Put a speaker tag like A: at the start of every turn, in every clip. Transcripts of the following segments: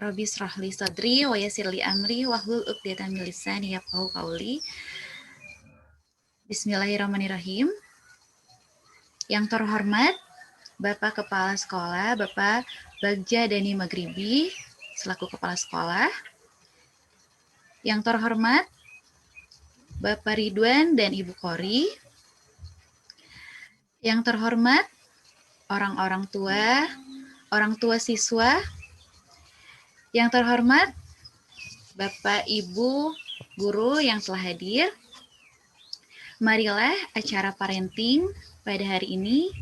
A: Rabbi shrah li sadri wa yassir li amri wahlul 'uqdatam min lisani yafqahu qawli. Bismillahirrahmanirrahim. Yang terhormat Bapak Kepala Sekolah, Bapak Bagja Dani Magribi selaku Kepala Sekolah. Yang terhormat Bapak Ridwan dan Ibu Kori. Yang terhormat orang tua siswa. Yang terhormat Bapak Ibu guru yang telah hadir. Marilah acara parenting pada hari ini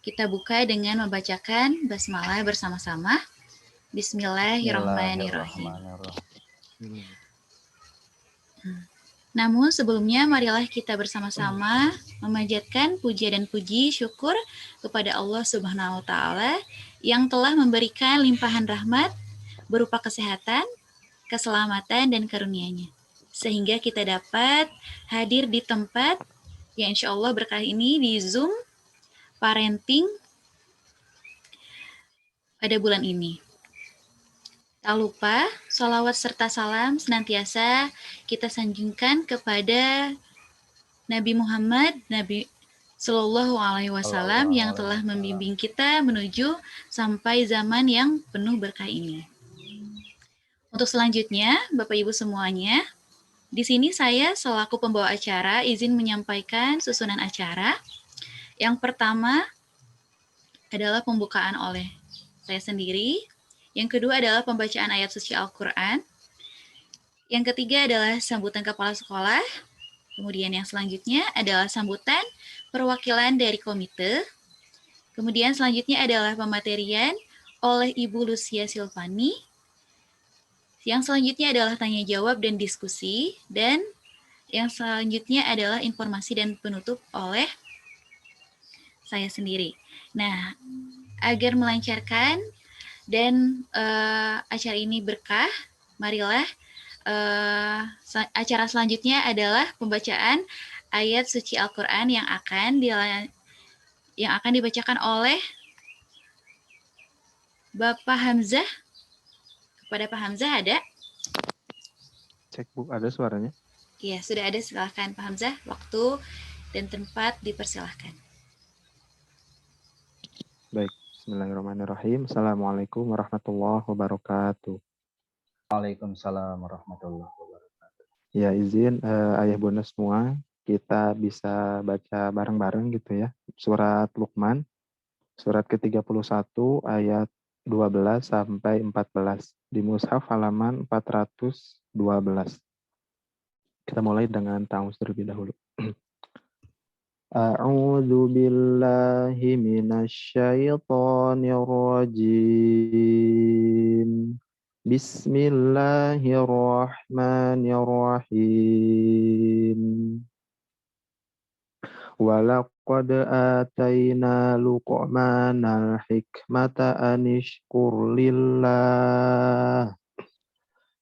A: kita buka dengan membacakan basmalah bersama-sama. Bismillahirrahmanirrahim. Namun sebelumnya marilah kita bersama-sama memanjatkan puja dan puji syukur kepada Allah Subhanahu wa taala yang telah memberikan limpahan rahmat berupa kesehatan, keselamatan dan karunia-Nya. Sehingga kita dapat hadir di tempat yang insya Allah berkah ini di Zoom parenting pada bulan ini. Tak lupa, sholawat serta salam senantiasa kita sanjungkan kepada Nabi Muhammad, Nabi Sallallahu Alaihi Wasallam yang telah membimbing kita menuju sampai zaman yang penuh berkah ini. Untuk selanjutnya, Bapak Ibu semuanya, di sini saya selaku pembawa acara izin menyampaikan susunan acara. Yang pertama adalah pembukaan oleh saya sendiri. Yang kedua adalah pembacaan ayat suci Al-Quran. Yang ketiga adalah sambutan kepala sekolah. Kemudian yang selanjutnya adalah sambutan perwakilan dari komite. Kemudian selanjutnya adalah pematerian oleh Ibu Lucia Silvani. Yang selanjutnya adalah tanya jawab dan diskusi. Dan yang selanjutnya adalah informasi dan penutup oleh saya sendiri. Nah, agar melancarkan dan acara ini berkah, marilah acara selanjutnya adalah pembacaan ayat suci Al-Quran yang akan dibacakan oleh Bapak Hamzah. Kepada Pak Hamzah ada?
B: Cek Bu, ada suaranya?
A: Iya, sudah ada. Silakan Pak Hamzah. Waktu dan tempat dipersilahkan.
B: Baik, bismillahirrahmanirrahim. Assalamualaikum warahmatullahi wabarakatuh.
C: Waalaikumsalam warahmatullahi wabarakatuh.
B: Ya, izin ayah bunda semua, kita bisa baca bareng-bareng gitu ya. Surat Luqman, surat ke-31 ayat 12 sampai 14 di mushaf halaman 412. Kita mulai dengan ta'awudz terlebih dahulu. A'udzu billahi minasyaitonir rajim. Bismillahirrahmanirrahim. Walaqad atayna Luqmanal hikmata anishkur lillah.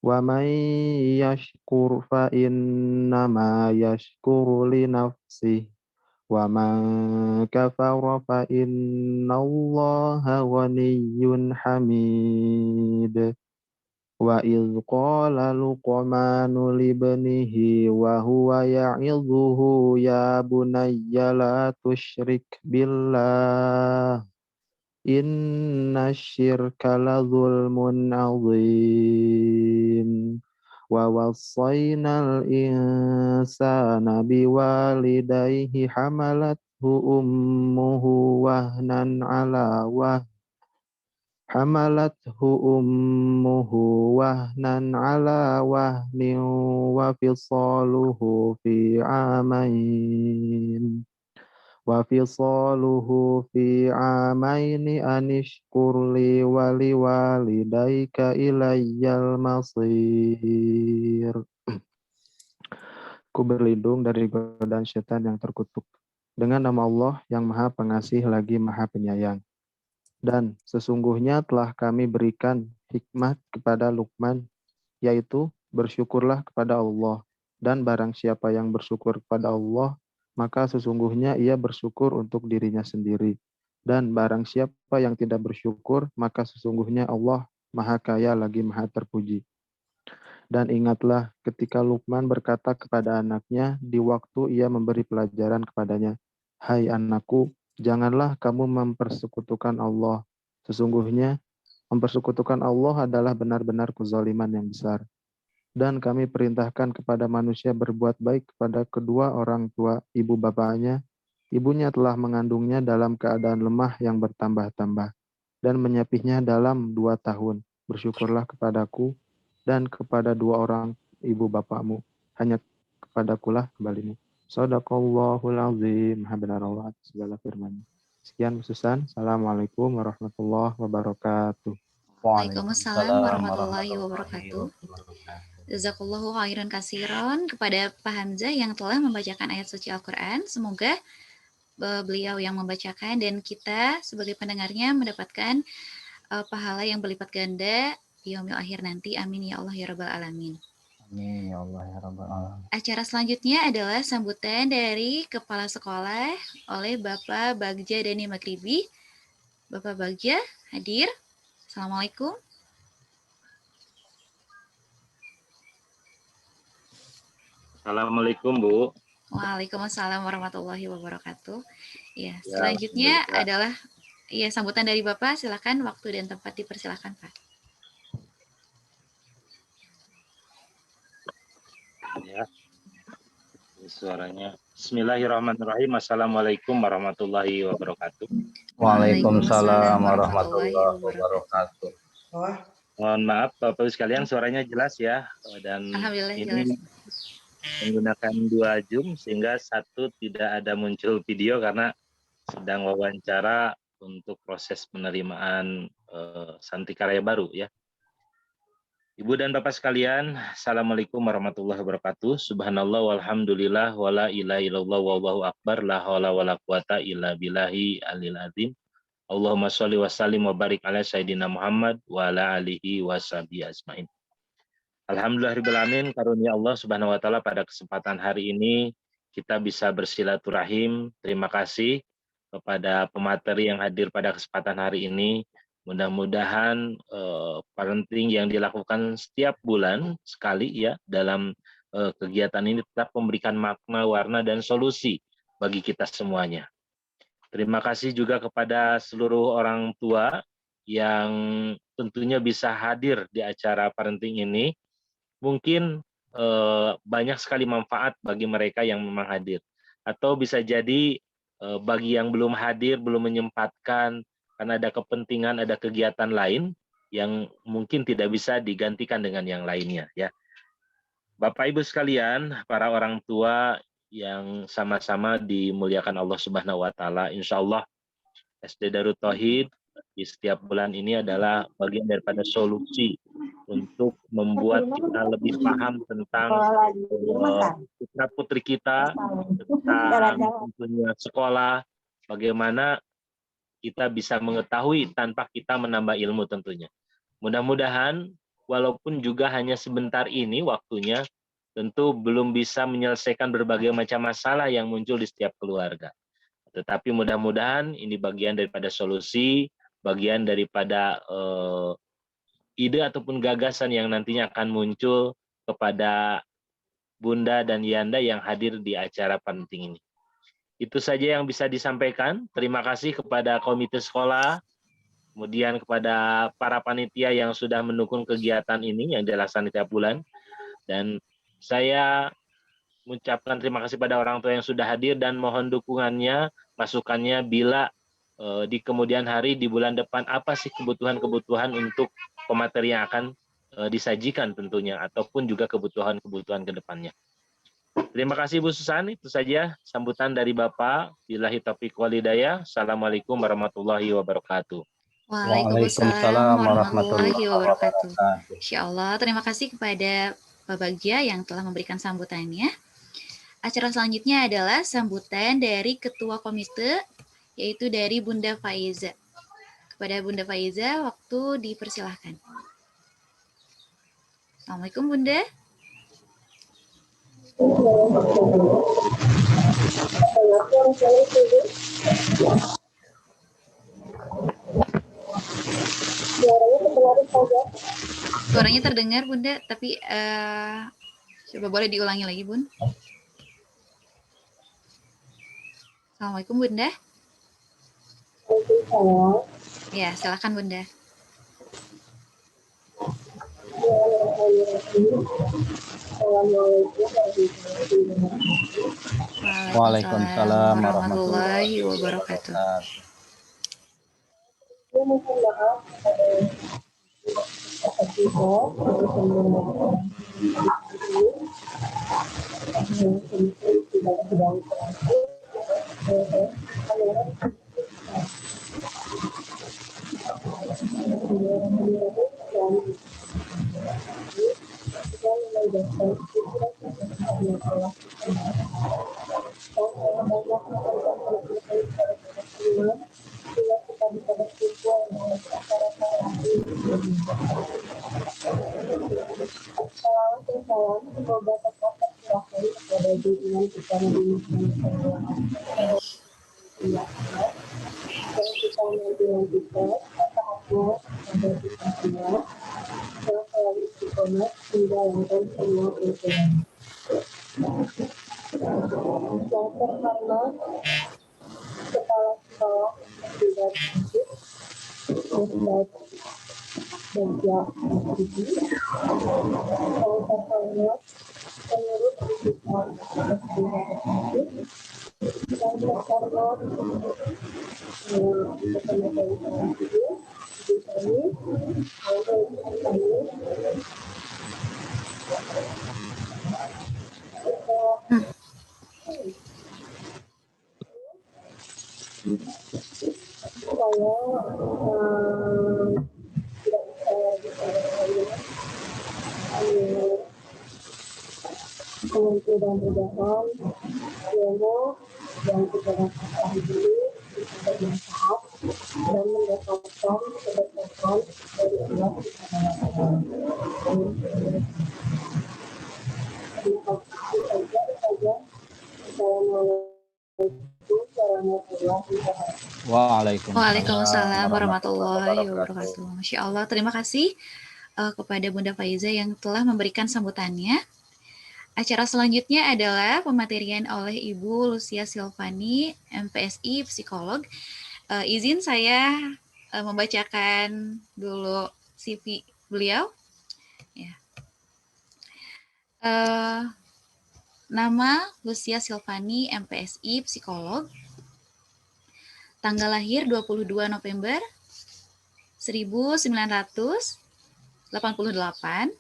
B: Wa man yashkur fa innama yashkuru li nafsihi. Wa man kafara fa innallaha ghaniyyun hamid. Wa idh qala Luqmanu libnihi wa huwa ya'idhuhu ya bunayya la tusyrik billah. Inna syirka la zulmun azim. Wa wassaynal insana biwalidayhi hamalathu ummuhu wahnan ala wahn. Wa fisaluhu fi amain. Anishkur li wa liwalidayka ilayyal masir. Ku berlindung dari godaan setan yang terkutuk dengan nama Allah yang Maha Pengasih lagi Maha Penyayang. Dan sesungguhnya telah kami berikan hikmah kepada Luqman, yaitu bersyukurlah kepada Allah. Dan barang siapa yang bersyukur kepada Allah, maka sesungguhnya ia bersyukur untuk dirinya sendiri. Dan barang siapa yang tidak bersyukur, maka sesungguhnya Allah Maha Kaya lagi Maha Terpuji. Dan ingatlah ketika Luqman berkata kepada anaknya di waktu ia memberi pelajaran kepadanya, "Hai anakku, janganlah kamu mempersekutukan Allah. Sesungguhnya mempersekutukan Allah adalah benar-benar kezaliman yang besar. Dan kami perintahkan kepada manusia berbuat baik kepada kedua orang tua ibu bapaknya. Ibunya telah mengandungnya dalam keadaan lemah yang bertambah-tambah dan menyapihnya dalam 2 tahun. Bersyukurlah kepadaku dan kepada dua orang ibu bapakmu. Hanya kepadakulah kembalimu." Shadaqallahul azim. Maha benar Allah atas segala firman-Nya. Sekian Susan. Assalamualaikum warahmatullahi wabarakatuh.
A: Waalaikumsalam warahmatullahi
C: warahmatullahi
A: wabarakatuh.
C: wabarakatuh.
A: Jazakallahu khairan kasiron kepada Pak Hamzah yang telah membacakan ayat suci Al-Quran. Semoga beliau yang membacakan dan kita sebagai pendengarnya mendapatkan pahala yang berlipat ganda di yaumil akhir nanti. Amin ya Allah ya rabbal alamin.
C: Amin ya Allah ya Rabbal Alamin.
A: Acara selanjutnya adalah sambutan dari Kepala Sekolah oleh Bapak Bagja Dani Makribi. Bapak Bagja hadir. Assalamualaikum.
D: Assalamualaikum Bu.
A: Waalaikumsalam warahmatullahi wabarakatuh. Ya, selanjutnya adalah sambutan dari Bapak. Silakan, waktu dan tempat dipersilakan Pak.
D: Ya. Suaranya. Bismillahirrahmanirrahim. Assalamualaikum warahmatullahi wabarakatuh.
C: Waalaikumsalam warahmatullahi wabarakatuh.
D: Mohon maaf Bapak Ibu sekalian, suaranya jelas ya. Dan
A: Alhamdulillah
D: ini
A: jelas.
D: menggunakan 2 Zoom sehingga satu tidak ada muncul video karena sedang wawancara untuk proses penerimaan Santikarya baru ya. Ibu dan Bapak sekalian, Assalamualaikum warahmatullahi wabarakatuh. Subhanallah walhamdulillah wala ilaha illallah wallahu akbar la haula wala quwata illa billahi alil azim. Allahumma sholli wa sallim wa barik ala sayyidina Muhammad wa ala alihi wa sahbihi ajmain. Alhamdulillahirabbil alamin, karunia Allah Subhanahu wa taala pada kesempatan hari ini kita bisa bersilaturahim. Terima kasih kepada pemateri yang hadir pada kesempatan hari ini. Mudah-mudahan parenting yang dilakukan setiap bulan sekali ya dalam kegiatan ini tetap memberikan makna, warna, dan solusi bagi kita semuanya. Terima kasih juga kepada seluruh orang tua yang tentunya bisa hadir di acara parenting ini. Mungkin banyak sekali manfaat bagi mereka yang memang hadir. Atau bisa jadi bagi yang belum hadir, belum menyempatkan, karena ada kepentingan, ada kegiatan lain yang mungkin tidak bisa digantikan dengan yang lainnya ya. Bapak Ibu sekalian, para orang tua yang sama-sama dimuliakan Allah Subhanahu wa taala, insyaallah SD Darut Tauhid di setiap bulan ini adalah bagian daripada solusi untuk membuat kita lebih paham tentang putra-putri kita, tentang tentunya sekolah, bagaimana kita bisa mengetahui tanpa kita menambah ilmu tentunya. Mudah-mudahan walaupun juga hanya sebentar ini waktunya, tentu belum bisa menyelesaikan berbagai macam masalah yang muncul di setiap keluarga. Tetapi mudah-mudahan ini bagian daripada solusi, bagian daripada ide ataupun gagasan yang nantinya akan muncul kepada Bunda dan Yanda yang hadir di acara penting ini. Itu saja yang bisa disampaikan. Terima kasih kepada komite sekolah, kemudian kepada para panitia yang sudah mendukung kegiatan ini yang dilaksanakan tiap bulan. Dan saya mengucapkan terima kasih pada orang tua yang sudah hadir dan mohon dukungannya, masukannya bila di kemudian hari, di bulan depan, apa sih kebutuhan-kebutuhan untuk pemateri yang akan disajikan tentunya, ataupun juga kebutuhan-kebutuhan ke depannya. Terima kasih Bu Susan, itu saja sambutan dari Bapak. Billahi taufiq wal hidayah. Assalamualaikum warahmatullahi wabarakatuh.
A: Waalaikumsalam warahmatullahi wabarakatuh. Insyaallah, terima kasih kepada Pak Bagja yang telah memberikan sambutannya. Acara selanjutnya adalah sambutan dari Ketua Komite, yaitu dari Bunda Faiza. Kepada Bunda Faiza, waktu dipersilahkan. Assalamualaikum Bunda.
E: Suaranya
A: Suaranya terdengar Bunda, tapi coba boleh diulangi lagi Bun. Assalamualaikum Bunda. Ya, silakan Bunda.
C: Waalaikumsalam
A: warahmatullahi wabarakatuh. Waalaikumsalam warahmatullahi wabarakatuh. Masya Allah, terima kasih kepada Bunda Faiza yang telah memberikan sambutannya. Acara selanjutnya adalah pematerian oleh Ibu Lucia Silvani, MPSI, psikolog. Izin saya membacakan dulu CV beliau. Ya. Nama Lucia Silvani, MPSI, psikolog. Tanggal lahir 22 November 1988.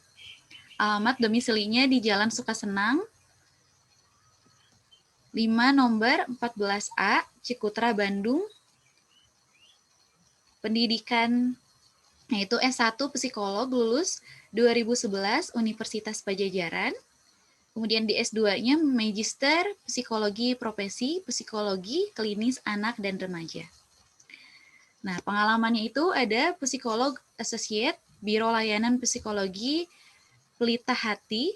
A: Alamat domisilinya di Jalan Sukasenang 5 nomor 14A, Cikutra, Bandung. Pendidikan yaitu S1 Psikolog, lulus 2011 Universitas Pajajaran. Kemudian di S2-nya Magister Psikologi Profesi, Psikologi Klinis Anak dan Remaja. Nah, pengalamannya itu ada Psikolog Associate, Biro Layanan Psikologi Pelita Hati,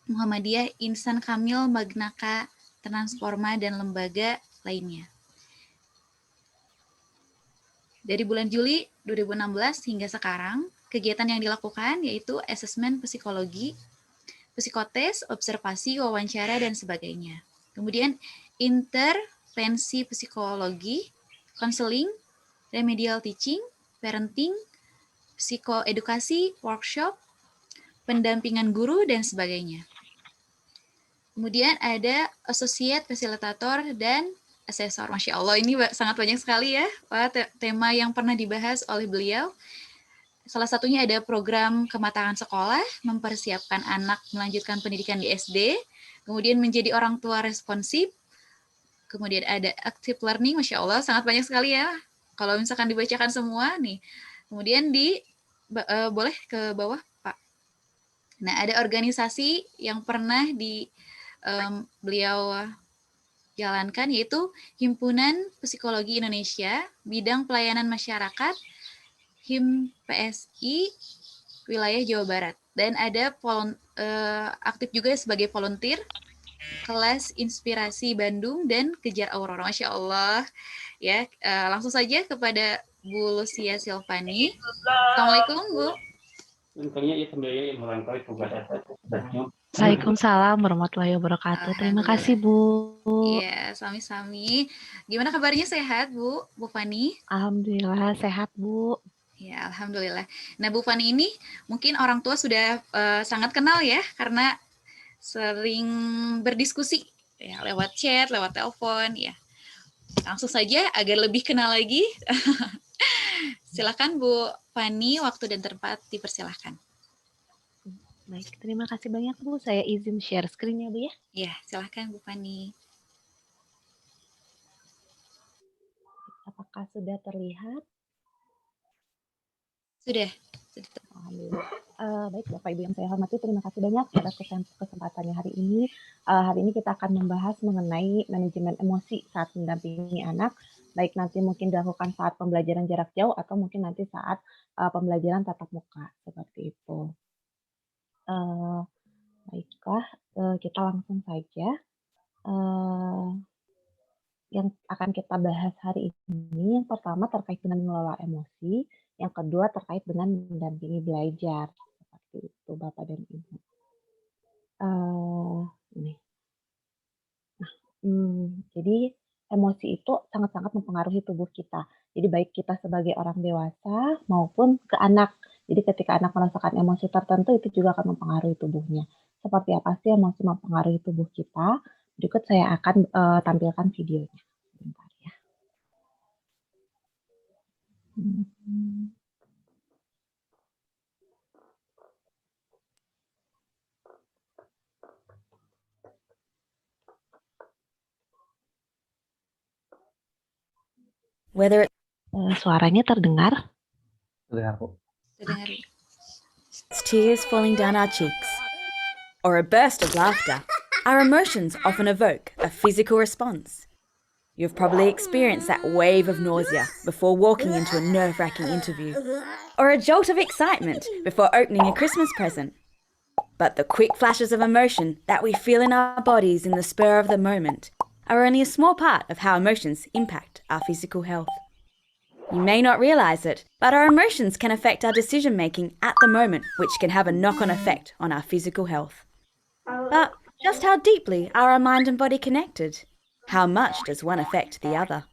A: Muhammadiyah Insan Kamil Magnaka Transforma dan lembaga lainnya. Dari bulan Juli 2016 hingga sekarang, kegiatan yang dilakukan yaitu asesmen psikologi, psikotes, observasi, wawancara, dan sebagainya. Kemudian intervensi psikologi, konseling, remedial teaching, parenting, psikoedukasi, workshop, pendampingan guru, dan sebagainya. Kemudian ada associate fasilitator dan asesor. Masya Allah, ini sangat banyak sekali ya Pak, tema yang pernah dibahas oleh beliau. Salah satunya ada program kematangan sekolah, mempersiapkan anak melanjutkan pendidikan di SD, kemudian menjadi orang tua responsif, kemudian ada active learning, Masya Allah, sangat banyak sekali ya, kalau misalkan dibacakan semua nih. Kemudian boleh ke bawah, Pak. Nah, ada organisasi yang pernah beliau jalankan, yaitu Himpunan Psikologi Indonesia, Bidang Pelayanan Masyarakat, HIMPSI wilayah Jawa Barat, dan ada aktif juga sebagai volunteer kelas Inspirasi Bandung dan Kejar Aurora. Masya Allah ya. Langsung saja kepada Bu Lucia Silvani. Assalamualaikum, Bu.
E: Waalaikumsalam warahmatullahi wabarakatuh. Terima kasih, Bu.
A: Iya, sami-sami. Gimana kabarnya, sehat, Bu? Bu Fani?
E: Alhamdulillah sehat, Bu.
A: Ya, alhamdulillah. Nah, Bu Fani ini mungkin orang tua sudah sangat kenal ya, karena sering berdiskusi ya lewat chat, lewat telepon ya. Langsung saja agar lebih kenal lagi. Silakan Bu Fani, waktu dan tempat dipersilahkan.
E: Baik, terima kasih banyak, Bu. Saya izin share screen ya, Bu ya.
A: Ya, silakan Bu Fani.
E: Apakah sudah terlihat?
A: Sudah.
E: Alhamdulillah. Baik, Bapak Ibu yang saya hormati, terima kasih banyak atas kesempatannya hari ini. Hari ini kita akan membahas mengenai manajemen emosi saat mendampingi anak, baik nanti mungkin dilakukan saat pembelajaran jarak jauh atau mungkin nanti saat pembelajaran tatap muka, seperti itu. Baiklah, kita langsung saja. Yang akan kita bahas hari ini, yang pertama terkait dengan mengelola emosi, yang kedua terkait dengan mendampingi belajar. Seperti itu, Bapak dan Ibu. Jadi emosi itu sangat-sangat mempengaruhi tubuh kita. Jadi baik kita sebagai orang dewasa maupun ke anak. Jadi ketika anak merasakan emosi tertentu itu juga akan mempengaruhi tubuhnya. Seperti apa sih emosi mempengaruhi tubuh kita? Berikut saya akan tampilkan videonya. Bentar ya. Suaranya terdengar?
C: Terdengar, Bu.
A: Terdengar.
F: Tears falling down our cheeks, or a burst of laughter, our emotions often evoke a physical response. You've probably experienced that wave of nausea before walking into a nerve-wracking interview, or a jolt of excitement before opening a Christmas present. But the quick flashes of emotion that we feel in our bodies in the spur of the moment are only a small part of how emotions impact our physical health. You may not realize it, but our emotions can affect our decision-making at the moment, which can have a knock-on effect on our physical health. But just how deeply are our mind and body connected? How much does one affect the other?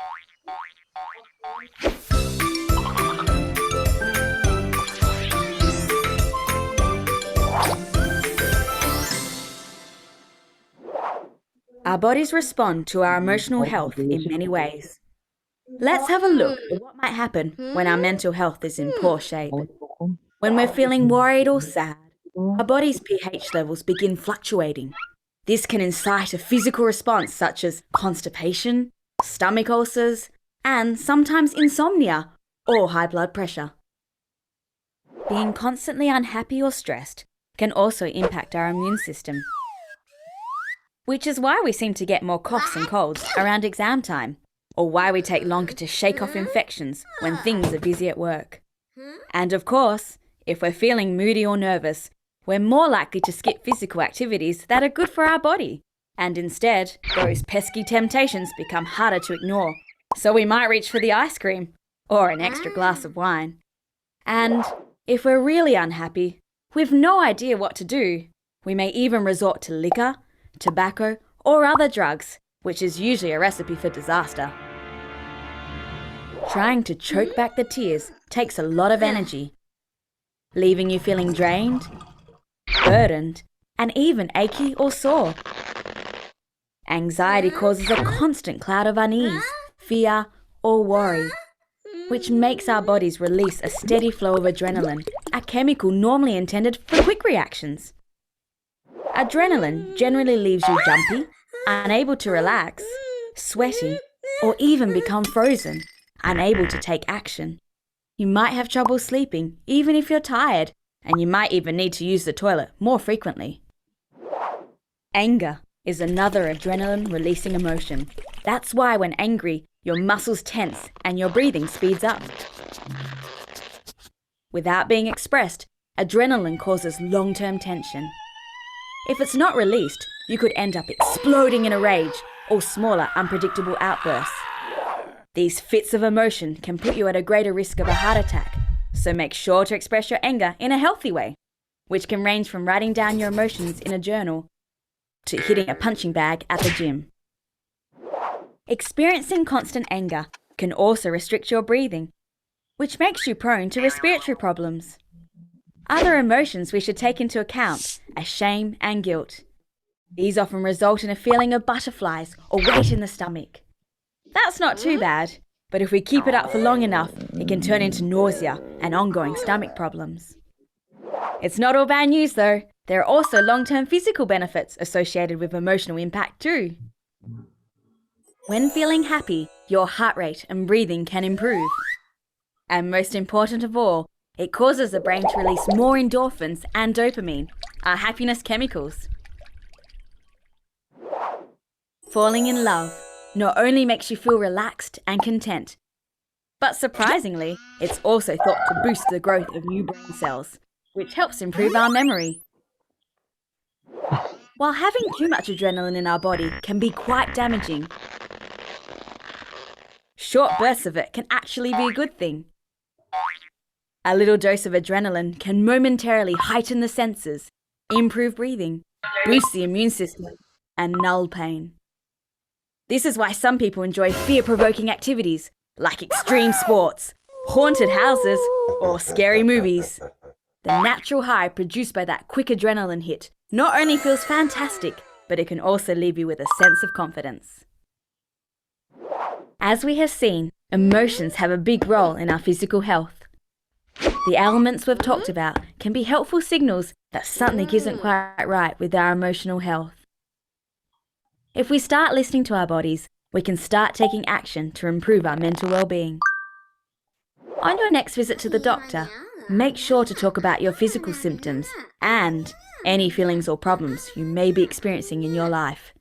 F: Our bodies respond to our emotional health in many ways. Let's have a look at what might happen when our mental health is in poor shape. When we're feeling worried or sad, our body's pH levels begin fluctuating. This can incite a physical response such as constipation, stomach ulcers, and sometimes insomnia or high blood pressure. Being constantly unhappy or stressed can also impact our immune system, which is why we seem to get more coughs and colds around exam time, or why we take longer to shake off infections when things are busy at work. And of course, if we're feeling moody or nervous, we're more likely to skip physical activities that are good for our body. And instead, those pesky temptations become harder to ignore. So we might reach for the ice cream or an extra glass of wine. And if we're really unhappy, with no idea what to do, we may even resort to liquor, tobacco, or other drugs, which is usually a recipe for disaster. Trying to choke back the tears takes a lot of energy, leaving you feeling drained, burdened, and even achy or sore. Anxiety causes a constant cloud of unease, fear, or worry, which makes our bodies release a steady flow of adrenaline, a chemical normally intended for quick reactions. Adrenaline generally leaves you jumpy, unable to relax, sweaty, or even become frozen, unable to take action. You might have trouble sleeping even if you're tired, and you might even need to use the toilet more frequently. Anger is another adrenaline-releasing emotion. That's why when angry, your muscles tense and your breathing speeds up. Without being expressed, adrenaline causes long-term tension. If it's not released, you could end up exploding in a rage or smaller, unpredictable outbursts. These fits of emotion can put you at a greater risk of a heart attack, so make sure to express your anger in a healthy way, which can range from writing down your emotions in a journal to hitting a punching bag at the gym. Experiencing constant anger can also restrict your breathing, which makes you prone to respiratory problems. Other emotions we should take into account are shame and guilt. These often result in a feeling of butterflies or weight in the stomach. That's not too bad, but if we keep it up for long enough, it can turn into nausea and ongoing stomach problems. It's not all bad news though. There are also long-term physical benefits associated with emotional impact too. When feeling happy, your heart rate and breathing can improve. And most important of all, it causes the brain to release more endorphins and dopamine, our happiness chemicals. Falling in love not only makes you feel relaxed and content, but surprisingly, it's also thought to boost the growth of new brain cells, which helps improve our memory. While having too much adrenaline in our body can be quite damaging, short bursts of it can actually be a good thing. A little dose of adrenaline can momentarily heighten the senses, improve breathing, boost the immune system, and null pain. This is why some people enjoy fear-provoking activities like extreme sports, haunted houses, or scary movies. The natural high produced by that quick adrenaline hit not only feels fantastic, but it can also leave you with a sense of confidence. As we have seen, emotions have a big role in our physical health. The elements we've talked about can be helpful signals that something isn't quite right with our emotional health. If we start listening to our bodies, we can start taking action to improve our mental well-being. On your next visit to the doctor, make sure to talk about your physical symptoms and any feelings or problems you may be experiencing in your life.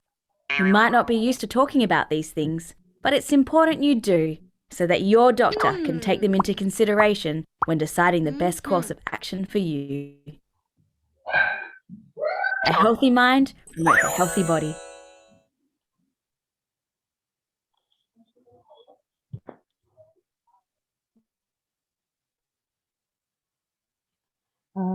F: You might not be used to talking about these things, but it's important you do so that your doctor can take them into consideration when deciding the best course of action for you. A healthy mind promotes a healthy body.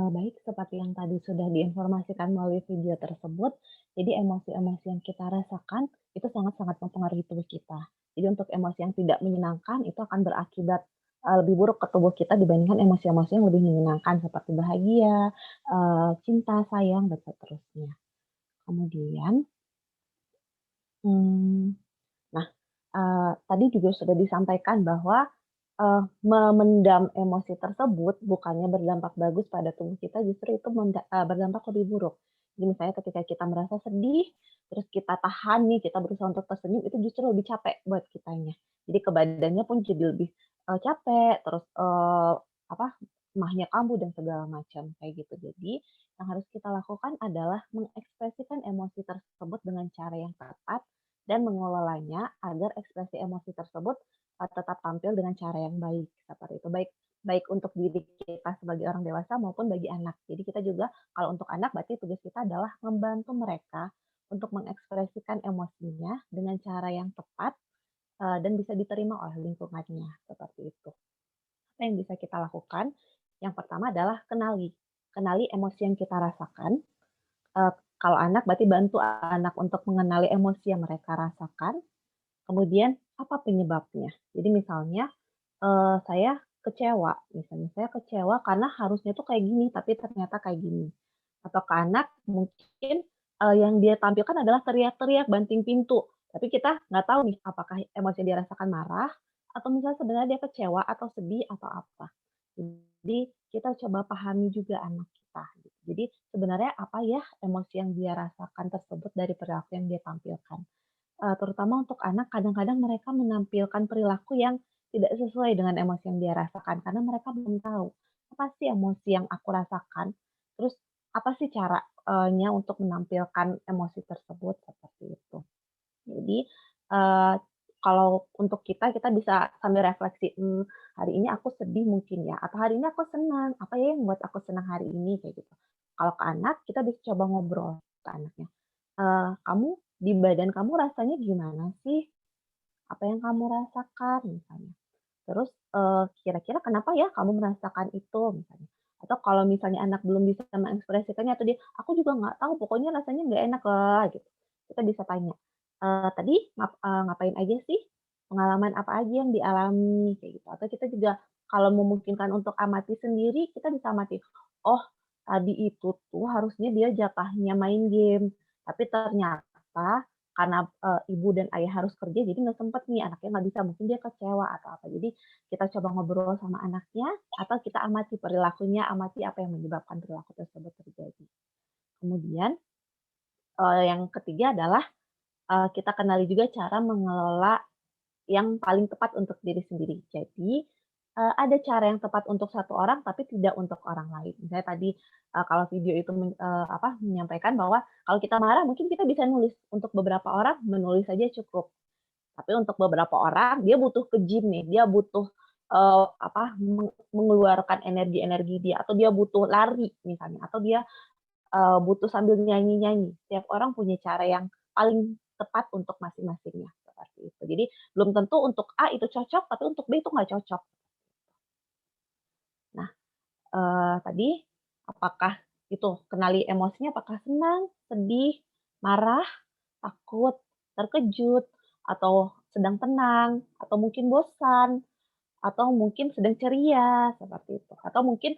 E: Baik, seperti yang tadi sudah diinformasikan melalui video tersebut, jadi emosi-emosi yang kita rasakan itu sangat-sangat mempengaruhi tubuh kita. Jadi untuk emosi yang tidak menyenangkan itu akan berakibat lebih buruk ke tubuh kita dibandingkan emosi-emosi yang lebih menyenangkan seperti bahagia, cinta, sayang, dan seterusnya. Kemudian, nah, tadi juga sudah disampaikan bahwa memendam emosi tersebut bukannya berdampak bagus pada tubuh kita, justru itu berdampak lebih buruk. Jadi misalnya ketika kita merasa sedih, terus kita tahan nih, kita berusaha untuk tersenyum, itu justru lebih capek buat kitanya. Jadi ke badannya pun jadi lebih capek, terus emahnya kambuh dan segala macam kayak gitu. Jadi yang harus kita lakukan adalah mengekspresikan emosi tersebut dengan cara yang tepat dan mengelolanya agar ekspresi emosi tersebut tetap tampil dengan cara yang baik, seperti itu. Baik untuk diri kita sebagai orang dewasa maupun bagi anak. Jadi kita juga kalau untuk anak berarti tugas kita adalah membantu mereka untuk mengekspresikan emosinya dengan cara yang tepat dan bisa diterima oleh lingkungannya, seperti itu. Apa yang bisa kita lakukan? Yang pertama adalah kenali emosi yang kita rasakan. Kalau anak berarti bantu anak untuk mengenali emosi yang mereka rasakan. Kemudian apa penyebabnya? Jadi misalnya saya kecewa, saya kecewa karena harusnya tuh kayak gini, tapi ternyata kayak gini. Atau ke anak mungkin yang dia tampilkan adalah teriak-teriak, banting pintu, tapi kita nggak tahu nih apakah emosi yang dia rasakan marah, atau misalnya sebenarnya dia kecewa atau sedih atau apa. Jadi kita coba pahami juga anak kita. Jadi sebenarnya apa ya emosi yang dia rasakan tersebut dari perilaku yang dia tampilkan. Terutama untuk anak kadang-kadang mereka menampilkan perilaku yang tidak sesuai dengan emosi yang dia rasakan, karena mereka belum tahu, apa sih emosi yang aku rasakan, terus apa sih caranya untuk menampilkan emosi tersebut, seperti itu. Jadi, kalau untuk kita bisa sambil refleksi, hari ini aku sedih mungkin ya, atau hari ini aku senang, apa ya yang membuat aku senang hari ini, kayak gitu. Kalau ke anak, kita bisa coba ngobrol ke anaknya, "Kamu di badan kamu rasanya gimana sih? apa yang kamu rasakan misalnya. Terus kira-kira kenapa ya kamu merasakan itu misalnya. Atau kalau misalnya anak belum bisa mengekspresikannya atau dia, aku juga nggak tahu, pokoknya rasanya nggak enak lah gitu. Kita bisa tanya, tadi ngapain aja sih? Pengalaman apa aja yang dialami kayak gitu. Atau kita juga kalau memungkinkan untuk amati sendiri, kita bisa amati. Oh, tadi itu tuh harusnya dia jatahnya main game, tapi ternyata karena ibu dan ayah harus kerja, jadi nggak sempet nih, anaknya nggak bisa, mungkin dia kecewa atau apa. Jadi kita coba ngobrol sama anaknya, atau kita amati perilakunya, amati apa yang menyebabkan perilaku tersebut terjadi. Kemudian yang ketiga adalah kita kenali juga cara mengelola yang paling tepat untuk diri sendiri. Jadi, ada cara yang tepat untuk satu orang, tapi tidak untuk orang lain. Misalnya tadi, kalau video itu menyampaikan bahwa kalau kita marah mungkin kita bisa nulis, untuk beberapa orang menulis saja cukup. Tapi untuk beberapa orang dia butuh ke gym nih, dia butuh, mengeluarkan energi-energi dia, atau dia butuh lari misalnya, atau dia, butuh sambil nyanyi-nyanyi. Setiap orang punya cara yang paling tepat untuk masing-masingnya, seperti itu. Jadi belum tentu untuk A itu cocok, tapi untuk B itu nggak cocok. Nah, tadi apakah itu kenali emosinya, apakah senang, sedih, marah, takut, terkejut, atau sedang tenang, atau mungkin bosan, atau mungkin sedang ceria, seperti itu. Atau mungkin,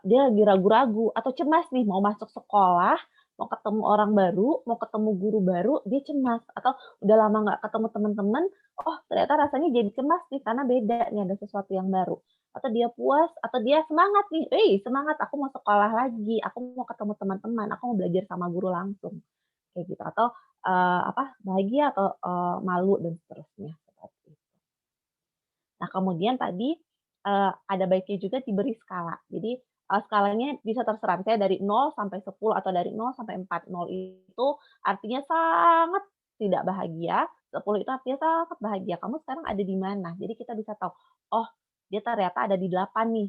E: dia lagi ragu-ragu atau cemas nih mau masuk sekolah, mau ketemu orang baru, mau ketemu guru baru, dia cemas. Atau udah lama nggak ketemu teman-teman, oh ternyata rasanya jadi cemas nih karena beda nih, ada sesuatu yang baru. Atau dia puas, atau dia semangat nih, semangat aku mau sekolah lagi, aku mau ketemu teman-teman, aku mau belajar sama guru langsung, kayak gitu. Atau, bahagia atau, malu dan seterusnya, seperti itu. Nah, kemudian tadi, ada baiknya juga diberi skala. Jadi, skalanya bisa terserah, misalnya dari 0 sampai 10 atau dari 0 sampai 4. 0 itu artinya sangat tidak bahagia, 10 itu artinya sangat bahagia. Kamu sekarang ada di mana? Jadi kita bisa tahu, oh dia ternyata ada di 8 nih,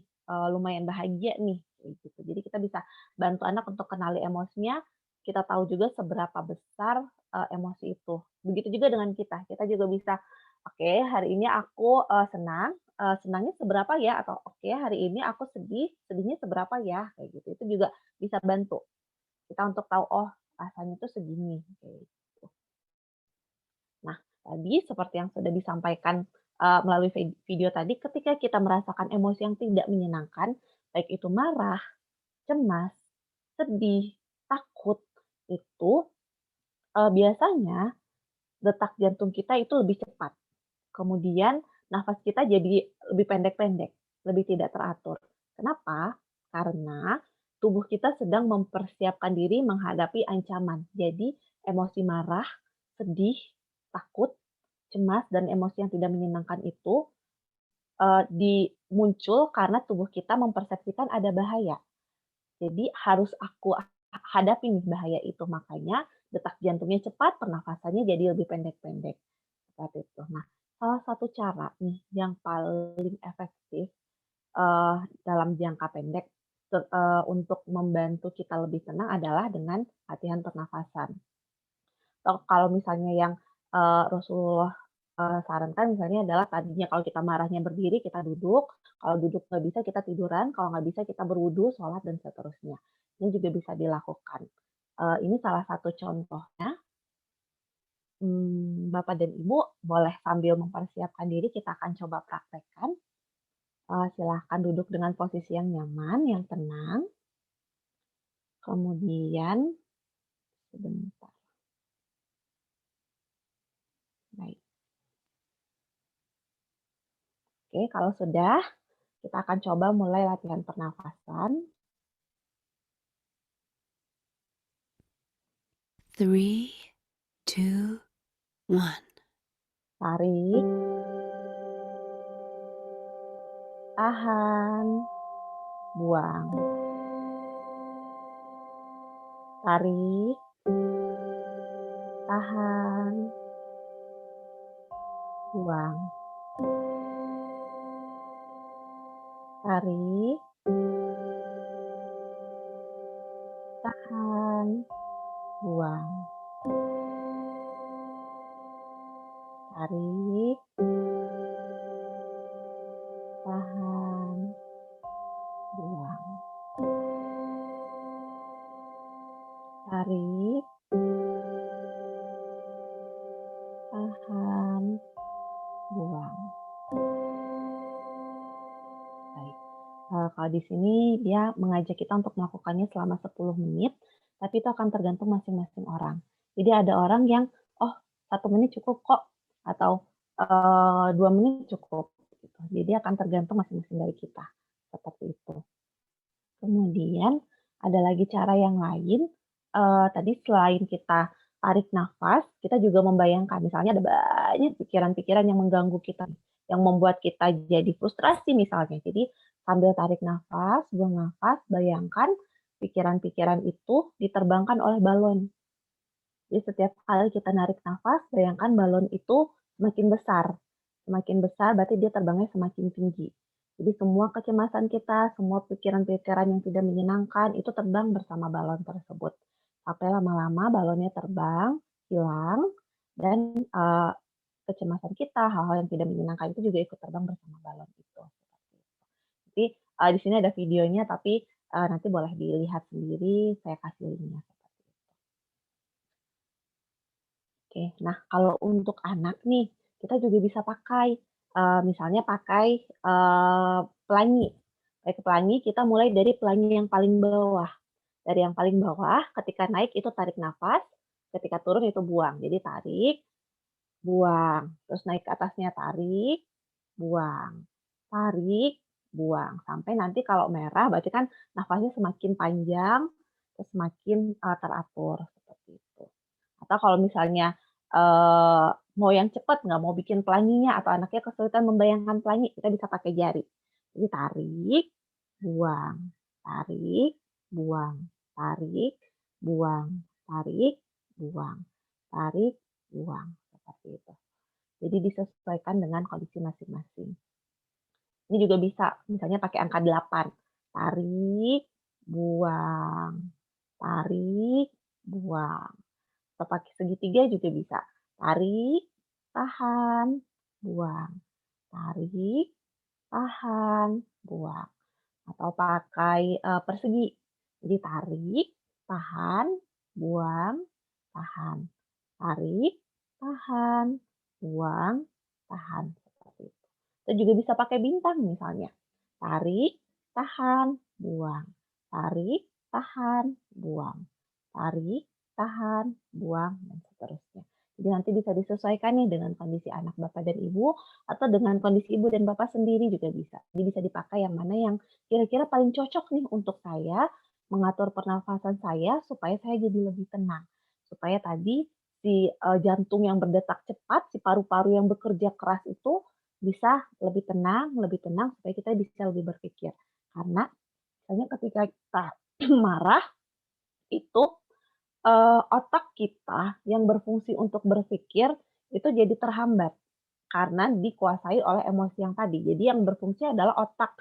E: lumayan bahagia nih, kayak gitu. Jadi kita bisa bantu anak untuk kenali emosinya, kita tahu juga seberapa besar, emosi itu. Begitu juga dengan kita juga bisa, oke, hari ini aku, senang, senangnya seberapa ya? Atau oke, hari ini aku sedih, sedihnya seberapa ya? Kayak gitu. Itu juga bisa bantu kita untuk tahu, oh rasanya tuh segini, kayak gitu. Nah, tadi seperti yang sudah disampaikan, melalui video tadi, ketika kita merasakan emosi yang tidak menyenangkan, baik itu marah, cemas, sedih, takut, itu, biasanya detak jantung kita itu lebih cepat. Kemudian nafas kita jadi lebih pendek-pendek, lebih tidak teratur. Kenapa? Karena tubuh kita sedang mempersiapkan diri menghadapi ancaman. Jadi emosi marah, sedih, takut, cemas, dan emosi yang tidak menyenangkan itu muncul karena tubuh kita mempersepsikan ada bahaya. Jadi harus aku hadapi nih bahaya itu. Makanya detak jantungnya cepat, pernafasannya jadi lebih pendek-pendek. Seperti itu. Nah, salah satu cara nih yang paling efektif dalam jangka pendek untuk membantu kita lebih tenang adalah dengan latihan pernafasan. Atau kalau misalnya yang Rasulullah sarankan misalnya adalah tadinya kalau kita marahnya berdiri, kita duduk, kalau duduk nggak bisa kita tiduran, kalau nggak bisa kita berwudu, sholat, dan seterusnya. Ini juga bisa dilakukan. Ini salah satu contohnya. Bapak dan Ibu boleh sambil mempersiapkan diri, kita akan coba praktekkan. Silahkan duduk dengan posisi yang nyaman, yang tenang. Kemudian, sebentar. Baik. Oke, kalau sudah, kita akan coba mulai latihan pernafasan.
G: 3, 2, 1.
E: Tarik. Tahan. Buang. Tarik. Tahan. Buang. Tarik. Tahan. Buang. tarik, tahan, buang. Tarik, tahan, buang. Baik. Kalau di sini dia mengajak kita untuk melakukannya selama 10 menit, tapi itu akan tergantung masing-masing orang. Jadi ada orang yang, oh 1 menit cukup kok, atau 2 menit cukup. Gitu. Jadi akan tergantung masing-masing dari kita. Seperti itu. Kemudian ada lagi cara yang lain, tadi selain kita tarik nafas, kita juga membayangkan, misalnya ada banyak pikiran-pikiran yang mengganggu kita, yang membuat kita jadi frustrasi misalnya. Jadi sambil tarik nafas, buang nafas, bayangkan pikiran-pikiran itu diterbangkan oleh balon. Jadi setiap kali kita narik nafas, bayangkan balon itu semakin besar. Semakin besar berarti dia terbangnya semakin tinggi. Jadi semua kecemasan kita, semua pikiran-pikiran yang tidak menyenangkan itu terbang bersama balon tersebut. Sampai lama-lama balonnya terbang, hilang, dan kecemasan kita, hal-hal yang tidak menyenangkan itu juga ikut terbang bersama balon itu. Jadi di sini ada videonya, tapi nanti boleh dilihat sendiri, saya kasih linknya. Oke, nah kalau untuk anak nih, kita juga bisa pakai, misalnya pakai pelangi. Pakai pelangi, kita mulai dari pelangi yang paling bawah. Dari yang paling bawah, ketika naik itu tarik nafas, ketika turun itu buang. Jadi tarik, buang. Terus naik ke atasnya tarik, buang. Tarik, buang. Sampai nanti kalau merah, berarti kan nafasnya semakin panjang, terus semakin teratur. Seperti itu. Atau kalau misalnya mau yang cepat, nggak mau bikin pelanginya, atau anaknya kesulitan membayangkan pelangi, kita bisa pakai jari. Jadi tarik, buang, tarik, buang, tarik, buang, tarik, buang, tarik, buang. Seperti itu. Jadi disesuaikan dengan kondisi masing-masing. Ini juga bisa, misalnya pakai angka 8. Tarik, buang, tarik, buang. Atau pakai segitiga juga bisa. Tarik, tahan, buang. Tarik, tahan, buang. Atau pakai persegi. Jadi tarik, tahan, buang, tahan. Tarik, tahan, buang, tahan. Seperti itu. Kita juga bisa pakai bintang misalnya. Tarik, tahan, buang. Tarik, tahan, buang. Tarik, tahan, buang, dan seterusnya. Jadi nanti bisa disesuaikan nih dengan kondisi anak Bapak dan Ibu, atau dengan kondisi Ibu dan Bapak sendiri juga bisa. Jadi bisa dipakai yang mana yang kira-kira paling cocok nih untuk saya, mengatur pernafasan saya supaya saya jadi lebih tenang. Supaya tadi si jantung yang berdetak cepat, si paru-paru yang bekerja keras itu bisa lebih tenang supaya kita bisa lebih berpikir. Karena misalnya ketika kita marah, itu otak kita yang berfungsi untuk berpikir itu jadi terhambat karena dikuasai oleh emosi yang tadi. Jadi yang berfungsi adalah otak,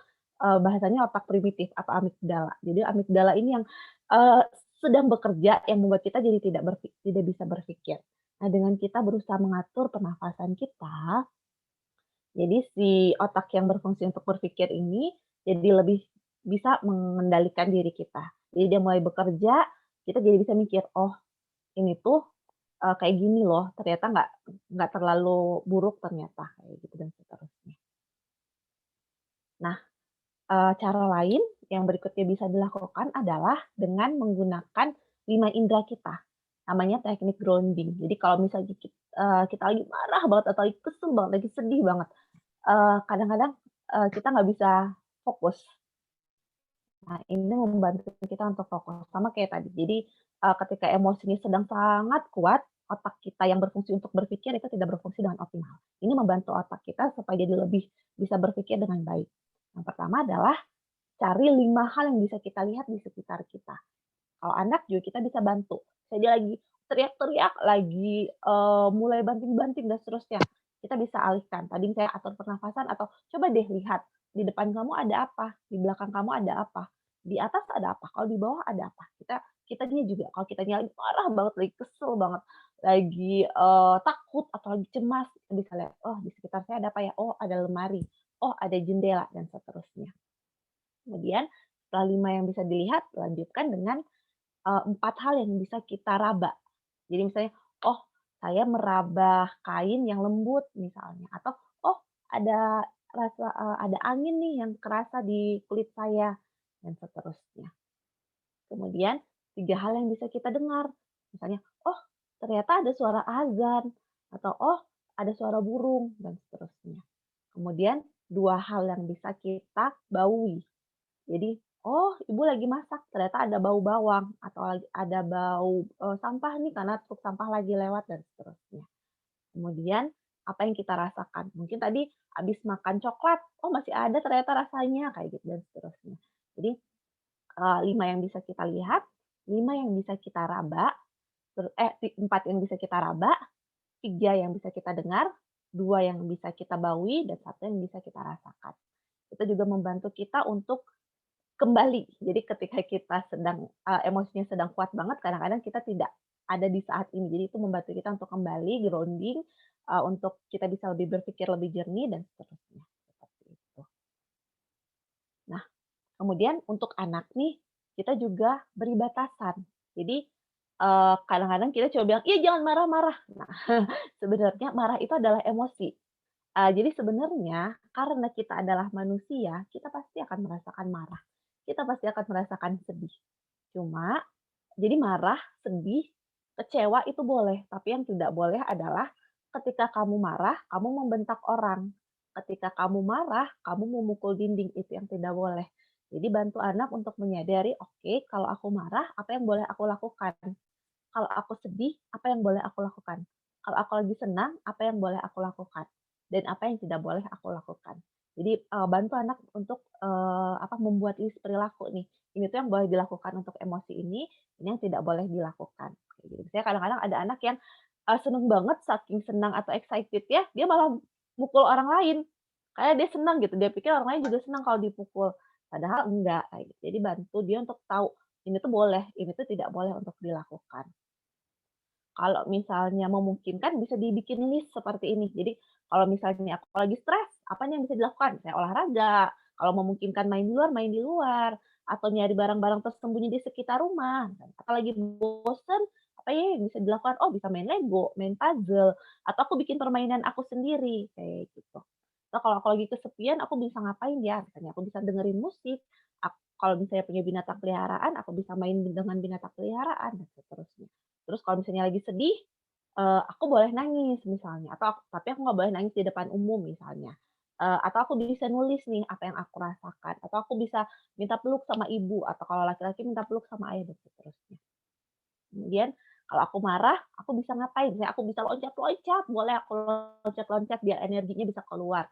E: bahasanya otak primitif atau amigdala. Jadi amigdala ini yang sedang bekerja yang membuat kita jadi tidak bisa berpikir. Nah, dengan kita berusaha mengatur pernafasan kita, jadi si otak yang berfungsi untuk berpikir ini jadi lebih bisa mengendalikan diri kita. Jadi dia mulai bekerja, kita jadi bisa mikir, oh ini tuh kayak gini loh, ternyata nggak terlalu buruk ternyata, kayak gitu dan seterusnya. Nah, cara lain yang berikutnya bisa dilakukan adalah dengan menggunakan 5 indera kita. Namanya teknik grounding. Jadi kalau misalnya kita lagi marah banget atau lagi kesel banget, lagi sedih banget, kadang-kadang kita nggak bisa fokus. Nah, ini membantu kita untuk fokus. Sama kayak tadi. Jadi ketika emosinya sedang sangat kuat, otak kita yang berfungsi untuk berpikir itu tidak berfungsi dengan optimal. Ini membantu otak kita supaya jadi lebih bisa berpikir dengan baik. Yang pertama adalah cari 5 hal yang bisa kita lihat di sekitar kita. Kalau anak juga kita bisa bantu. Dia lagi teriak-teriak, lagi mulai banting-banting dan seterusnya. Kita bisa alihkan. Tadi saya atur pernafasan atau coba deh lihat di depan kamu ada apa, di belakang kamu ada apa, di atas ada apa, kalau di bawah ada apa. Kita dia juga kalau kita lagi marah banget, lagi kesel banget, lagi takut atau lagi cemas, kita bisa lihat, oh di sekitar saya ada apa ya? Oh ada lemari, oh ada jendela, dan seterusnya. Kemudian setelah 5 yang bisa dilihat, lanjutkan dengan 4 hal yang bisa kita raba. Jadi misalnya, oh saya meraba kain yang lembut misalnya, atau oh ada ada angin nih yang kerasa di kulit saya, dan seterusnya. Kemudian 3 hal yang bisa kita dengar, misalnya, oh ternyata ada suara azan, atau oh ada suara burung, dan seterusnya. Kemudian 2 hal yang bisa kita baui. Jadi, oh ibu lagi masak, ternyata ada bau bawang, atau lagi ada bau sampah nih karena truk sampah lagi lewat, dan seterusnya. Kemudian apa yang kita rasakan? Mungkin tadi habis makan coklat, oh masih ada ternyata rasanya, kayak gitu, dan seterusnya. Jadi 5 yang bisa kita lihat, 5 yang bisa kita raba, 4 yang bisa kita raba, 3 yang bisa kita dengar, 2 yang bisa kita baui, dan 1 yang bisa kita rasakan. Itu juga membantu kita untuk kembali. Jadi ketika kita sedang emosinya sedang kuat banget, kadang-kadang kita tidak ada di saat ini. Jadi itu membantu kita untuk kembali grounding, untuk kita bisa lebih berpikir lebih jernih, dan seterusnya. Seperti itu. Nah, kemudian untuk anak nih, kita juga beri batasan. Jadi kadang-kadang kita coba bilang, iya jangan marah-marah. Nah, sebenarnya marah itu adalah emosi. Jadi sebenarnya karena kita adalah manusia, kita pasti akan merasakan marah. Kita pasti akan merasakan sedih. Cuma, jadi marah, sedih, kecewa itu boleh. Tapi yang tidak boleh adalah ketika kamu marah, kamu membentak orang. Ketika kamu marah, kamu memukul dinding. Itu yang tidak boleh. Jadi bantu anak untuk menyadari, oke, kalau aku marah, apa yang boleh aku lakukan? Kalau aku sedih, apa yang boleh aku lakukan? Kalau aku lagi senang, apa yang boleh aku lakukan? Dan apa yang tidak boleh aku lakukan? Jadi bantu anak untuk membuat list perilaku nih. Ini tuh yang boleh dilakukan untuk emosi ini yang tidak boleh dilakukan. Jadi misalnya kadang-kadang ada anak yang seneng banget, saking senang atau excited ya, dia malah mukul orang lain. Kayak dia senang gitu, dia pikir orang lain juga senang kalau dipukul. Padahal enggak. Kayak gitu. Jadi bantu dia untuk tahu ini tuh boleh, ini tuh tidak boleh untuk dilakukan. Kalau misalnya memungkinkan bisa dibikin list seperti ini. Jadi kalau misalnya aku lagi stres, apa yang bisa dilakukan? Saya olahraga, kalau memungkinkan main di luar, atau nyari barang-barang tersembunyi di sekitar rumah. Atau lagi bosen, apa ya yang bisa dilakukan? Oh bisa main Lego, main puzzle, atau aku bikin permainan aku sendiri, kayak gitu. Nah, kalau aku lagi kesepian, aku bisa ngapain ya? Misalnya aku bisa dengerin musik, kalau misalnya punya binatang peliharaan, aku bisa main dengan binatang peliharaan, dan seterusnya. Terus kalau misalnya lagi sedih, aku boleh nangis misalnya, tapi aku nggak boleh nangis di depan umum misalnya. Atau aku bisa nulis nih apa yang aku rasakan, atau aku bisa minta peluk sama ibu, atau kalau laki-laki minta peluk sama ayah, dan seterusnya. Kemudian kalau aku marah, aku bisa ngapain? Misalnya aku bisa loncat-loncat, boleh aku loncat-loncat biar energinya bisa keluar,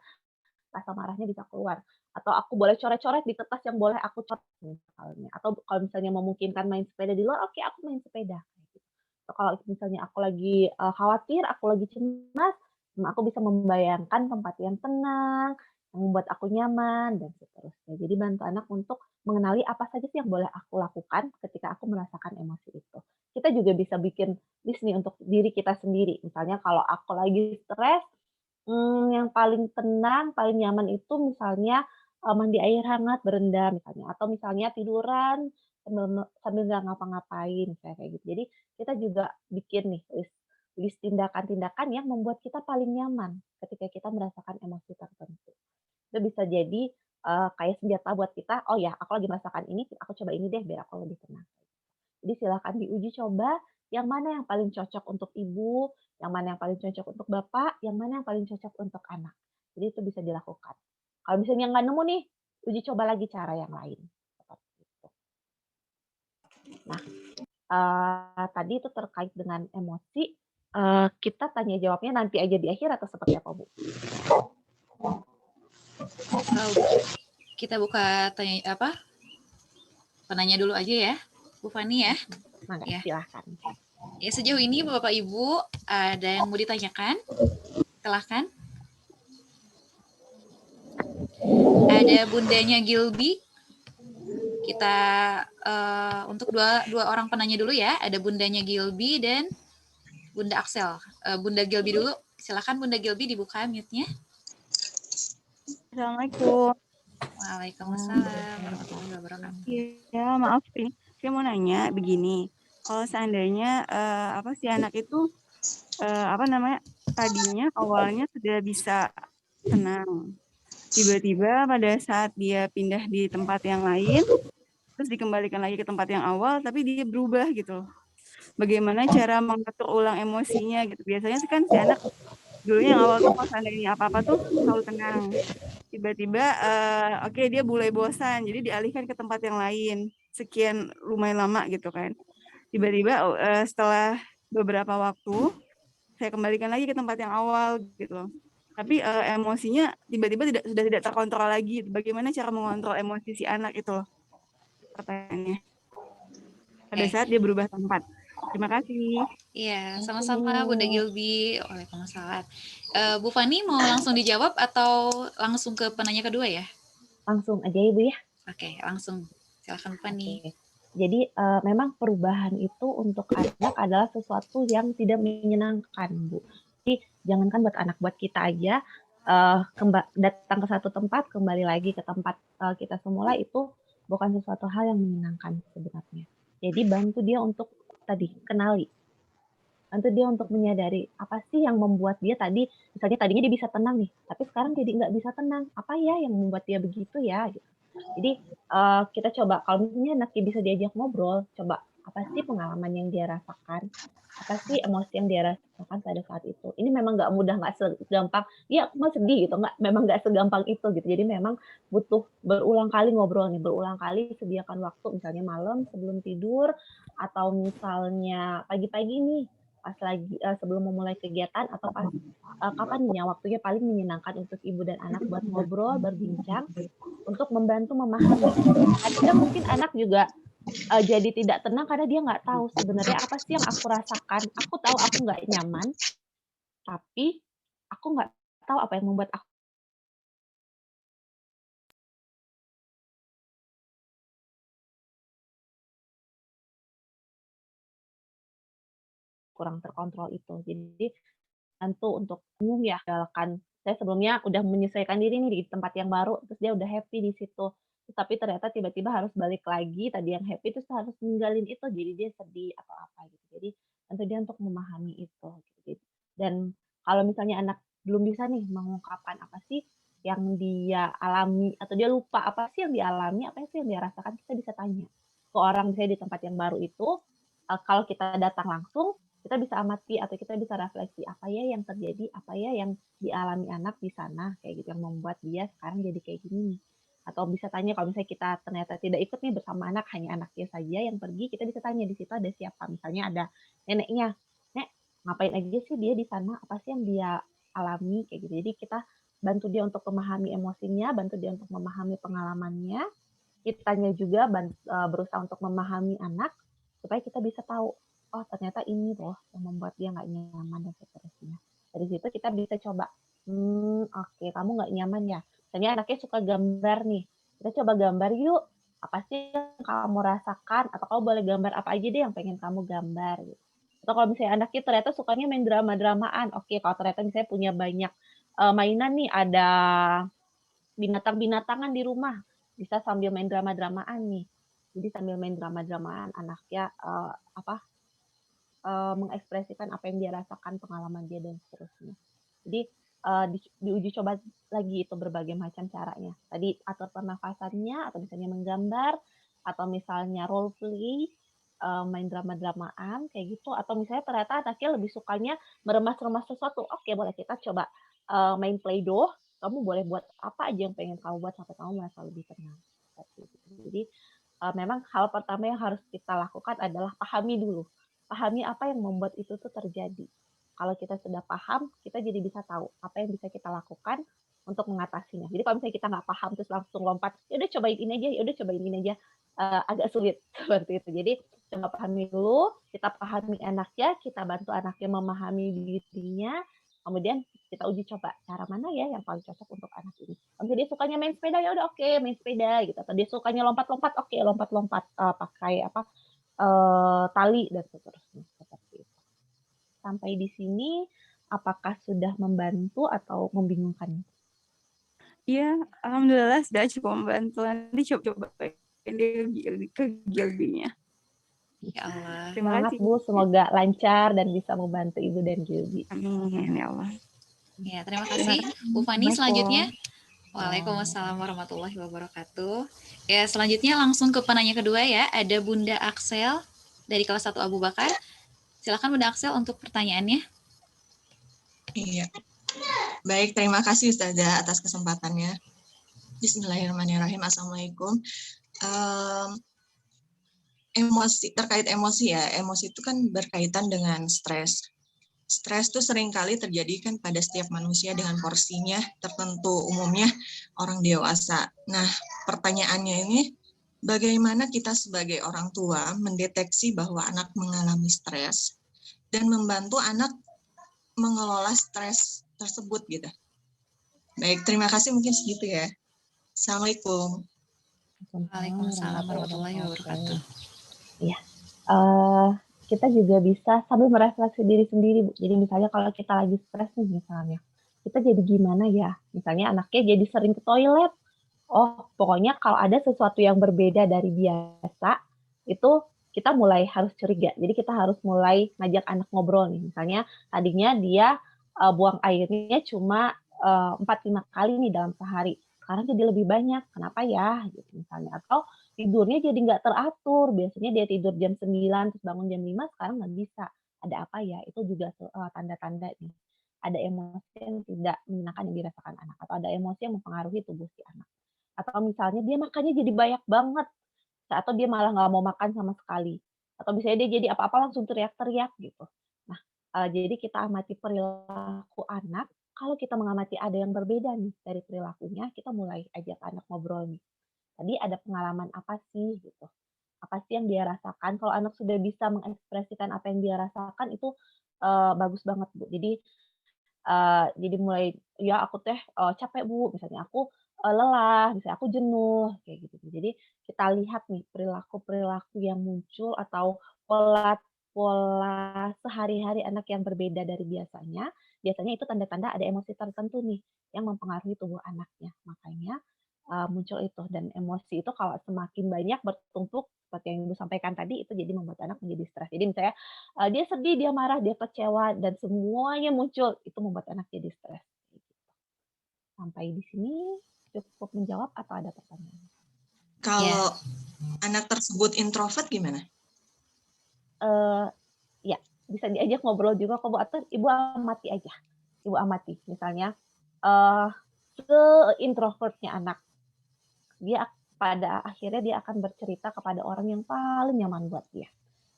E: rasa marahnya bisa keluar. Atau aku boleh coret-coret di kertas yang boleh aku coret misalnya. Atau kalau misalnya memungkinkan main sepeda di luar, oke aku main sepeda. Atau kalau misalnya aku lagi khawatir, aku lagi cemas, aku bisa membayangkan tempat yang tenang, yang membuat aku nyaman, dan seterusnya. Jadi bantu anak untuk mengenali apa saja sih yang boleh aku lakukan ketika aku merasakan emosi itu. Kita juga bisa bikin list nih untuk diri kita sendiri. Misalnya kalau aku lagi stres, yang paling tenang, paling nyaman itu misalnya mandi air hangat, berendam misalnya, atau misalnya tiduran sambil nggak ngapa-ngapain, kayak gitu. Jadi kita juga bikin nih list tindakan-tindakan yang membuat kita paling nyaman ketika kita merasakan emosi tertentu. Itu bisa jadi kayak senjata buat kita, oh ya aku lagi merasakan ini, aku coba ini deh biar aku lebih tenang. Jadi silakan diuji coba yang mana yang paling cocok untuk ibu, yang mana yang paling cocok untuk bapak, yang mana yang paling cocok untuk anak. Jadi itu bisa dilakukan. Kalau misalnya nggak nemu nih, uji coba lagi cara yang lain. Seperti itu. Nah, tadi itu terkait dengan emosi. Kita tanya jawabnya nanti aja di akhir atau seperti apa, Bu?
A: Kita buka tanya penanya dulu aja ya, Bu Fani ya.
E: Nah,
A: ya.
E: Silahkan.
A: Ya, sejauh ini Bapak Ibu ada yang mau ditanyakan? Silahkan. Ada bundanya Gilby. Kita untuk dua orang penanya dulu ya. Ada bundanya Gilby dan Bunda Axel. Bunda Gilby dulu. Silakan Bunda Gilby dibuka mute-nya.
H: Assalamualaikum.
A: Waalaikumsalam warahmatullahi wabarakatuh.
H: Ya, maaf ini saya mau nanya begini. Kalau seandainya si anak itu tadinya awalnya sudah bisa tenang. Tiba-tiba pada saat dia pindah di tempat yang lain, terus dikembalikan lagi ke tempat yang awal, tapi dia berubah gitu. Bagaimana cara mengatur ulang emosinya gitu. Biasanya sih kan si anak dulunya yang awal tuh kalau seandainya apa-apa tuh selalu tenang. Tiba-tiba oke dia mulai bosan, jadi dialihkan ke tempat yang lain. Sekian lumayan lama gitu kan. Tiba-tiba setelah beberapa waktu saya kembalikan lagi ke tempat yang awal gitu. Tapi emosinya tiba-tiba sudah tidak terkontrol lagi. Bagaimana cara mengontrol emosi si anak itu? Pertanyaannya. Pada saat dia berubah tempat. Terima kasih.
A: Iya, sama-sama Bunda Gilby. Waalaikumsalam. Bu Fani mau langsung dijawab atau langsung ke penanya kedua ya?
E: Langsung aja Ibu ya.
A: Oke, langsung. Silakan Bu Fani.
E: Oke. Jadi memang perubahan itu untuk anak adalah sesuatu yang tidak menyenangkan, Bu. Jadi jangankan buat anak, buat kita aja datang ke satu tempat, kembali lagi ke tempat kita semula itu bukan sesuatu hal yang menyenangkan sebenarnya. Jadi bantu dia untuk kenali. Bantu dia untuk menyadari apa sih yang membuat dia misalnya tadinya dia bisa tenang nih, tapi sekarang jadi nggak bisa tenang. Apa ya yang membuat dia begitu ya? Gitu. Jadi kita coba kalau misalnya anaknya bisa diajak ngobrol, coba apa sih pengalaman yang dia rasakan, apa sih emosi yang dia rasakan pada saat itu. Ini memang nggak mudah, nggak segampang, ya aku mah sedih gitu, memang nggak segampang itu gitu. Jadi memang butuh berulang kali ngobrol nih, berulang kali sediakan waktu misalnya malam sebelum tidur atau misalnya pagi-pagi nih pas lagi sebelum memulai kegiatan atau pas kapan nih waktunya paling menyenangkan untuk ibu dan anak buat ngobrol, berbincang untuk membantu memahami. Kadang mungkin anak juga jadi tidak tenang karena dia nggak tahu sebenarnya apa sih yang aku rasakan. Aku tahu aku nggak nyaman, tapi aku nggak tahu apa yang membuat aku kurang terkontrol itu. Jadi bantu untuk bingung ya, saya sebelumnya udah menyesuaikan diri nih di tempat yang baru, terus dia udah happy di situ. Tapi ternyata tiba-tiba harus balik lagi, tadi yang happy terus harus ninggalin itu, jadi dia sedih atau apa gitu. Jadi bantu dia untuk memahami itu. Gitu. Dan kalau misalnya anak belum bisa nih mengungkapkan apa sih yang dia alami atau dia lupa apa sih yang dialami, apa sih yang dia rasakan, kita bisa tanya ke orang misalnya di tempat yang baru itu. Kalau kita datang langsung, kita bisa amati atau kita bisa refleksi apa ya yang terjadi, apa ya yang dialami anak di sana kayak gitu yang membuat dia sekarang jadi kayak gini. Atau bisa tanya kalau misalnya kita ternyata tidak ikut nih bersama anak, hanya anaknya saja yang pergi, kita bisa tanya di situ ada siapa. Misalnya ada neneknya, "Nek, ngapain aja sih dia di sana? Apa sih yang dia alami?" kayak gitu. Jadi kita bantu dia untuk memahami emosinya, bantu dia untuk memahami pengalamannya. Kitanya juga berusaha untuk memahami anak supaya kita bisa tahu oh ternyata ini loh yang membuat dia nggak nyaman dan seterusnya. Dari situ kita bisa coba, oke, kamu nggak nyaman ya. Misalnya anaknya suka gambar nih, kita coba gambar yuk. Apa sih yang kamu rasakan? Atau kamu boleh gambar apa aja deh yang pengen kamu gambar. Gitu. Atau kalau misalnya anaknya ternyata sukanya main drama-dramaan, oke, kalau ternyata misalnya punya banyak mainan nih, ada binatang-binatangan di rumah, bisa sambil main drama-dramaan nih. Jadi sambil main drama-dramaan anaknya mengekspresikan apa yang dia rasakan, pengalaman dia dan seterusnya. Jadi diuji coba lagi itu berbagai macam caranya. Tadi atur pernafasannya atau misalnya menggambar atau misalnya role play, main drama-dramaan kayak gitu atau misalnya ternyata anaknya lebih sukanya meremas-remas sesuatu. Oke, boleh kita coba main Play-Doh. Kamu boleh buat apa aja yang pengen kamu buat sampai kamu merasa lebih tenang. Jadi memang hal pertama yang harus kita lakukan adalah pahami dulu. Pahami apa yang membuat itu tuh terjadi. Kalau kita sudah paham, kita jadi bisa tahu apa yang bisa kita lakukan untuk mengatasinya. Jadi kalau misalnya kita nggak paham terus langsung lompat, ya udah cobain ini aja, ya udah cobain ini aja, agak sulit seperti itu. Jadi coba pahami dulu, kita pahami anaknya, kita bantu anaknya memahami dirinya, kemudian kita uji coba cara mana ya yang paling cocok untuk anak ini. Kalau dia sukanya main sepeda ya udah oke, main sepeda gitu. Atau dia sukanya lompat-lompat, oke, lompat-lompat pakai tali dan seterusnya seperti itu. sampai di sini apakah sudah membantu atau membingungkan?
H: Iya, alhamdulillah sudah cukup membantu. Nanti coba ke Gilby-nya.
A: Ya Allah.
H: Terima
E: Semangat
H: kasih.
E: Bu, semoga lancar dan bisa membantu Ibu dan Gilby.
H: Amin ya Allah.
A: Ya, terima kasih. Bu Fani,
E: Assalamualaikum.
A: selanjutnya. Waalaikumsalam warahmatullahi wabarakatuh. Ya, selanjutnya langsung ke penanya kedua ya. Ada Bunda Aksel dari kelas 1 Abu Bakar. Silakan Bunda Aksel untuk pertanyaannya.
I: Iya. Baik, terima kasih Ustazah atas kesempatannya. Bismillahirrahmanirrahim. Assalamualaikum. Terkait emosi ya, emosi itu kan berkaitan dengan stres. Stres itu seringkali terjadi kan pada setiap manusia dengan porsinya tertentu, umumnya orang dewasa. Nah, pertanyaannya ini, bagaimana kita sebagai orang tua mendeteksi bahwa anak mengalami stres dan membantu anak mengelola stres tersebut gitu. Baik, terima kasih, mungkin segitu ya. Assalamualaikum.
A: Waalaikumsalam warahmatullahi wabarakatuh.
E: Iya. Kita juga bisa sambil merefleksi diri sendiri, Bu. Jadi misalnya kalau kita lagi stres nih misalnya, kita jadi gimana ya? Misalnya anaknya jadi sering ke toilet. Oh, pokoknya kalau ada sesuatu yang berbeda dari biasa, itu kita mulai harus curiga. Jadi kita harus mulai ngajak anak ngobrol nih. Misalnya tadinya dia buang airnya cuma 4-5 kali nih dalam sehari. Sekarang jadi lebih banyak. Kenapa ya? Gitu misalnya. Atau tidurnya jadi nggak teratur. Biasanya dia tidur jam 9, terus bangun jam 5, sekarang nggak bisa. Ada apa ya? Itu juga tanda-tanda nih. Ada emosi yang tidak menyenangkan yang dirasakan anak. Atau ada emosi yang mempengaruhi tubuh si anak. Atau misalnya dia makannya jadi banyak banget. Atau dia malah nggak mau makan sama sekali. Atau misalnya dia jadi apa-apa langsung teriak-teriak gitu. Nah, jadi kita amati perilaku anak. Kalau kita mengamati ada yang berbeda nih dari perilakunya, kita mulai ajak anak ngobrol nih. Tadi ada pengalaman apa sih gitu? Apa sih yang dia rasakan? Kalau anak sudah bisa mengekspresikan apa yang dia rasakan itu bagus banget, Bu. Jadi mulai, "Ya aku teh capek Bu," misalnya, "aku lelah," misalnya, "aku jenuh," kayak gitu. Jadi kita lihat nih perilaku-perilaku yang muncul atau pola sehari-hari anak yang berbeda dari biasanya, biasanya itu tanda-tanda ada emosi tertentu nih yang mempengaruhi tubuh anaknya. Makanya muncul itu, dan emosi itu kalau semakin banyak bertumpuk seperti yang Ibu sampaikan tadi, itu jadi membuat anak menjadi stres. Jadi misalnya dia sedih, dia marah, dia kecewa, dan semuanya muncul, itu membuat anak jadi stres. Sampai di sini cukup menjawab atau ada pertanyaan?
I: Kalau anak tersebut introvert gimana?
E: Ya, bisa diajak ngobrol juga kok Bu, atau Ibu amati aja. Ibu amati, misalnya se-introvertnya anak, dia pada akhirnya dia akan bercerita kepada orang yang paling nyaman buat dia.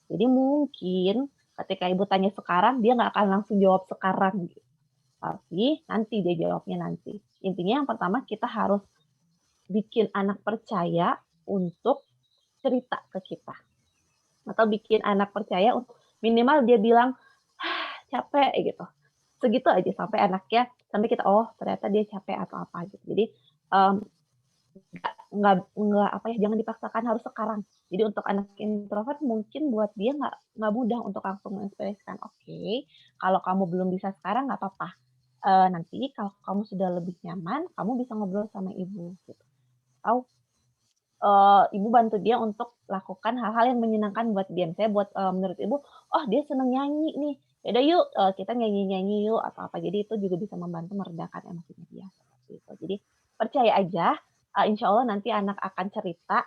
E: Jadi mungkin ketika Ibu tanya sekarang, dia nggak akan langsung jawab sekarang. Gitu. Tapi nanti dia jawabnya nanti. Intinya yang pertama kita harus bikin anak percaya untuk cerita ke kita. Atau bikin anak percaya untuk minimal dia bilang, capek gitu. Segitu aja sampai anaknya, sampai kita, oh ternyata dia capek atau apa gitu. Jadi nggak apa ya, jangan dipaksakan harus sekarang. Jadi untuk anak introvert mungkin buat dia nggak mudah untuk langsung mengekspresikan. Oke, kalau kamu belum bisa sekarang nggak apa-apa. Nanti kalau kamu sudah lebih nyaman, kamu bisa ngobrol sama ibu. Gitu. Atau ibu bantu dia untuk lakukan hal-hal yang menyenangkan buat dia. Misalnya buat menurut ibu, oh dia seneng nyanyi nih. Yaudah yuk kita nyanyi-nyanyi yuk atau apa. Jadi itu juga bisa membantu meredakan emosinya dia. Seperti itu. Jadi percaya aja. Insya Allah nanti anak akan cerita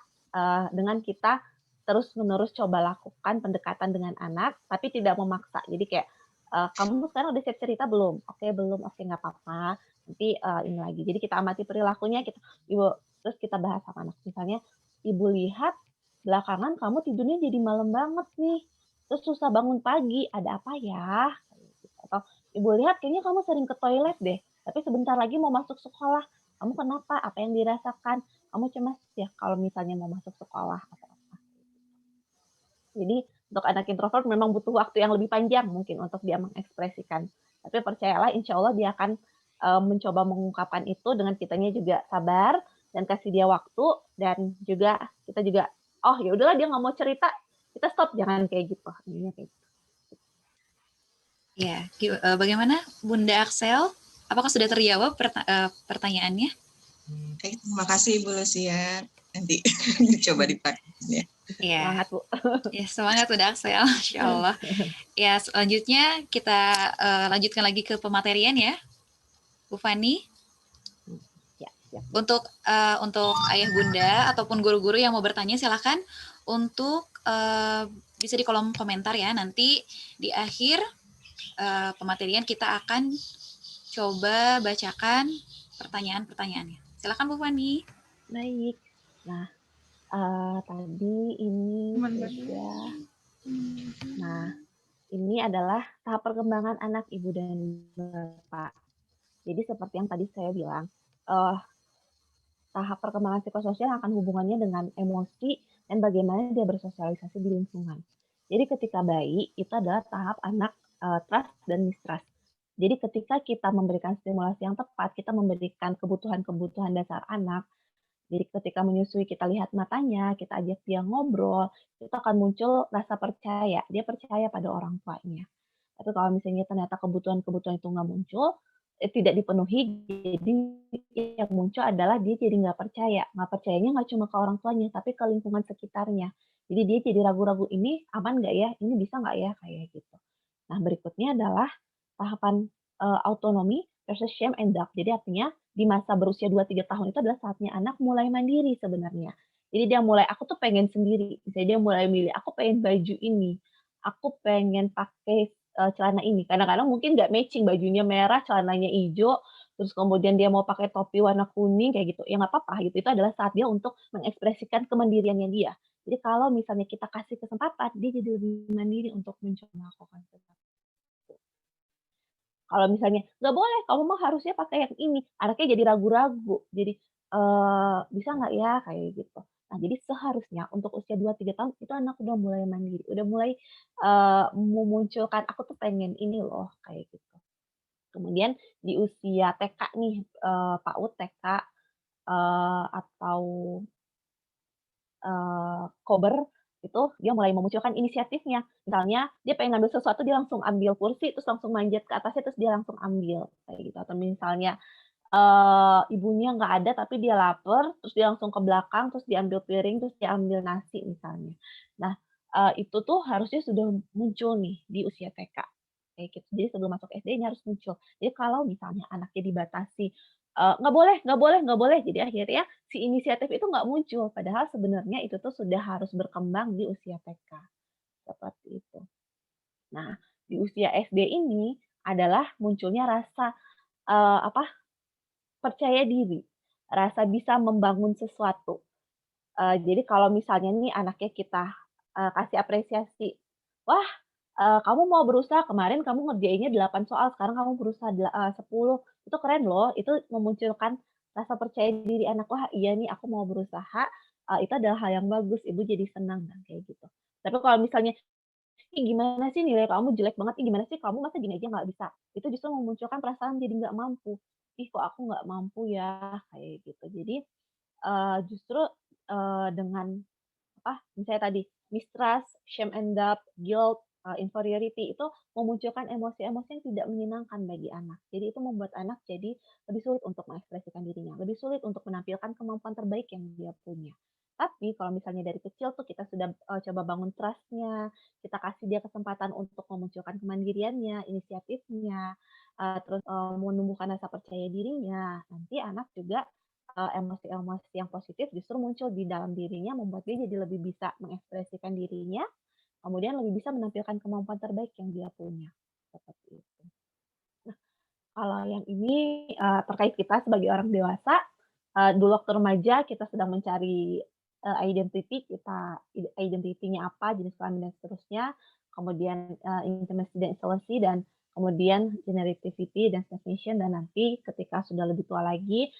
E: dengan kita terus-menerus coba lakukan pendekatan dengan anak, tapi tidak memaksa. Jadi kayak, kamu sekarang udah siap cerita belum? Oke, belum. Oke, nggak apa-apa. Nanti ini lagi. Jadi kita amati perilakunya, terus kita bahas sama anak. Misalnya, Ibu lihat belakangan kamu tidurnya jadi malam banget nih. Terus susah bangun pagi. Ada apa ya? Atau Ibu lihat kayaknya kamu sering ke toilet deh. Tapi sebentar lagi mau masuk sekolah. Kamu kenapa? Apa yang dirasakan? Kamu cemas ya kalau misalnya mau masuk sekolah atau apa. Jadi untuk anak introvert memang butuh waktu yang lebih panjang mungkin untuk dia mengekspresikan. Tapi percayalah insya Allah dia akan mencoba mengungkapkan itu dengan kitanya juga sabar dan kasih dia waktu, dan juga kita juga, oh ya udahlah dia nggak mau cerita, kita stop, jangan kayak gitu. Ini kayak gitu.
A: Ya, bagaimana Bunda Axel? Apakah sudah terjawab pertanyaannya?
I: Terima kasih Ibu Lucia. Nanti dicoba dipraktikin ya.
A: Ya.
E: Semangat Bu.
A: Ya, semangat Bunda Axel, Insya Allah. Ya, selanjutnya kita lanjutkan lagi ke pematerian ya, Bu Fani.
E: Ya, siap.
A: Untuk ayah bunda ataupun guru-guru yang mau bertanya silahkan untuk bisa di kolom komentar ya. Nanti di akhir pematerian kita akan coba bacakan pertanyaan-pertanyaannya. Silahkan Bu Fani.
E: Baik. Nah, tadi ini sudah. Nah, ini adalah tahap perkembangan anak Ibu dan Bapak. Jadi seperti yang tadi saya bilang, tahap perkembangan psikososial akan hubungannya dengan emosi dan bagaimana dia bersosialisasi di lingkungan. Jadi ketika bayi, itu adalah tahap anak trust dan mistrust. Jadi ketika kita memberikan stimulasi yang tepat, kita memberikan kebutuhan-kebutuhan dasar anak, jadi ketika menyusui kita lihat matanya, kita ajak dia ngobrol, itu akan muncul rasa percaya, dia percaya pada orang tuanya. Tapi kalau misalnya ternyata kebutuhan-kebutuhan itu nggak muncul, tidak dipenuhi, jadi yang muncul adalah dia jadi nggak percaya. Nggak percayanya nggak cuma ke orang tuanya, tapi ke lingkungan sekitarnya. Jadi dia jadi ragu-ragu, ini aman nggak ya? Ini bisa nggak ya? Kayak gitu. Nah, berikutnya adalah tahapan autonomi versus shame and doubt. Jadi artinya di masa berusia 2-3 tahun itu adalah saatnya anak mulai mandiri sebenarnya. Jadi dia mulai, aku tuh pengen sendiri. Misalnya dia mulai milih, aku pengen baju ini, aku pengen pakai celana ini. Kadang-kadang mungkin nggak matching, bajunya merah, celananya hijau, terus kemudian dia mau pakai topi warna kuning kayak gitu. Ya nggak apa-apa gitu. Itu adalah saat dia untuk mengekspresikan kemandiriannya dia. Jadi kalau misalnya kita kasih kesempatan, dia jadi lebih mandiri untuk mencoba melakukan sesuatu. Kalau misalnya, nggak boleh, kamu mah harusnya pakai yang ini, anaknya jadi ragu-ragu. Jadi, bisa nggak ya? Kayak gitu. Nah, jadi seharusnya untuk usia 2-3 tahun, itu anak udah mulai mandiri, udah mulai, memunculkan, "Aku tuh pengen ini loh," kayak gitu. Kemudian di usia TK nih, PAUD, TK, atau kober, itu dia mulai memunculkan inisiatifnya. Misalnya dia pengen ngambil sesuatu, dia langsung ambil kursi, terus langsung manjat ke atasnya, terus dia langsung ambil, kayak gitu. Atau misalnya, ibunya nggak ada tapi dia lapar, terus dia langsung ke belakang, terus diambil piring, terus dia ambil nasi misalnya. Nah, itu tuh harusnya sudah muncul nih di usia TK, kayak gitu. Jadi sebelum masuk SD ini harus muncul. Jadi kalau misalnya anaknya dibatasi, "Nggak boleh nggak boleh nggak boleh," jadi akhirnya si inisiatif itu nggak muncul, padahal sebenarnya itu tuh sudah harus berkembang di usia TK, seperti itu. Nah, di usia SD ini adalah munculnya rasa, apa, percaya diri, rasa bisa membangun sesuatu. Jadi kalau misalnya nih anaknya kita, kasih apresiasi, "Wah, kamu mau berusaha, kemarin kamu ngerjainnya 8 soal, sekarang kamu berusaha 10, itu keren loh." Itu memunculkan rasa percaya diri anak, "Wah iya nih aku mau berusaha, itu adalah hal yang bagus, ibu jadi senang," kan kayak gitu. Tapi kalau misalnya, "Ih gimana sih nilai kamu jelek banget, ih gimana sih kamu masa gini aja nggak bisa?" Itu justru memunculkan perasaan jadi nggak mampu. "Ih kok aku nggak mampu ya?" Kayak gitu. Jadi, justru, dengan apa, misalnya tadi mistrust, shame and doubt, guilt, inferiority itu memunculkan emosi-emosi yang tidak menyenangkan bagi anak. Jadi itu membuat anak jadi lebih sulit untuk mengekspresikan dirinya, lebih sulit untuk menampilkan kemampuan terbaik yang dia punya. Tapi kalau misalnya dari kecil tuh kita sudah, coba bangun trust-nya, kita kasih dia kesempatan untuk memunculkan kemandiriannya, inisiatifnya, terus, menumbuhkan rasa percaya dirinya, nanti anak juga emosi-emosi yang positif justru muncul di dalam dirinya, membuat dia jadi lebih bisa mengekspresikan dirinya, kemudian lebih bisa menampilkan kemampuan terbaik yang dia punya, seperti itu. Nah, kalau yang ini, terkait kita sebagai orang dewasa, dulu waktu remaja kita sedang mencari, identity kita, identity-nya apa, jenis kelamin dan seterusnya, kemudian, intimacy dan intimacy, dan kemudian generativity dan transmission, dan nanti ketika sudah lebih tua lagi,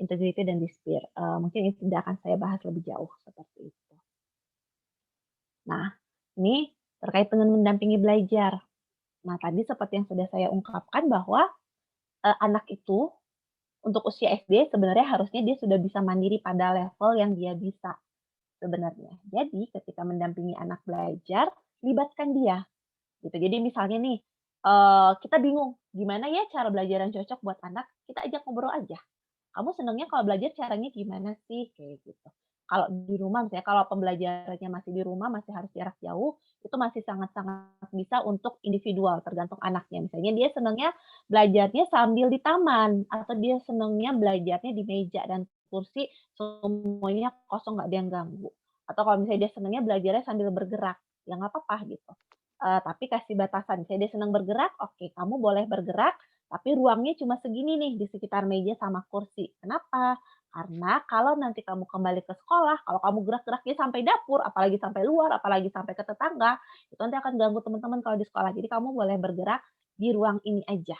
E: integrity dan despair. Mungkin itu tidak akan saya bahas lebih jauh, seperti itu. Nah, ini terkait dengan mendampingi belajar. Nah, tadi seperti yang sudah saya ungkapkan bahwa, anak itu untuk usia SD sebenarnya harusnya dia sudah bisa mandiri pada level yang dia bisa sebenarnya. Jadi ketika mendampingi anak belajar, libatkan dia gitu. Jadi misalnya nih, kita bingung, gimana ya cara belajar yang cocok buat anak, kita ajak ngobrol aja. Kamu senangnya kalau belajar caranya gimana sih? Kayak gitu. Kalau di rumah misalnya, kalau pembelajarannya masih di rumah, masih harus jarak jauh, itu masih sangat-sangat bisa untuk individual, tergantung anaknya. Misalnya dia senangnya belajarnya sambil di taman, atau dia senangnya belajarnya di meja dan kursi, semuanya kosong, nggak ada yang ganggu. Atau kalau misalnya dia senangnya belajarnya sambil bergerak, ya nggak apa-apa gitu. Tapi kasih batasan, misalnya dia senang bergerak, oke, kamu boleh bergerak, tapi ruangnya cuma segini nih di sekitar meja sama kursi. Kenapa? Karena kalau nanti kamu kembali ke sekolah, kalau kamu gerak-geraknya sampai dapur, apalagi sampai luar, apalagi sampai ke tetangga, itu nanti akan ganggu teman-teman kalau di sekolah. Jadi kamu boleh bergerak di ruang ini aja.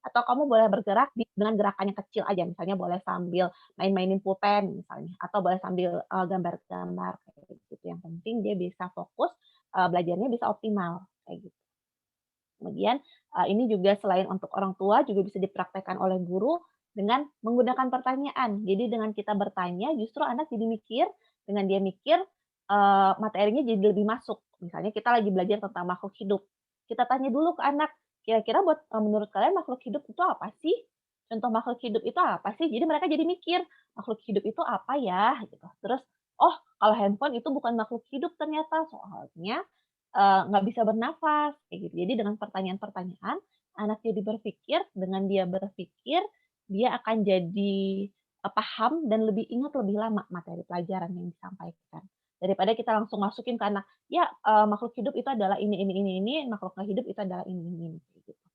E: Atau kamu boleh bergerak dengan gerakan yang kecil aja, misalnya boleh sambil main-mainin pulpen misalnya, atau boleh sambil gambar-gambar kayak gitu. Yang penting dia bisa fokus, belajarnya bisa optimal kayak gitu. Kemudian ini juga selain untuk orang tua juga bisa dipraktekkan oleh guru dengan menggunakan pertanyaan. Jadi dengan kita bertanya justru anak jadi mikir, dengan dia mikir materinya jadi lebih masuk. Misalnya kita lagi belajar tentang makhluk hidup. Kita tanya dulu ke anak, kira-kira buat menurut kalian makhluk hidup itu apa sih? Contoh makhluk hidup itu apa sih? Jadi mereka jadi mikir, makhluk hidup itu apa ya? Gitu. Terus, oh kalau handphone itu bukan makhluk hidup ternyata, soalnya nggak bisa bernafas, kayak gitu. Jadi dengan pertanyaan-pertanyaan, anak jadi berpikir, dengan dia berpikir, dia akan jadi paham dan lebih ingat lebih lama materi pelajaran yang disampaikan. Daripada kita langsung masukin ke anak, ya makhluk hidup itu adalah ini, makhluk nggak hidup itu adalah ini, kayak gitu.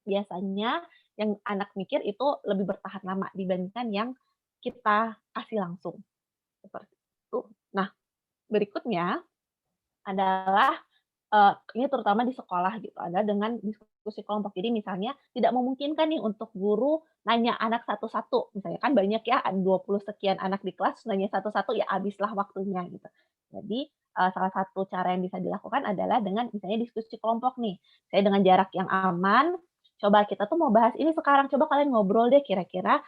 E: Biasanya yang anak mikir itu lebih bertahan lama dibandingkan yang kita kasih langsung, seperti itu. Nah, berikutnya adalah ini terutama di sekolah gitu, adalah dengan diskusi kelompok. Jadi misalnya tidak memungkinkan nih untuk guru nanya anak satu-satu, misalnya kan banyak ya, 20 sekian anak di kelas, nanya satu-satu ya habislah waktunya gitu. Jadi, salah satu cara yang bisa dilakukan adalah dengan misalnya diskusi kelompok nih, saya dengan jarak yang aman, coba kita tuh mau bahas ini sekarang, coba kalian ngobrol deh kira-kira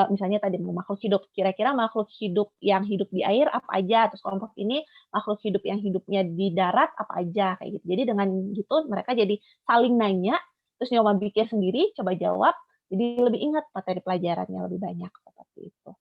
E: misalnya tadi mau makhluk hidup, kira-kira makhluk hidup yang hidup di air apa aja, terus kelompok ini makhluk hidup yang hidupnya di darat apa aja, kayak gitu. Jadi dengan gitu mereka jadi saling nanya, terus nyoba pikir sendiri, coba jawab, jadi lebih ingat materi pelajarannya lebih banyak, seperti itu.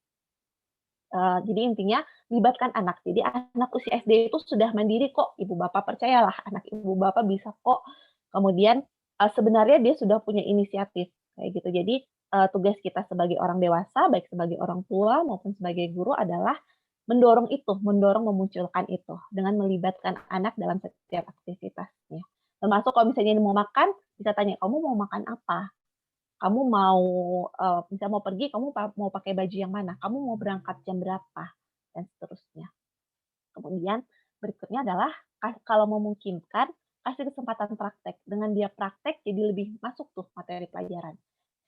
E: Jadi intinya libatkan anak. Jadi anak usia SD itu sudah mandiri kok, ibu bapak percayalah, anak ibu bapak bisa kok. Kemudian sebenarnya dia sudah punya inisiatif, kayak gitu. Jadi tugas kita sebagai orang dewasa, baik sebagai orang tua maupun sebagai guru adalah mendorong itu, mendorong memunculkan itu dengan melibatkan anak dalam setiap aktivitasnya. Termasuk kalau misalnya mau makan, bisa tanya, kamu mau makan apa? Kamu mau misalnya mau pergi, kamu mau pakai baju yang mana? Kamu mau berangkat jam berapa? Dan seterusnya. Kemudian berikutnya adalah kalau memungkinkan kasih kesempatan praktek. Dengan dia praktek jadi lebih masuk tuh materi pelajaran.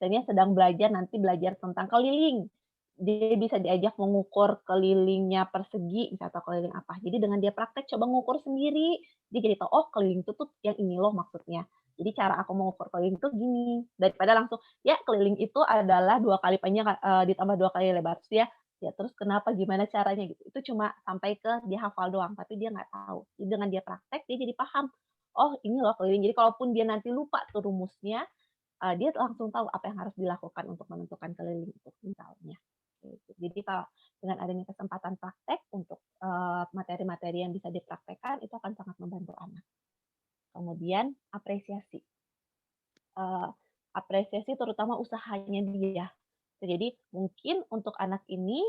E: Misalnya sedang belajar nanti belajar tentang keliling. Dia bisa diajak mengukur kelilingnya persegi atau keliling apa. Jadi dengan dia praktek coba mengukur sendiri, dia jadi tahu oh keliling itu tuh yang ini loh maksudnya. Jadi cara aku mengukur keliling itu gini, daripada langsung ya keliling itu adalah 2 kali panjang ditambah 2 kali lebar. Terus ya terus kenapa gimana caranya gitu. Itu cuma sampai ke dia hafal doang, tapi dia nggak tahu. Jadi dengan dia praktek dia jadi paham. Oh ini loh keliling. Jadi kalaupun dia nanti lupa tuh rumusnya, dia langsung tahu apa yang harus dilakukan untuk menentukan keliling itu misalnya. Gitu. Jadi kalau dengan adanya kesempatan praktek untuk materi-materi yang bisa dipraktekkan itu akan sangat membantu anak. Kemudian apresiasi. Apresiasi terutama usahanya dia. Jadi mungkin untuk anak ini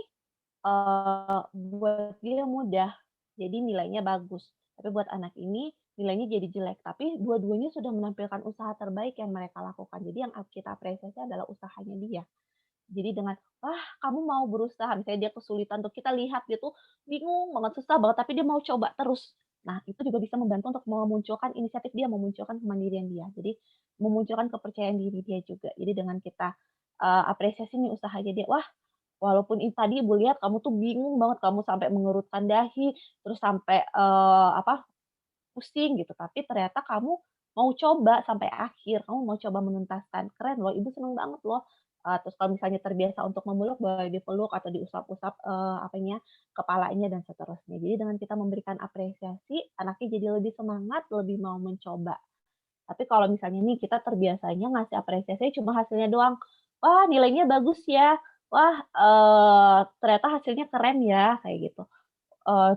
E: buat dia mudah, jadi nilainya bagus. Tapi buat anak ini nilainya jadi jelek. Tapi dua-duanya sudah menampilkan usaha terbaik yang mereka lakukan. Jadi yang kita apresiasi adalah usahanya dia. Jadi dengan, wah kamu mau berusaha, misalnya dia kesulitan tuh, kita lihat dia tuh bingung banget, susah banget, tapi dia mau coba terus. Nah, itu juga bisa membantu untuk memunculkan inisiatif dia, memunculkan kemandirian dia. Jadi memunculkan kepercayaan diri dia juga. Jadi dengan kita apresiasi nih usahanya dia, wah walaupun tadi Ibu lihat kamu tuh bingung banget, kamu sampai mengerutkan dahi, terus sampai pusing gitu, tapi ternyata kamu mau coba sampai akhir, kamu mau coba menuntaskan. Keren loh, Ibu seneng banget loh. Terus kalau misalnya terbiasa untuk memeluk, boleh dipeluk atau diusap-usap kepalanya dan seterusnya. Jadi dengan kita memberikan apresiasi, anaknya jadi lebih semangat, lebih mau mencoba. Tapi kalau misalnya nih kita terbiasanya ngasih apresiasi cuma hasilnya doang, "Wah nilainya bagus ya, wah, ternyata hasilnya keren ya," kayak gitu.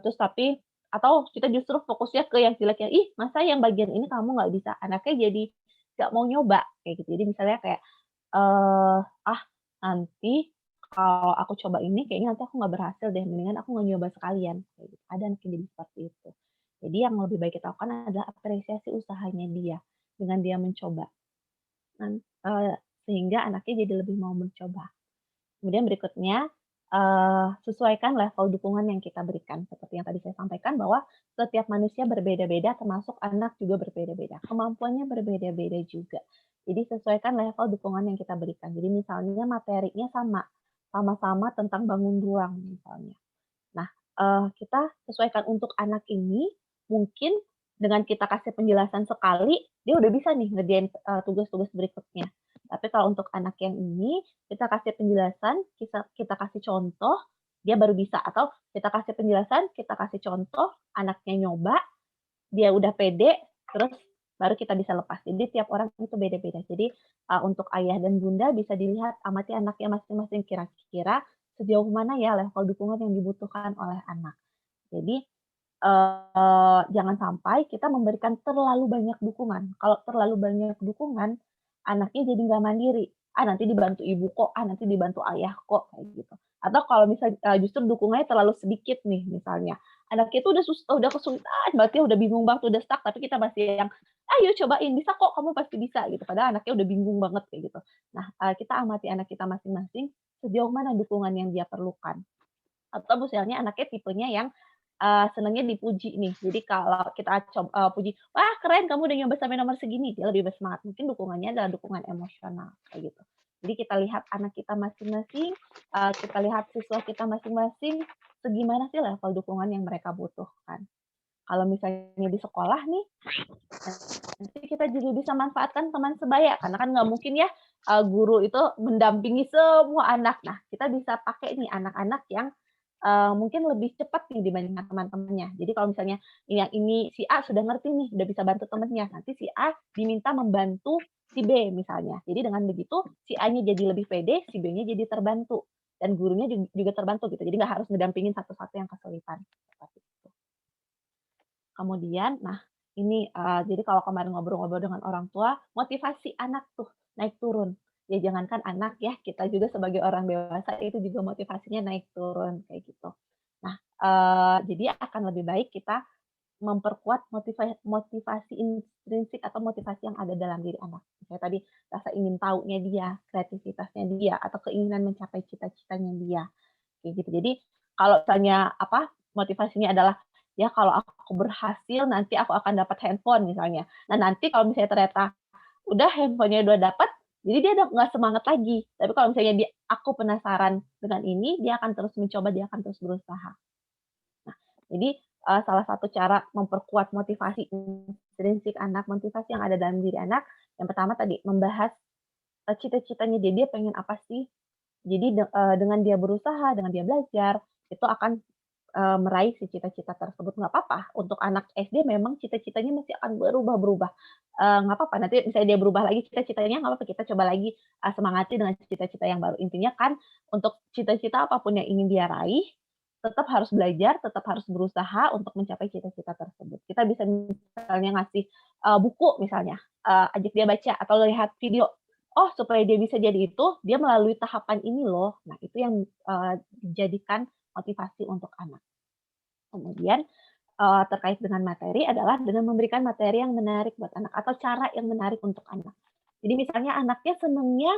E: Terus tapi atau kita justru fokusnya ke yang jelek, "Ih masa yang bagian ini kamu nggak bisa?" Anaknya jadi nggak mau nyoba, kayak gitu. Jadi misalnya kayak, "Ah nanti kalau aku coba ini kayaknya nanti aku nggak berhasil deh, mendingan aku nggak nyoba sekalian," kayak gitu. Ada anak yang jadi seperti itu. Jadi yang lebih baik kita lakukan adalah apresiasi usahanya dia, dengan dia mencoba. Nan sehingga anaknya jadi lebih mau mencoba. Kemudian berikutnya, sesuaikan level dukungan yang kita berikan. Seperti yang tadi saya sampaikan bahwa setiap manusia berbeda-beda, termasuk anak juga berbeda-beda. Kemampuannya berbeda-beda juga. Jadi sesuaikan level dukungan yang kita berikan. Jadi misalnya materinya sama, sama-sama tentang bangun ruang misalnya. Nah, kita sesuaikan untuk anak ini, mungkin dengan kita kasih penjelasan sekali, dia udah bisa nih ngerjain, tugas-tugas berikutnya. Tapi kalau untuk anak yang ini, kita kasih penjelasan, kita kasih contoh, dia baru bisa. Atau kita kasih penjelasan, kita kasih contoh, anaknya nyoba, dia udah pede, terus baru kita bisa lepas. Jadi tiap orang itu beda-beda. Jadi, untuk ayah dan bunda bisa dilihat amati anaknya masing-masing kira-kira sejauh mana ya level dukungan yang dibutuhkan oleh anak. Jadi, jangan sampai kita memberikan terlalu banyak dukungan. Kalau terlalu banyak dukungan, anaknya jadi nggak mandiri. "Ah, nanti dibantu ibu kok, ah nanti dibantu ayah kok," kayak gitu. Atau kalau misalnya justru dukungannya terlalu sedikit nih misalnya, anaknya itu udah kesulitan berarti udah bingung banget, udah stuck, tapi kita masih yang, "Ayo cobain, bisa kok, kamu pasti bisa," gitu. Padahal anaknya udah bingung banget kayak gitu. Nah, kita amati anak kita masing-masing, sejauh mana dukungan yang dia perlukan. Atau misalnya anaknya tipenya yang, senangnya dipuji nih. Jadi kalau kita puji, "Wah keren kamu udah nyoba sampai nomor segini," dia lebih bersemangat. Mungkin dukungannya adalah dukungan emosional, kayak gitu. Jadi kita lihat anak kita masing-masing, kita lihat siswa kita masing-masing, segimana sih level dukungan yang mereka butuhkan. Kalau misalnya di sekolah nih, nanti kita juga bisa manfaatkan teman sebaya, karena kan nggak mungkin ya, guru itu mendampingi semua anak. Nah, kita bisa pakai nih anak-anak yang, mungkin lebih cepat nih dibandingkan teman-temannya. Jadi kalau misalnya yang ini si A sudah ngerti nih, udah bisa bantu temennya, nanti si A diminta membantu si B misalnya. Jadi dengan begitu si A-nya jadi lebih pede, si B-nya jadi terbantu, dan gurunya juga terbantu gitu. Jadi nggak harus ngedampingin satu-satu yang kesulitan, seperti itu. Kemudian, nah ini, jadi kalau kemarin ngobrol-ngobrol dengan orang tua, motivasi anak tuh naik turun. Ya jangankan anak ya, kita juga sebagai orang dewasa itu juga motivasinya naik turun, kayak gitu. Nah, jadi akan lebih baik kita memperkuat motivasi intrinsik atau motivasi yang ada dalam diri anak. Misalnya tadi rasa ingin tahunya dia, kreativitasnya dia, atau keinginan mencapai cita-citanya dia. Kayak gitu. Jadi kalau misalnya apa, motivasinya adalah, ya kalau aku berhasil nanti aku akan dapat handphone misalnya. Nah nanti kalau misalnya ternyata udah handphonenya udah dapat, jadi dia udah nggak semangat lagi. Tapi kalau misalnya aku penasaran dengan ini, dia akan terus mencoba, dia akan terus berusaha. Nah, jadi, salah satu cara memperkuat motivasi intrinsik anak, motivasi yang ada dalam diri anak, yang pertama tadi membahas, cita-citanya dia pengen apa sih. Jadi dengan dia berusaha, dengan dia belajar, itu akan, meraih si cita-cita tersebut. Nggak apa-apa, untuk anak SD memang cita-citanya masih akan berubah-berubah, nggak apa-apa, nanti misalnya dia berubah lagi cita-citanya, nggak apa-apa, kita coba lagi, semangati dengan cita-cita yang baru. Intinya kan untuk cita-cita apapun yang ingin dia raih, tetap harus belajar, tetap harus berusaha untuk mencapai cita-cita tersebut. Kita bisa misalnya ngasih, buku misalnya, ajak dia baca atau lihat video. Oh, supaya dia bisa jadi itu, dia melalui tahapan ini loh. Nah, itu yang, dijadikan motivasi untuk anak. Kemudian, terkait dengan materi adalah dengan memberikan materi yang menarik buat anak atau cara yang menarik untuk anak. Jadi misalnya anaknya senangnya,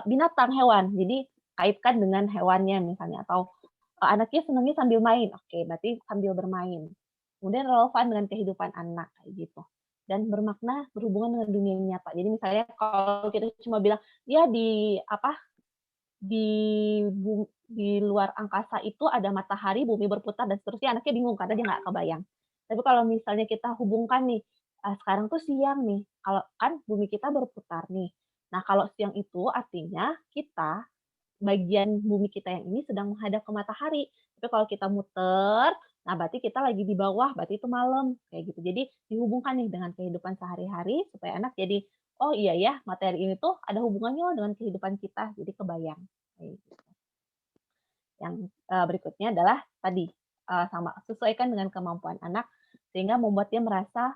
E: binatang, hewan, jadi kaitkan dengan hewannya misalnya atau, anaknya senangnya sambil main, oke berarti sambil bermain. Kemudian relevan dengan kehidupan anak, kayak gitu. Dan bermakna berhubungan dengan dunia nyata. Jadi misalnya kalau kita cuma bilang, ya di apa, di luar angkasa itu ada matahari, bumi berputar dan seterusnya, anaknya bingung karena dia nggak kebayang. Tapi kalau misalnya kita hubungkan nih, sekarang tuh siang nih, kalau kan bumi kita berputar nih. Nah, kalau siang itu artinya kita, bagian bumi kita yang ini sedang menghadap ke matahari. Tapi kalau kita muter, Nah, berarti kita lagi di bawah, berarti itu malam, kayak gitu. Jadi dihubungkan nih dengan kehidupan sehari-hari supaya anak jadi, oh iya ya, materi ini tuh ada hubungannya loh dengan kehidupan kita, jadi kebayang. Kayak gitu. Yang berikutnya adalah tadi sama sesuaikan dengan kemampuan anak sehingga membuat dia merasa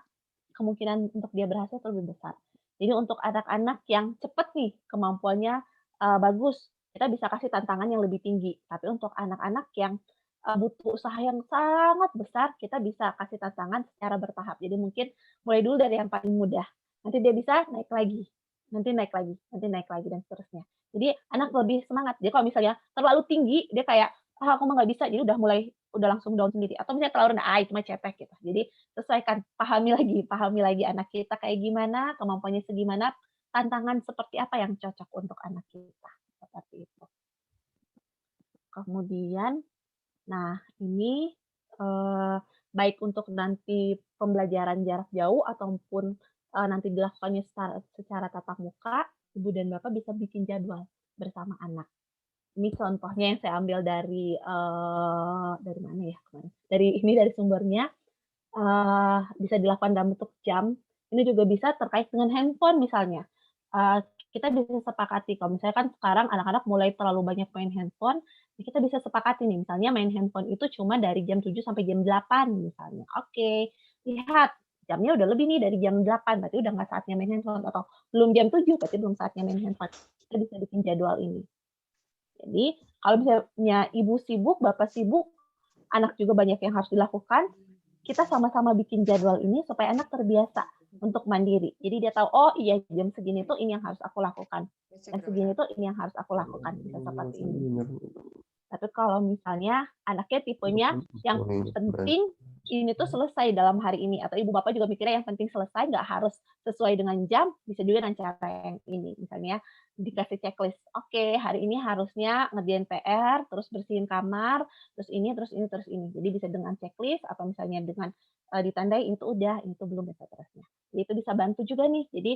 E: kemungkinan untuk dia berhasil itu lebih besar. Jadi untuk anak-anak yang cepat nih kemampuannya bagus, kita bisa kasih tantangan yang lebih tinggi. Tapi untuk anak-anak yang butuh usaha yang sangat besar, kita bisa kasih tantangan secara bertahap. Jadi mungkin mulai dulu dari yang paling mudah. Nanti dia bisa naik lagi, nanti naik lagi, nanti naik lagi dan seterusnya. Jadi anak lebih semangat. Jadi kalau misalnya terlalu tinggi, dia kayak ah aku mah nggak bisa, jadi udah langsung down sendiri. Atau misalnya terlalu rendah, ah itu mah cetek gitu. Jadi sesuaikan, pahami lagi anak kita kayak gimana, kemampuannya segimana, tantangan seperti apa yang cocok untuk anak kita. Seperti itu. Kemudian, nah ini baik untuk nanti pembelajaran jarak jauh ataupun nanti dilakukannya secara tatap muka, Ibu dan Bapak bisa bikin jadwal bersama anak. Ini contohnya yang saya ambil dari mana ya kemarin? Dari sumbernya. Bisa dilakukan dalam bentuk jam. Ini juga bisa terkait dengan handphone misalnya. Kita bisa sepakati kalau misalnya kan sekarang anak-anak mulai terlalu banyak main handphone, kita bisa sepakati nih misalnya main handphone itu cuma dari jam 7 sampai jam 8 misalnya. Oke, lihat jamnya udah lebih nih dari jam 8, berarti udah nggak saatnya main handphone, atau belum jam 7, berarti belum saatnya main handphone. Kita bisa bikin jadwal ini. Jadi kalau misalnya ibu sibuk, bapak sibuk, anak juga banyak yang harus dilakukan, kita sama-sama bikin jadwal ini supaya anak terbiasa untuk mandiri. Jadi dia tahu, oh iya jam segini tuh ini yang harus aku lakukan. Dan segini tuh ini yang harus aku lakukan. Bisa seperti ini. Tapi kalau misalnya anaknya tipenya yang penting ini tuh selesai dalam hari ini, atau ibu bapak juga mikirnya yang penting selesai, nggak harus sesuai dengan jam, bisa juga dengan cara yang ini. Misalnya dikasih checklist, oke hari ini harusnya ngerjain PR, terus bersihin kamar, terus ini, terus ini, terus ini. Jadi bisa dengan checklist, atau misalnya dengan ditandai itu udah, itu belum, bisa terusnya. Jadi itu bisa bantu juga nih. Jadi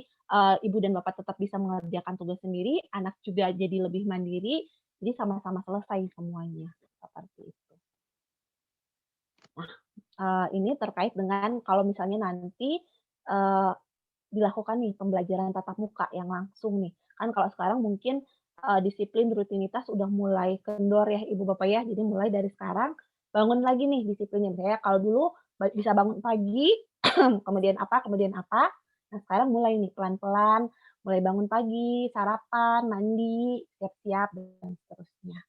E: ibu dan bapak tetap bisa mengerjakan tugas sendiri, anak juga jadi lebih mandiri, jadi sama-sama selesai semuanya. Seperti itu. Nah, ini terkait dengan kalau misalnya nanti dilakukan nih pembelajaran tatap muka yang langsung nih. Kan kalau sekarang mungkin disiplin rutinitas udah mulai kendor ya Ibu Bapak ya. Jadi mulai dari sekarang bangun lagi nih disiplinnya. Misalnya kalau dulu bisa bangun pagi, kemudian apa. Nah sekarang mulai nih pelan-pelan, mulai bangun pagi, sarapan, mandi, siap-siap, dan seterusnya.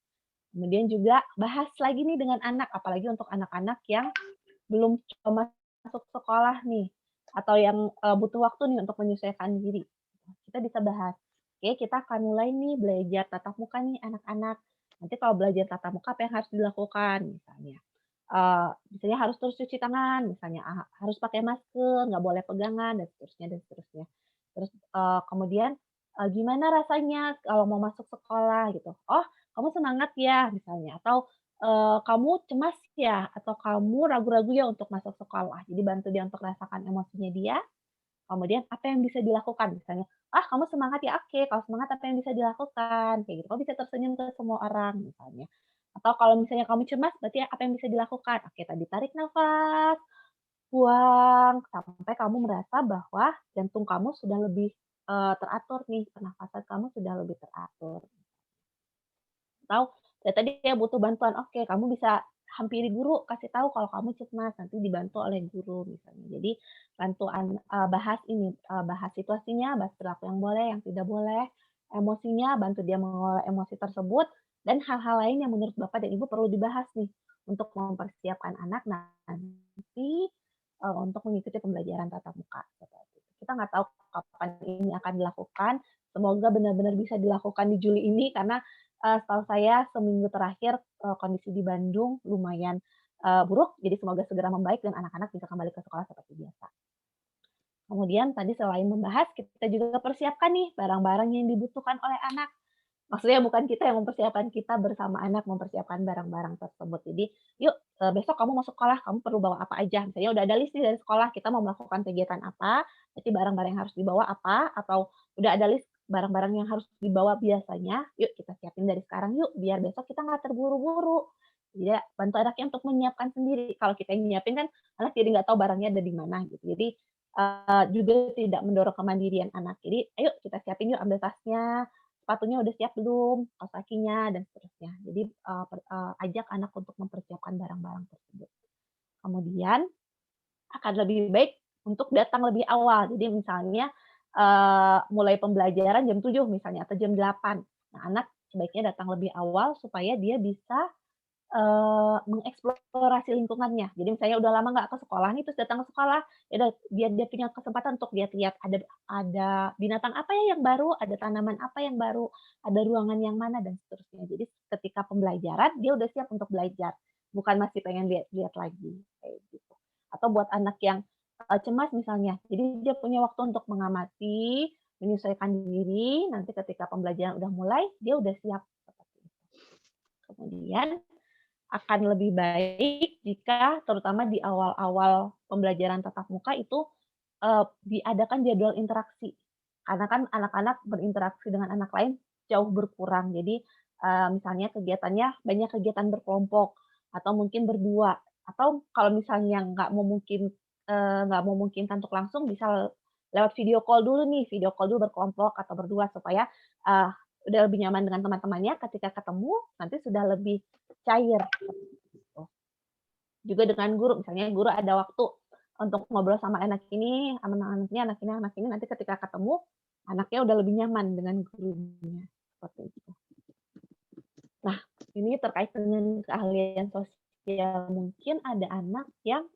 E: Kemudian juga bahas lagi nih dengan anak, apalagi untuk anak-anak yang belum masuk sekolah nih, atau yang butuh waktu nih untuk menyesuaikan diri. Kita bisa bahas, oke kita akan mulai nih belajar tatap muka nih anak-anak. Nanti kalau belajar tatap muka apa yang harus dilakukan misalnya. Misalnya harus terus cuci tangan, misalnya harus pakai masker, nggak boleh pegangan, dan seterusnya. Terus kemudian gimana rasanya kalau mau masuk sekolah gitu. Oh, kamu semangat ya misalnya, atau kamu cemas ya, atau kamu ragu-ragu ya untuk masuk sekolah. Jadi bantu dia untuk rasakan emosinya dia. Kemudian apa yang bisa dilakukan misalnya, kamu semangat ya, oke, kalau semangat apa yang bisa dilakukan, kayak gitu. Kamu bisa tersenyum ke semua orang misalnya. Atau kalau misalnya kamu cemas, berarti apa yang bisa dilakukan? Oke, tadi tarik nafas, buang, sampai kamu merasa bahwa jantung kamu sudah lebih teratur nih, pernafasan kamu sudah lebih teratur. Atau tadi dia butuh bantuan, oke, kamu bisa hampiri guru, kasih tahu kalau kamu cemas, nanti dibantu oleh guru misalnya. Jadi bantuan bahas ini, bahas situasinya, bahas perilaku yang boleh, yang tidak boleh, emosinya, bantu dia mengelola emosi tersebut, dan hal-hal lain yang menurut Bapak dan Ibu perlu dibahas nih untuk mempersiapkan anak nanti untuk mengikuti pembelajaran tatap muka. Kita nggak tahu kapan ini akan dilakukan. Semoga benar-benar bisa dilakukan di Juli ini karena setahu saya seminggu terakhir kondisi di Bandung lumayan buruk. Jadi semoga segera membaik dan anak-anak bisa kembali ke sekolah seperti biasa. Kemudian tadi selain membahas, kita juga persiapkan nih barang-barang yang dibutuhkan oleh anak. Maksudnya bukan kita yang mempersiapkan, kita bersama anak mempersiapkan barang-barang tersebut. Jadi, yuk besok kamu masuk sekolah, kamu perlu bawa apa aja. Misalnya udah ada list dari sekolah, kita mau melakukan kegiatan apa, berarti barang-barang yang harus dibawa apa, atau udah ada list barang-barang yang harus dibawa biasanya, yuk kita siapin dari sekarang yuk, biar besok kita nggak terburu-buru. Jadi bantu anaknya untuk menyiapkan sendiri. Kalau kita yang nyiapin kan anak jadi nggak tahu barangnya ada di mana gitu. Jadi juga tidak mendorong kemandirian anak. Jadi ayo kita siapin yuk, ambil tasnya, sepatunya udah siap belum, kaos kakinya dan seterusnya. Jadi ajak anak untuk mempersiapkan barang-barang tersebut. Kemudian akan lebih baik untuk datang lebih awal. Jadi misalnya mulai pembelajaran jam 7 misalnya atau jam 8. Nah, anak sebaiknya datang lebih awal supaya dia bisa mengeksplorasi lingkungannya. Jadi misalnya udah lama nggak ke sekolah nih, terus datang ke sekolah, ya udah dia punya kesempatan untuk lihat-lihat ada binatang apa ya yang baru, ada tanaman apa yang baru, ada ruangan yang mana dan seterusnya. Jadi ketika pembelajaran dia udah siap untuk belajar, bukan masih pengen lihat-lihat lagi kayak gitu. Atau buat anak yang cemas misalnya, jadi dia punya waktu untuk mengamati, menyesuaikan diri, nanti ketika pembelajaran udah mulai, dia udah siap seperti itu. Kemudian akan lebih baik jika terutama di awal-awal pembelajaran tatap muka itu diadakan jadwal interaksi. Karena kan anak-anak berinteraksi dengan anak lain jauh berkurang. Jadi misalnya kegiatannya banyak kegiatan berkelompok atau mungkin berdua. Atau kalau misalnya nggak memungkinkan untuk langsung, bisa lewat video call dulu nih, video call dulu berkelompok atau berdua supaya udah lebih nyaman dengan teman-temannya. Ketika ketemu nanti sudah lebih cair. Gitu. Juga dengan guru, misalnya guru ada waktu untuk ngobrol sama anak ini, anak ini, nanti ketika ketemu, anaknya udah lebih nyaman dengan gurunya. Seperti itu. Nah, ini terkait dengan keahlian sosial. Mungkin ada anak yang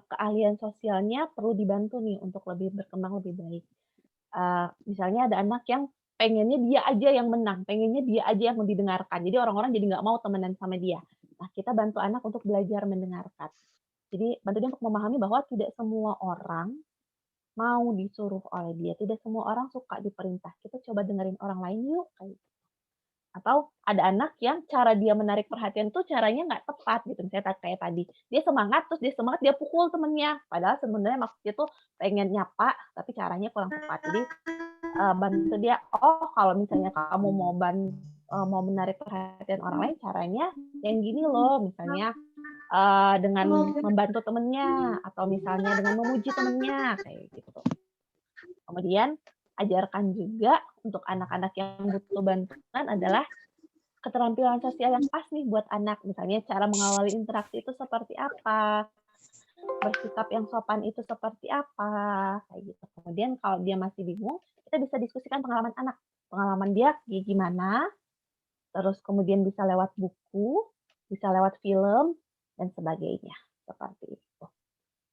E: keahlian sosialnya perlu dibantu nih untuk lebih berkembang lebih baik. Misalnya ada anak yang pengennya dia aja yang menang, pengennya dia aja yang didengarkan. Jadi orang-orang jadi nggak mau temenan sama dia. Nah, kita bantu anak untuk belajar mendengarkan. Jadi bantu dia untuk memahami bahwa tidak semua orang mau disuruh oleh dia. Tidak semua orang suka diperintah. Kita coba dengerin orang lain yuk. Atau ada anak yang cara dia menarik perhatian tuh caranya nggak tepat gitu. Misalnya kayak tadi, dia semangat, terus dia semangat, dia pukul temennya. Padahal sebenarnya maksudnya tuh pengen nyapa, tapi caranya kurang tepat. Jadi bantu dia, oh kalau misalnya kamu mau menarik perhatian orang lain, caranya yang gini loh, misalnya dengan membantu temennya, atau misalnya dengan memuji temennya, kayak gitu. Kemudian ajarkan juga untuk anak-anak yang butuh bantuan adalah keterampilan sosial yang pas nih buat anak. Misalnya cara mengawali interaksi itu seperti apa, bersikap yang sopan itu seperti apa, kayak gitu. Kemudian kalau dia masih bingung, kita bisa diskusikan pengalaman anak. Pengalaman dia gimana, terus kemudian bisa lewat buku, bisa lewat film, dan sebagainya. Seperti itu.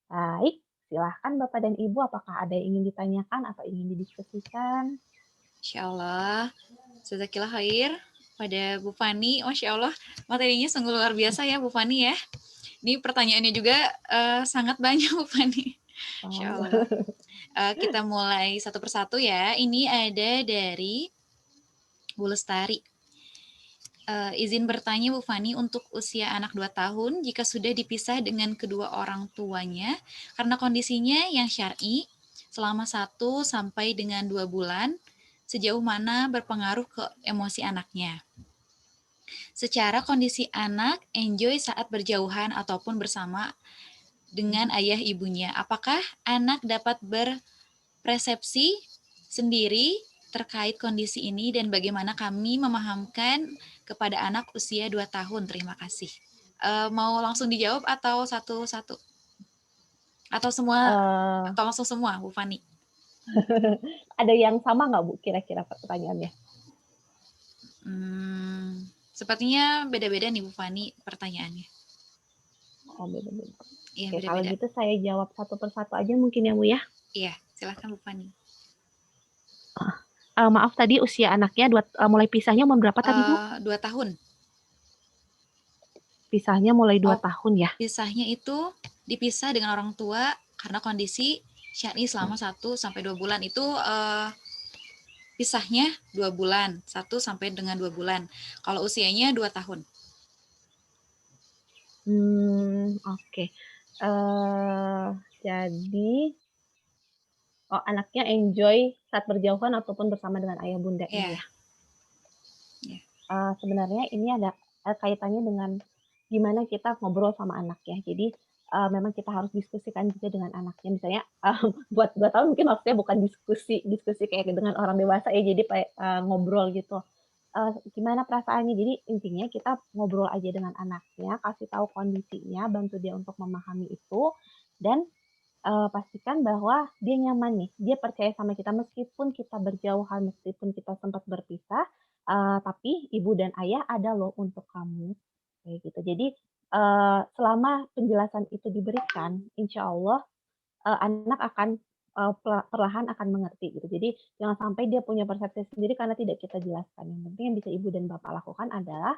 E: Baik, silahkan Bapak dan Ibu, apakah ada yang ingin ditanyakan atau ingin didiskusikan?
A: Insya Allah. Jazakillah khair pada Bu Fani. Masya Allah, materinya sungguh luar biasa ya Bu Fani ya. Ini pertanyaannya juga sangat banyak Bu Fani. Insya Allah. Kita mulai satu persatu ya. Ini ada dari Bu Lestari. Izin bertanya Bu Fani, untuk usia anak 2 tahun jika sudah dipisah dengan kedua orang tuanya karena kondisinya yang syar'i selama 1 sampai dengan 2 bulan, sejauh mana berpengaruh ke emosi anaknya? Secara kondisi anak enjoy saat berjauhan ataupun bersama dengan ayah ibunya, apakah anak dapat berpersepsi sendiri terkait kondisi ini dan bagaimana kami memahamkan kepada anak usia 2 tahun? Terima kasih. Mau langsung dijawab atau satu-satu? Atau semua? Atau langsung semua, Bu Fani?
E: Ada yang sama nggak Bu kira-kira pertanyaannya?
A: Sepertinya beda-beda nih Bu Fani pertanyaannya.
E: Oh, beda-beda.
A: Iya,
E: Oke,
A: beda-beda.
E: kalau gitu saya jawab satu persatu aja mungkin ya Bu ya.
A: Iya, silakan Bu Fani.
E: Maaf tadi usia anaknya mulai pisahnya umur berapa tadi Bu?
A: 2 tahun.
E: Pisahnya mulai 2 tahun ya?
A: Pisahnya itu dipisah dengan orang tua karena kondisi syar'i selama 1 sampai 2 bulan itu pisahnya 2 bulan, 1 sampai dengan 2 bulan. Kalau usianya 2 tahun.
E: Oke. Jadi anaknya enjoy saat berjauhan ataupun bersama dengan ayah bundanya ya? Sebenarnya ini ada kaitannya dengan gimana kita ngobrol sama anak ya. Jadi memang kita harus diskusikan juga dengan anaknya. Misalnya buat 2 tahun mungkin maksudnya bukan diskusi kayak dengan orang dewasa ya, jadi ngobrol gitu. Gimana perasaannya? Jadi intinya kita ngobrol aja dengan anaknya, kasih tahu kondisinya, bantu dia untuk memahami itu, dan pastikan bahwa dia nyaman nih, dia percaya sama kita meskipun kita berjauhan, meskipun kita sempat berpisah, tapi ibu dan ayah ada loh untuk kamu, kayak gitu. Jadi selama penjelasan itu diberikan, insya Allah anak akan perlahan akan mengerti gitu. Jadi jangan sampai dia punya persepsi sendiri karena tidak kita jelaskan. Yang penting yang bisa ibu dan bapak lakukan adalah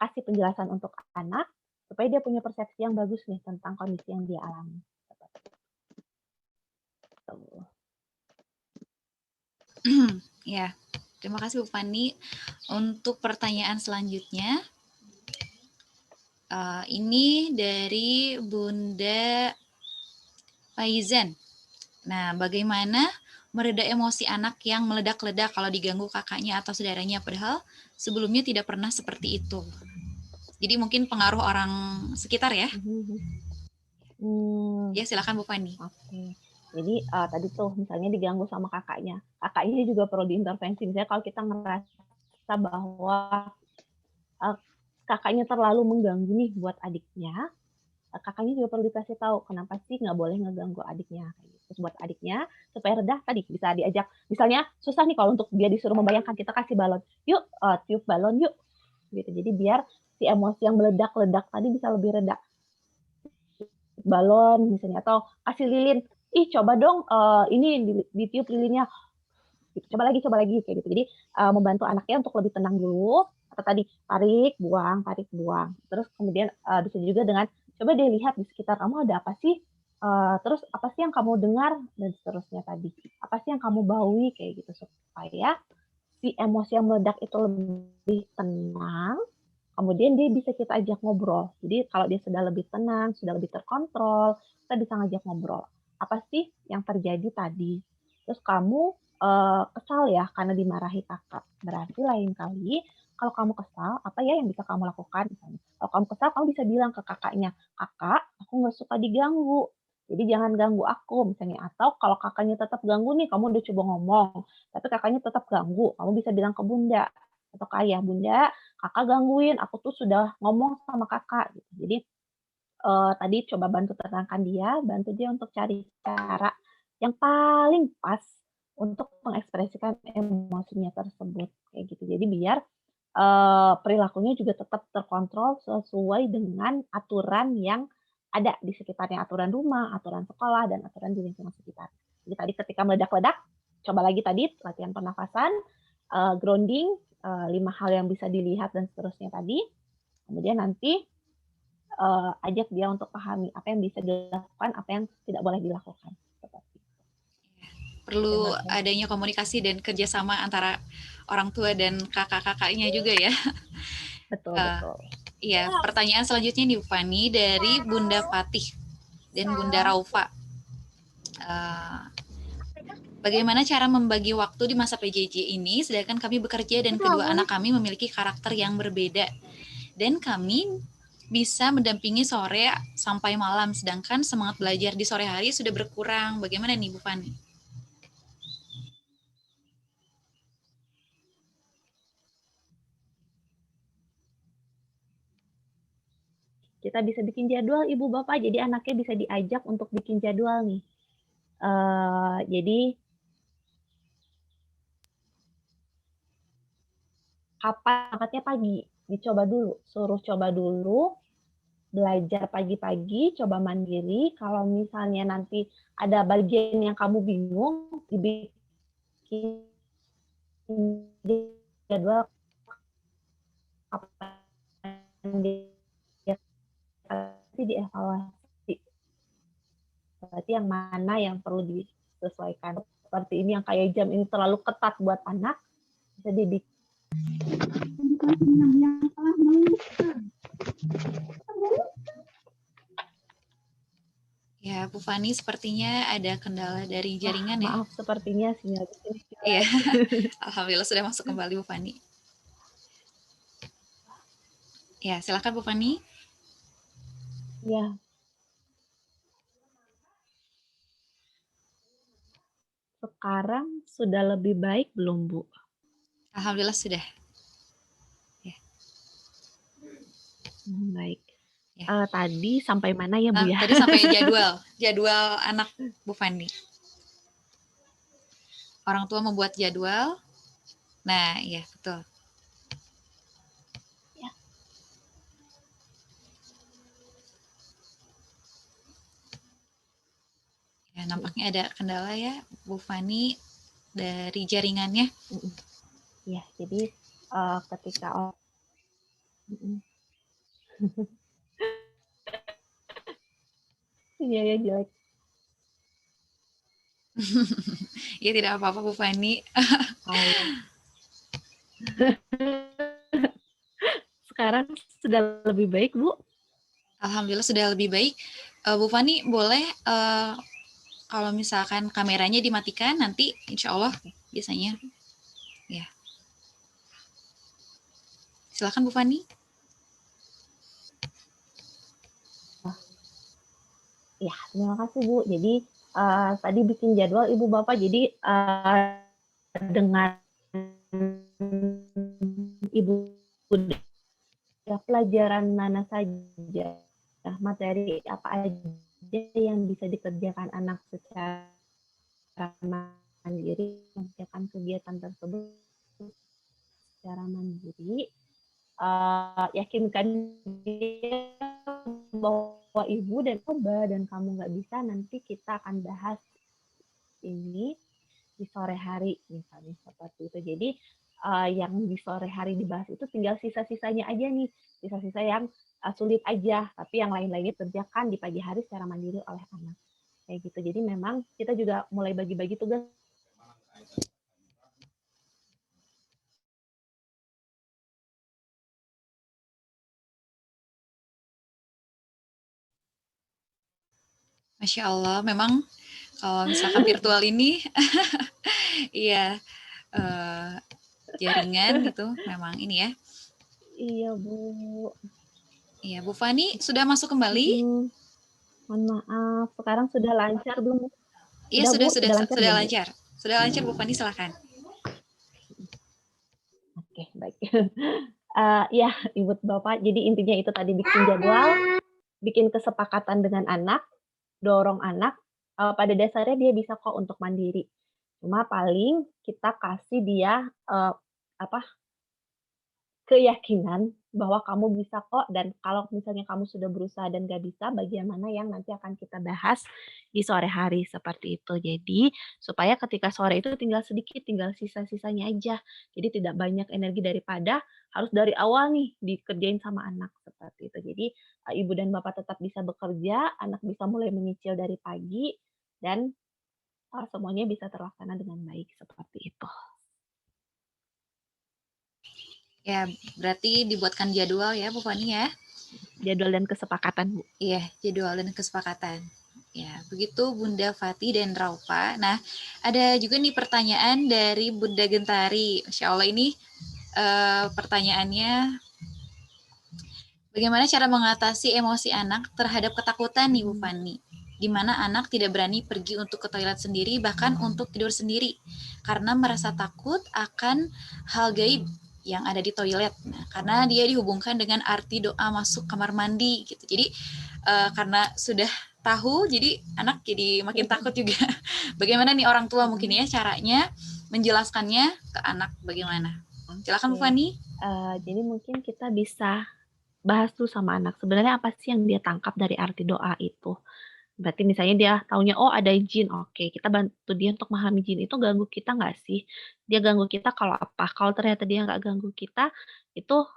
E: kasih penjelasan untuk anak supaya dia punya persepsi yang bagus nih tentang kondisi yang dia alami.
A: Ya, terima kasih Bu Fani. Untuk pertanyaan selanjutnya, ini dari Bunda Faizan. Nah, bagaimana mereda emosi anak yang meledak-ledak kalau diganggu kakaknya atau saudaranya, padahal sebelumnya tidak pernah seperti itu. Jadi mungkin pengaruh orang sekitar ya. Ya, silakan Bu Fani.
E: Oke. Jadi tadi tuh misalnya diganggu sama kakaknya juga perlu diintervensi. Misalnya kalau kita ngerasa bahwa kakaknya terlalu mengganggu nih buat adiknya, kakaknya juga perlu dikasih tahu kenapa sih nggak boleh ngeganggu adiknya. Terus buat adiknya supaya reda tadi bisa diajak. Misalnya susah nih kalau untuk dia disuruh membayangkan, kita kasih balon. Yuk tiup balon yuk. Gitu. Jadi biar si emosi yang meledak-ledak tadi bisa lebih reda. Balon misalnya, atau kasih lilin, ih coba dong ini ditiup lilinnya, coba lagi kayak gitu. Jadi membantu anaknya untuk lebih tenang dulu, atau tadi tarik buang, terus kemudian bisa juga dengan coba deh lihat di sekitar kamu ada apa sih, terus apa sih yang kamu dengar, dan seterusnya tadi apa sih yang kamu baui, kayak gitu, supaya si emosi yang meledak itu lebih tenang. Kemudian dia bisa kita ajak ngobrol. Jadi kalau dia sudah lebih tenang, sudah lebih terkontrol, kita bisa ngajak ngobrol. Apa sih yang terjadi tadi? Terus kamu kesal ya karena dimarahi kakak. Berarti lain kali kalau kamu kesal, apa ya yang bisa kamu lakukan? Misalnya, kalau kamu kesal, kamu bisa bilang ke kakaknya, kakak, aku nggak suka diganggu. Jadi jangan ganggu aku, misalnya. Atau kalau kakaknya tetap ganggu nih, kamu udah coba ngomong, tapi kakaknya tetap ganggu, kamu bisa bilang ke bunda atau ke ayah, bunda, kakak gangguin, aku tuh sudah ngomong sama kakak. Gitu. Jadi tadi coba bantu tenangkan dia, bantu dia untuk cari cara yang paling pas untuk mengekspresikan emosinya tersebut, kayak gitu. Jadi biar perilakunya juga tetap terkontrol sesuai dengan aturan yang ada di sekitarnya, aturan rumah, aturan sekolah, dan aturan di lingkungan sekitar. Jadi tadi ketika meledak-ledak, coba lagi tadi latihan pernafasan, grounding, 5 hal yang bisa dilihat dan seterusnya tadi. Kemudian nanti ajak dia untuk pahami apa yang bisa dilakukan, apa yang tidak boleh dilakukan.
A: Perlu adanya komunikasi dan kerjasama antara orang tua dan kakak-kakaknya juga ya.
E: Betul.
A: Iya, pertanyaan selanjutnya nih Bu Fani dari Bunda Fatih dan Bunda Raufa. Bagaimana cara membagi waktu di masa PJJ ini, sedangkan kami bekerja dan kedua anak kami memiliki karakter yang berbeda. Dan kami bisa mendampingi sore sampai malam, sedangkan semangat belajar di sore hari sudah berkurang. Bagaimana nih Bu Fani?
E: Kita bisa bikin jadwal ibu bapak, jadi anaknya bisa diajak untuk bikin jadwal nih. Jadi kapan angkatnya pagi, dicoba dulu, suruh coba dulu, belajar pagi-pagi, coba mandiri. Kalau misalnya nanti ada bagian yang kamu bingung, dibikin jadwal kapan dia dievaluasi. Berarti yang mana yang perlu disesuaikan. Seperti ini yang kayak jam ini terlalu ketat buat anak, bisa dibikin.
A: Ya, Bu Fani sepertinya ada kendala dari jaringan ya.
E: Maaf, sepertinya sinyal di sini.
A: Iya, alhamdulillah sudah masuk kembali Bu Fani. Ya, silakan Bu Fani.
E: Ya. Sekarang sudah lebih baik belum, Bu?
A: Alhamdulillah sudah.
E: Baik.
A: Ya.
E: Tadi sampai mana ya, Bu ya?
A: Tadi sampai jadwal anak Bu Fani. Orang tua membuat jadwal. Nah, iya betul.
E: Ya.
A: Ya, nampaknya ada kendala ya, Bu Fani, dari jaringannya.
E: Ya, jadi ketika iya ya jelek.
A: Ya tidak apa-apa Bu Fani.
E: Sekarang sudah lebih baik, Bu?
A: Alhamdulillah sudah lebih baik. Bu Fani boleh kalau misalkan kameranya dimatikan nanti insya Allah biasanya. Ya. Silakan Bu Fani.
E: Ya, terima kasih Bu. Jadi tadi bikin jadwal Ibu Bapak, jadi dengan Ibu ya, pelajaran mana saja, materi apa aja yang bisa dikerjakan anak secara mandiri, mengerjakan kegiatan tersebut secara mandiri, yakinkan dia bahwa ibu dan coba dan kamu nggak bisa, nanti kita akan bahas ini di sore hari misalnya seperti itu. Jadi yang di sore hari dibahas itu tinggal sisa-sisanya aja nih, sisa-sisa yang sulit aja, tapi yang lain-lainnya kerjakan di pagi hari secara mandiri oleh anak kayak gitu. Jadi memang kita juga mulai bagi-bagi tugas.
A: Masya Allah, memang kalau misalkan virtual ini, iya, jaringan itu memang ini ya.
E: Iya Bu.
A: Iya, Bu Fani sudah masuk kembali?
E: Mohon maaf, sekarang sudah lancar belum?
A: Iya, sudah
E: lancar.
A: lancar. Sudah lancar Bu Fani, silakan.
E: Oke, baik. Ya, Ibu Bapak, jadi intinya itu tadi bikin jadwal, bikin kesepakatan dengan anak, dorong anak, pada dasarnya dia bisa kok untuk mandiri. Cuma paling kita kasih dia keyakinan bahwa kamu bisa kok, dan kalau misalnya kamu sudah berusaha dan nggak bisa, bagian mana yang nanti akan kita bahas di sore hari seperti itu. Jadi supaya ketika sore itu tinggal sedikit, tinggal sisa-sisanya aja. Jadi tidak banyak energi daripada harus dari awal nih dikerjain sama anak seperti itu. Jadi ibu dan bapak tetap bisa bekerja, anak bisa mulai menyicil dari pagi, dan semuanya bisa terlaksana dengan baik seperti itu.
A: Ya, berarti dibuatkan jadwal ya Bu Fani ya?
E: Jadwal dan kesepakatan, Bu.
A: Iya, jadwal dan kesepakatan. Ya, begitu Bunda Fati dan Raufa. Nah, ada juga nih pertanyaan dari Bunda Gentari. Masya Allah ini pertanyaannya, bagaimana cara mengatasi emosi anak terhadap ketakutan nih Bu Fani? Di mana anak tidak berani pergi untuk ke toilet sendiri, bahkan untuk tidur sendiri, karena merasa takut akan hal gaib yang ada di toilet. Nah, karena dia dihubungkan dengan arti doa masuk kamar mandi gitu. Jadi karena sudah tahu, jadi anak jadi makin takut juga. Bagaimana nih orang tua mungkin ya caranya menjelaskannya ke anak bagaimana? Silakan Bu Fani.
E: Jadi mungkin kita bisa bahas tuh sama anak. Sebenarnya apa sih yang dia tangkap dari arti doa itu? Berarti misalnya dia taunya, oh ada jin, oke, kita bantu dia untuk memahami jin itu ganggu kita nggak sih? Dia ganggu kita kalau apa? Kalau ternyata dia nggak ganggu kita, itu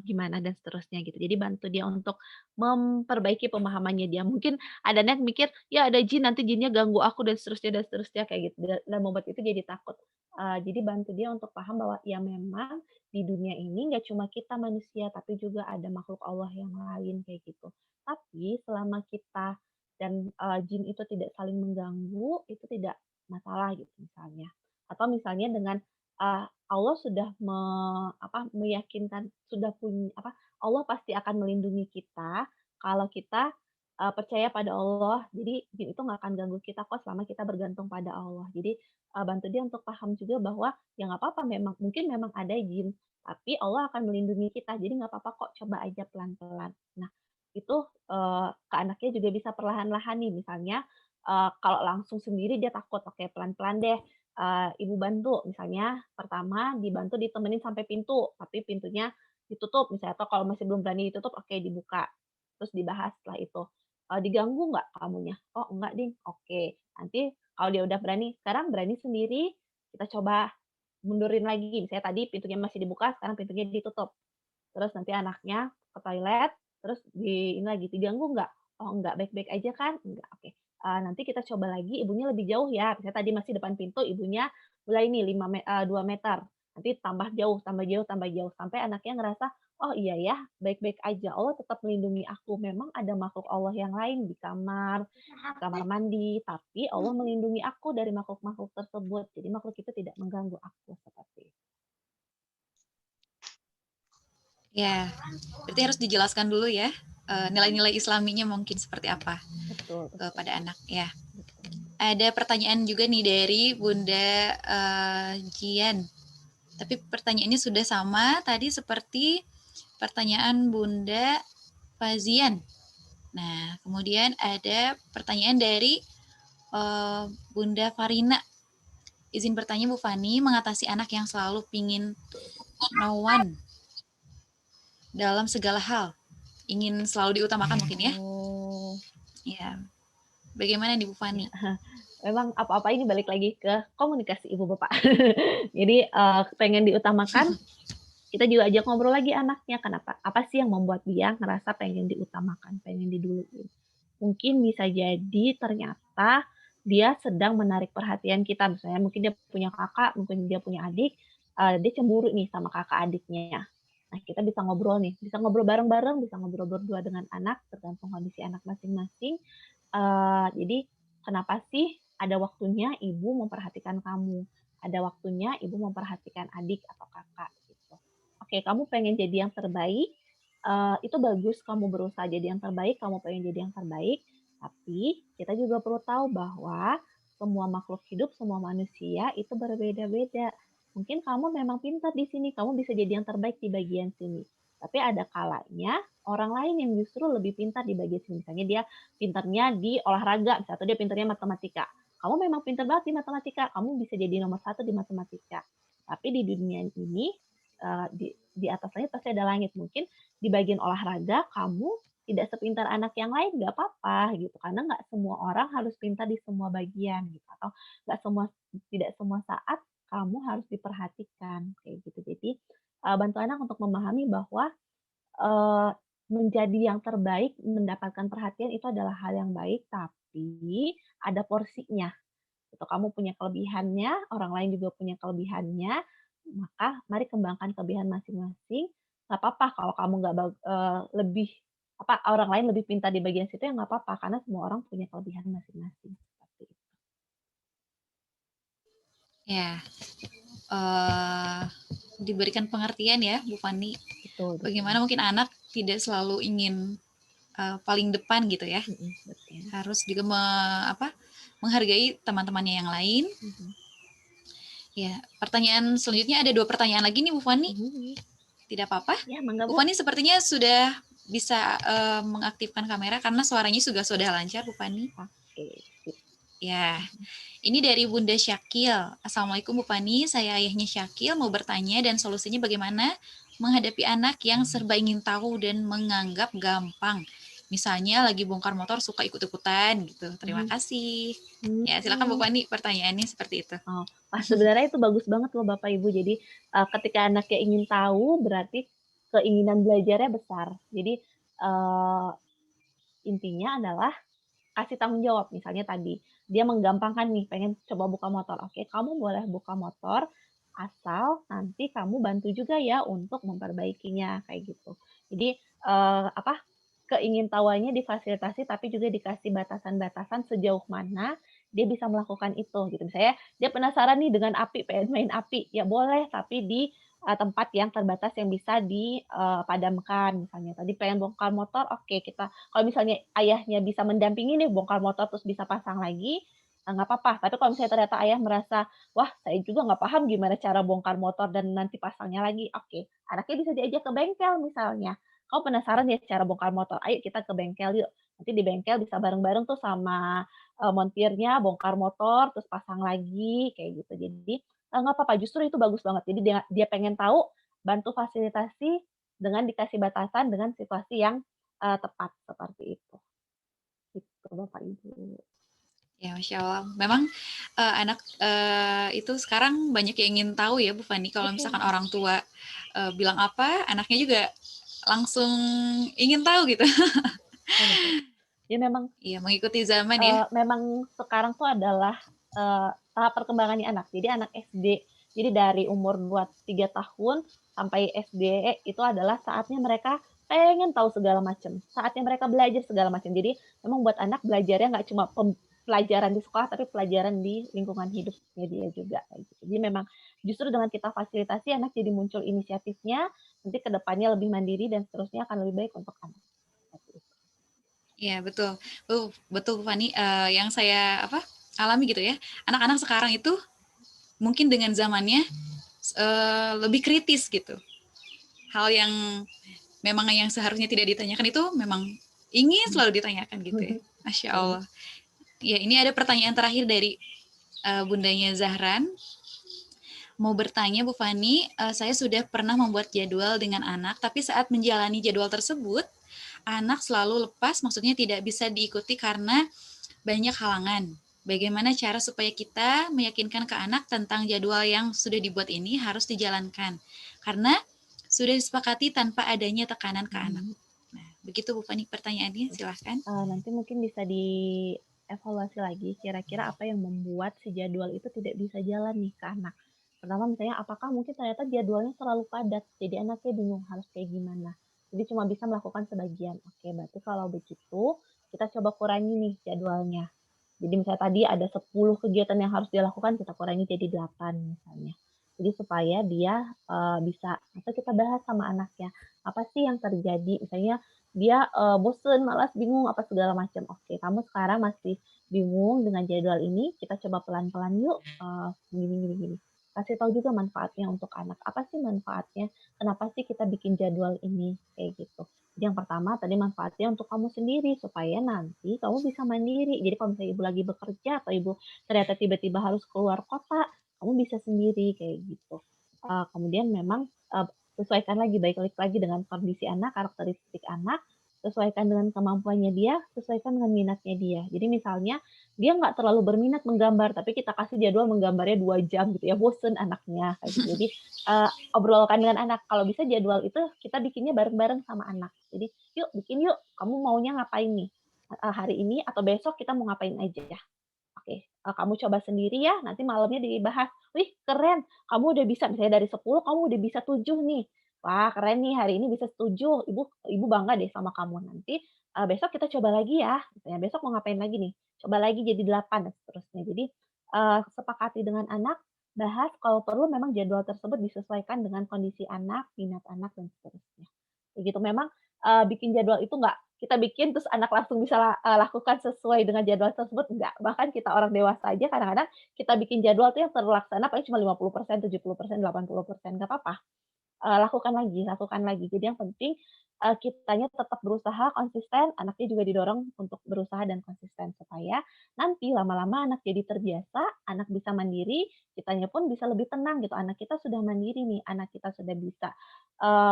E: gimana dan seterusnya gitu. Jadi bantu dia untuk memperbaiki pemahamannya dia. Mungkin ada anak mikir, ya ada jin, nanti jinnya ganggu aku dan seterusnya kayak gitu. Dan membuat itu jadi takut. Jadi bantu dia untuk paham bahwa ya memang di dunia ini nggak cuma kita manusia, tapi juga ada makhluk Allah yang lain kayak gitu. Tapi selama kita dan jin itu tidak saling mengganggu, itu tidak masalah gitu misalnya. Atau misalnya dengan Allah sudah meyakinkan, sudah punya Allah pasti akan melindungi kita kalau kita percaya pada Allah. Jadi jin itu nggak akan ganggu kita kok selama kita bergantung pada Allah. Jadi bantu dia untuk paham juga bahwa ya nggak apa-apa, memang mungkin memang ada jin, tapi Allah akan melindungi kita. Jadi nggak apa-apa kok, coba aja pelan-pelan. Nah, itu ke anaknya juga bisa perlahan-lahan nih. Misalnya kalau langsung sendiri dia takut, oke pelan-pelan deh. Ibu bantu, misalnya pertama dibantu ditemenin sampai pintu, tapi pintunya ditutup misalnya, atau kalau masih belum berani ditutup, oke dibuka. Terus dibahas setelah itu, "Diganggu nggak kamunya?" "Oh enggak ding." "Oke." Nanti kalau dia udah berani, sekarang berani sendiri, kita coba mundurin lagi. Misalnya tadi pintunya masih dibuka, sekarang pintunya ditutup. Terus nanti anaknya ke toilet, terus ini lagi, "Diganggu nggak?" "Oh enggak, baik-baik aja kan?" "Enggak." "Oke." Nanti kita coba lagi ibunya lebih jauh ya, misalnya tadi masih depan pintu, ibunya mulai nih 2 meter, nanti tambah jauh tambah jauh tambah jauh, sampai anaknya ngerasa, "Oh iya ya, baik-baik aja, Allah tetap melindungi aku. Memang ada makhluk Allah yang lain di kamar mandi, tapi Allah melindungi aku dari makhluk-makhluk tersebut. Jadi makhluk itu tidak mengganggu aku." Seperti itu.
A: Ya, berarti harus dijelaskan dulu ya, nilai-nilai islaminya mungkin seperti apa
E: Betul, betul.
A: kepada anak, ya.
E: Betul.
A: Ada pertanyaan juga nih dari Bunda Jian. Tapi pertanyaannya sudah sama tadi seperti pertanyaan Bunda Fazian. Nah, kemudian ada pertanyaan dari Bunda Farina. Izin bertanya Bu Fani, mengatasi anak yang selalu pingin no one dalam segala hal, ingin selalu diutamakan mungkin ya?
E: Oh.
A: Ya, bagaimana nih Bu Fani?
E: Memang apa-apa ini balik lagi ke komunikasi ibu bapak. Jadi pengen diutamakan, kita juga ajak ngobrol lagi anaknya, kenapa? Apa sih yang membuat dia ngerasa pengen diutamakan, pengen diduluin? Mungkin bisa jadi ternyata dia sedang menarik perhatian kita, misalnya mungkin dia punya kakak, mungkin dia punya adik, dia cemburu nih sama kakak adiknya. Nah, kita bisa ngobrol nih, bisa ngobrol bareng-bareng, bisa ngobrol berdua dengan anak, tergantung kondisi anak masing-masing. Jadi kenapa sih ada waktunya ibu memperhatikan kamu, ada waktunya ibu memperhatikan adik atau kakak gitu. Oke, kamu pengen jadi yang terbaik, itu bagus kamu berusaha jadi yang terbaik, kamu pengen jadi yang terbaik, tapi kita juga perlu tahu bahwa semua makhluk hidup, semua manusia itu berbeda-beda. Mungkin kamu memang pintar di sini, kamu bisa jadi yang terbaik di bagian sini. Tapi ada kalanya orang lain yang justru lebih pintar di bagian sini. Misalnya dia pintarnya di olahraga, misalnya, atau dia pintarnya matematika. Kamu memang pintar banget di matematika, kamu bisa jadi nomor 1 di matematika. Tapi di dunia ini, di atas langit pasti ada langit. Mungkin di bagian olahraga kamu tidak sepintar anak yang lain, nggak apa-apa gitu. Karena nggak semua orang harus pintar di semua bagian gitu. Atau tidak semua saat kamu harus diperhatikan kayak gitu. Jadi bantu anak untuk memahami bahwa menjadi yang terbaik, mendapatkan perhatian itu adalah hal yang baik, tapi ada porsinya. Gitu. Kamu punya kelebihannya, orang lain juga punya kelebihannya, maka mari kembangkan kelebihan masing-masing. Nggak apa-apa kalau kamu nggak lebih orang lain lebih pintar di bagian situ, ya nggak apa-apa karena semua orang punya kelebihan masing-masing. Seperti itu.
A: Ya, diberikan pengertian ya Bu Fani.
E: Betul.
A: Bagaimana mungkin anak tidak selalu ingin paling depan gitu ya.
E: Betul.
A: Harus juga menghargai teman-temannya yang lain. Ya, pertanyaan selanjutnya ada 2 pertanyaan lagi nih Bu Fani. Tidak apa-apa?
E: Ya, mangga
A: Bu Fani sepertinya sudah bisa mengaktifkan kamera karena suaranya sudah lancar Bu Fani.
E: Oke.
A: Ya, ini dari Bunda Syakil. Assalamualaikum Bu Fani, saya ayahnya Syakil mau bertanya dan solusinya bagaimana menghadapi anak yang serba ingin tahu dan menganggap gampang. Misalnya lagi bongkar motor suka ikut-ikutan gitu. Terima kasih. Ya, silakan Bu Fani, pertanyaannya seperti itu.
E: Oh, sebenarnya itu bagus banget loh Bapak Ibu. Jadi ketika anaknya ingin tahu berarti keinginan belajarnya besar. Jadi intinya adalah kasih tanggung jawab. Misalnya tadi dia menggampangkan nih, pengen coba buka motor. Oke, kamu boleh buka motor asal nanti kamu bantu juga ya untuk memperbaikinya kayak gitu. Jadi keingintahuannya difasilitasi tapi juga dikasih batasan-batasan sejauh mana dia bisa melakukan itu gitu. Misalnya dia penasaran nih dengan api, pengen main api, ya boleh tapi tempat yang terbatas yang bisa dipadamkan. Misalnya tadi pengen bongkar motor, oke kita kalau misalnya ayahnya bisa mendampingi nih bongkar motor terus bisa pasang lagi, nggak apa-apa. Tapi kalau misalnya ternyata ayah merasa, "Wah, saya juga nggak paham gimana cara bongkar motor dan nanti pasangnya lagi." Oke, anaknya bisa diajak ke bengkel misalnya. "Kamu penasaran ya cara bongkar motor? Ayo kita ke bengkel yuk." Nanti di bengkel bisa bareng-bareng tuh sama, montirnya bongkar motor, terus pasang lagi, kayak gitu. Jadi, nggak apa-apa, justru itu bagus banget. Jadi dia dia pengen tahu, bantu fasilitasi dengan dikasih batasan dengan situasi yang, tepat, seperti itu. Gitu, Bapak Ibu.
A: Ya, Masya Allah. Memang anak itu sekarang banyak yang ingin tahu ya Bu Fani, kalau misalkan orang tua bilang apa, anaknya juga langsung ingin tahu gitu.
E: Betul betul. Ya memang
A: Iya, mengikuti zaman ya.
E: memang sekarang tuh adalah, tahap perkembangannya anak. Jadi anak SD, jadi dari umur 2, 3 tahun sampai SD itu adalah saatnya mereka pengen tahu segala macam, saatnya mereka belajar segala macam. Jadi memang buat anak belajarnya nggak cuma pelajaran di sekolah, tapi pelajaran di lingkungan hidupnya dia juga, kayak gitu. Jadi memang justru dengan kita fasilitasi anak jadi muncul inisiatifnya, nanti ke depannya lebih mandiri dan seterusnya akan lebih baik untuk anak. Seperti itu.
A: Iya, betul. Betul Bu Fani, yang saya alami gitu ya. Anak-anak sekarang itu mungkin dengan zamannya lebih kritis gitu. Hal yang memang yang seharusnya tidak ditanyakan itu memang ingin selalu ditanyakan gitu ya. Masya Allah. Ya, ini ada pertanyaan terakhir dari Bundanya Zahran. Mau bertanya Bu Fani, saya sudah pernah membuat jadwal dengan anak, tapi saat menjalani jadwal tersebut, anak selalu lepas, maksudnya tidak bisa diikuti karena banyak halangan. Bagaimana cara supaya kita meyakinkan ke anak tentang jadwal yang sudah dibuat ini harus dijalankan? Karena sudah disepakati tanpa adanya tekanan ke anak. Nah, begitu Bu Fani pertanyaannya, silahkan.
E: Nanti mungkin bisa dievaluasi lagi, kira-kira apa yang membuat si jadwal itu tidak bisa jalan nih ke anak. Pertama misalnya, apakah mungkin ternyata jadwalnya terlalu padat, jadi anaknya bingung harus kayak gimana. Jadi cuma bisa melakukan sebagian. Oke, berarti kalau begitu, kita coba kurangi nih jadwalnya. Jadi misalnya tadi ada 10 kegiatan yang harus dilakukan, kita kurangi jadi 8 misalnya. Jadi supaya dia bisa, atau kita bahas sama anaknya, apa sih yang terjadi? Misalnya dia bosen, malas, bingung, apa segala macam. Oke, kamu sekarang masih bingung dengan jadwal ini, kita coba pelan-pelan yuk, gini. Kasih tahu juga manfaatnya untuk anak. Apa sih manfaatnya? Kenapa sih kita bikin jadwal ini? Kayak gitu. Jadi yang pertama tadi manfaatnya untuk kamu sendiri, supaya nanti kamu bisa mandiri. Jadi kalau misalnya ibu lagi bekerja atau ibu ternyata tiba-tiba harus keluar kota, kamu bisa sendiri kayak gitu. Kemudian memang sesuaikan lagi, balik lagi dengan kondisi anak, karakteristik anak, sesuaikan dengan kemampuannya dia, sesuaikan dengan minatnya dia. Jadi misalnya dia nggak terlalu berminat menggambar, tapi kita kasih jadwal menggambarnya 2 jam gitu ya, bosen anaknya kayak gitu. Jadi obrolkan dengan anak. Kalau bisa jadwal itu kita bikinnya bareng-bareng sama anak. Jadi yuk bikin yuk, kamu maunya ngapain nih hari ini atau besok kita mau ngapain aja ya. Oke, kamu coba sendiri ya, nanti malamnya dibahas. Wih, keren, kamu udah bisa misalnya dari 10 kamu udah bisa 7 nih. Wah, keren nih hari ini bisa 7. Ibu bangga deh sama kamu. Nanti besok kita coba lagi ya. Misalnya besok mau ngapain lagi nih? Coba lagi jadi 8 dan seterusnya. Jadi sepakati dengan anak, bahas kalau perlu memang jadwal tersebut disesuaikan dengan kondisi anak, minat anak dan seterusnya. Kayak gitu. Memang bikin jadwal itu nggak kita bikin terus anak langsung bisa lakukan sesuai dengan jadwal tersebut, enggak. Bahkan kita orang dewasa aja kadang-kadang kita bikin jadwal tuh yang terlaksana paling cuma 50%, 70%, 80%, nggak apa-apa. Lakukan lagi. Jadi yang penting, kitanya tetap berusaha konsisten, anaknya juga didorong untuk berusaha dan konsisten, supaya nanti lama-lama anak jadi terbiasa, anak bisa mandiri, kitanya pun bisa lebih tenang gitu, anak kita sudah mandiri nih, anak kita sudah bisa,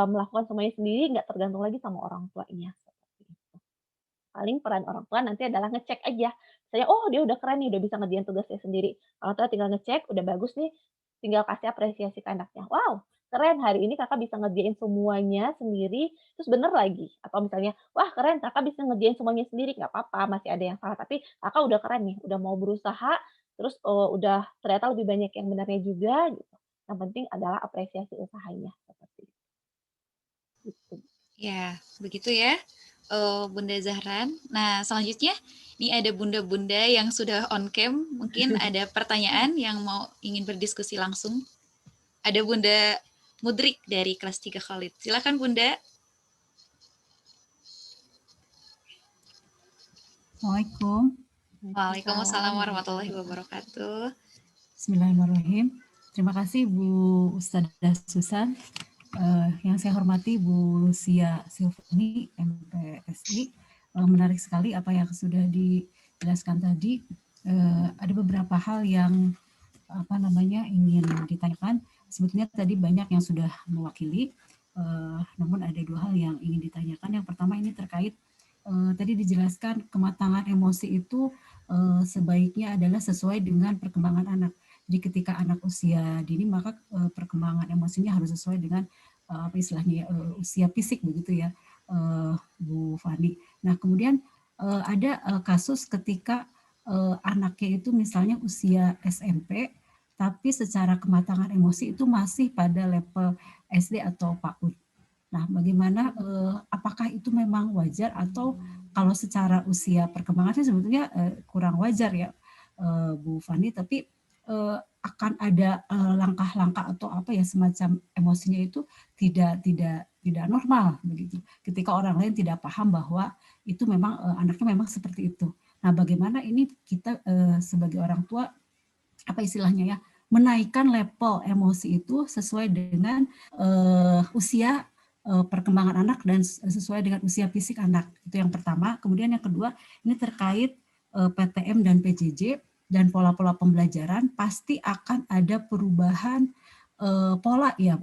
E: melakukan semuanya sendiri, nggak tergantung lagi sama orang tuanya, seperti itu. Paling peran orang tua nanti adalah ngecek aja, misalnya, "Oh dia udah keren nih, udah bisa ngerjain tugasnya sendiri." Orang tua tinggal ngecek, udah bagus nih, tinggal kasih apresiasi ke anaknya, "Wow, keren hari ini Kakak bisa ngerjain semuanya sendiri, terus bener lagi." Atau misalnya, "Wah keren Kakak bisa ngerjain semuanya sendiri." Nggak apa-apa, masih ada yang salah, tapi Kakak udah keren nih, udah mau berusaha, terus, udah ternyata lebih banyak yang benarnya juga gitu. Yang penting adalah apresiasi usahanya, seperti itu.
A: Ya, begitu ya, Bunda Zahran. Nah, selanjutnya ini ada bunda-bunda yang sudah on cam, mungkin ada pertanyaan yang ingin berdiskusi langsung. Ada Bunda Mudrik dari kelas 3 Khalid. Silakan Bunda.
J: Assalamualaikum.
A: Waalaikumsalam warahmatullahi wabarakatuh.
J: Bismillahirrahmanirrahim. Terima kasih Bu Ustadzah Susan. Yang saya hormati Bu Lucia Silvani, MPSI. Menarik sekali apa yang sudah dijelaskan tadi. Ada beberapa hal yang ingin ditanyakan. Sebetulnya tadi banyak yang sudah mewakili, namun ada dua hal yang ingin ditanyakan. Yang pertama ini terkait tadi dijelaskan kematangan emosi itu sebaiknya adalah sesuai dengan perkembangan anak. Jadi ketika anak usia dini maka perkembangan emosinya harus sesuai dengan usia fisik begitu ya, Bu Fani. Nah kemudian ada kasus ketika anaknya itu misalnya usia SMP, tapi secara kematangan emosi itu masih pada level SD atau PAUD. Nah, bagaimana? Apakah itu memang wajar atau kalau secara usia perkembangannya sebetulnya kurang wajar ya, Bu Fani? Tapi akan ada langkah-langkah atau semacam emosinya itu tidak normal begitu. Ketika orang lain tidak paham bahwa itu memang anaknya memang seperti itu. Nah, bagaimana ini kita sebagai orang tua menaikkan level emosi itu sesuai dengan usia perkembangan anak dan sesuai dengan usia fisik anak. Itu yang pertama. Kemudian yang kedua, ini terkait PTM dan PJJ dan pola-pola pembelajaran pasti akan ada perubahan pola ya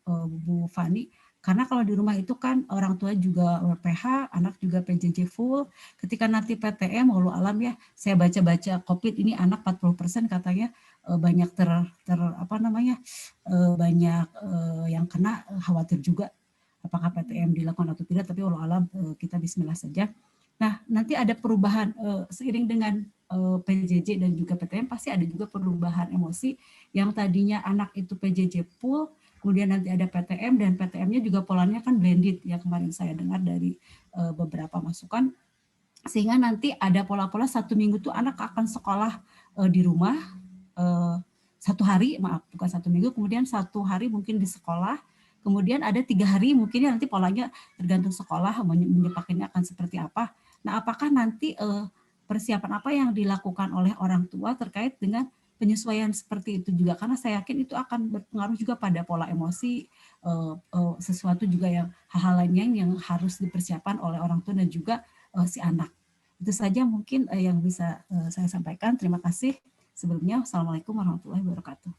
J: Bu Fani. Karena kalau di rumah itu kan orang tua juga PH, anak juga PJJ full. Ketika nanti PTM, walau alam ya, saya baca-baca COVID ini anak 40% katanya banyak banyak yang kena, khawatir juga apakah PTM dilakukan atau tidak, tapi walau alam kita bismillah saja. Nah, nanti ada perubahan seiring dengan PJJ dan juga PTM pasti ada juga perubahan emosi yang tadinya anak itu PJJ full, kemudian nanti ada PTM dan PTM-nya juga polanya kan blended ya kemarin saya dengar dari beberapa masukan, sehingga nanti ada pola-pola 1 minggu tuh anak akan sekolah di rumah 1 hari, bukan 1 minggu, kemudian 1 hari mungkin di sekolah, kemudian ada 3 hari mungkin nanti polanya tergantung sekolah menyepakainya akan seperti apa. Nah, apakah nanti persiapan apa yang dilakukan oleh orang tua terkait dengan penyesuaian seperti itu juga, karena saya yakin itu akan berpengaruh juga pada pola emosi, sesuatu juga yang hal-hal lainnya yang harus dipersiapkan oleh orang tua dan juga si anak. Itu saja mungkin yang bisa saya sampaikan. Terima kasih sebelumnya. Assalamualaikum warahmatullahi wabarakatuh.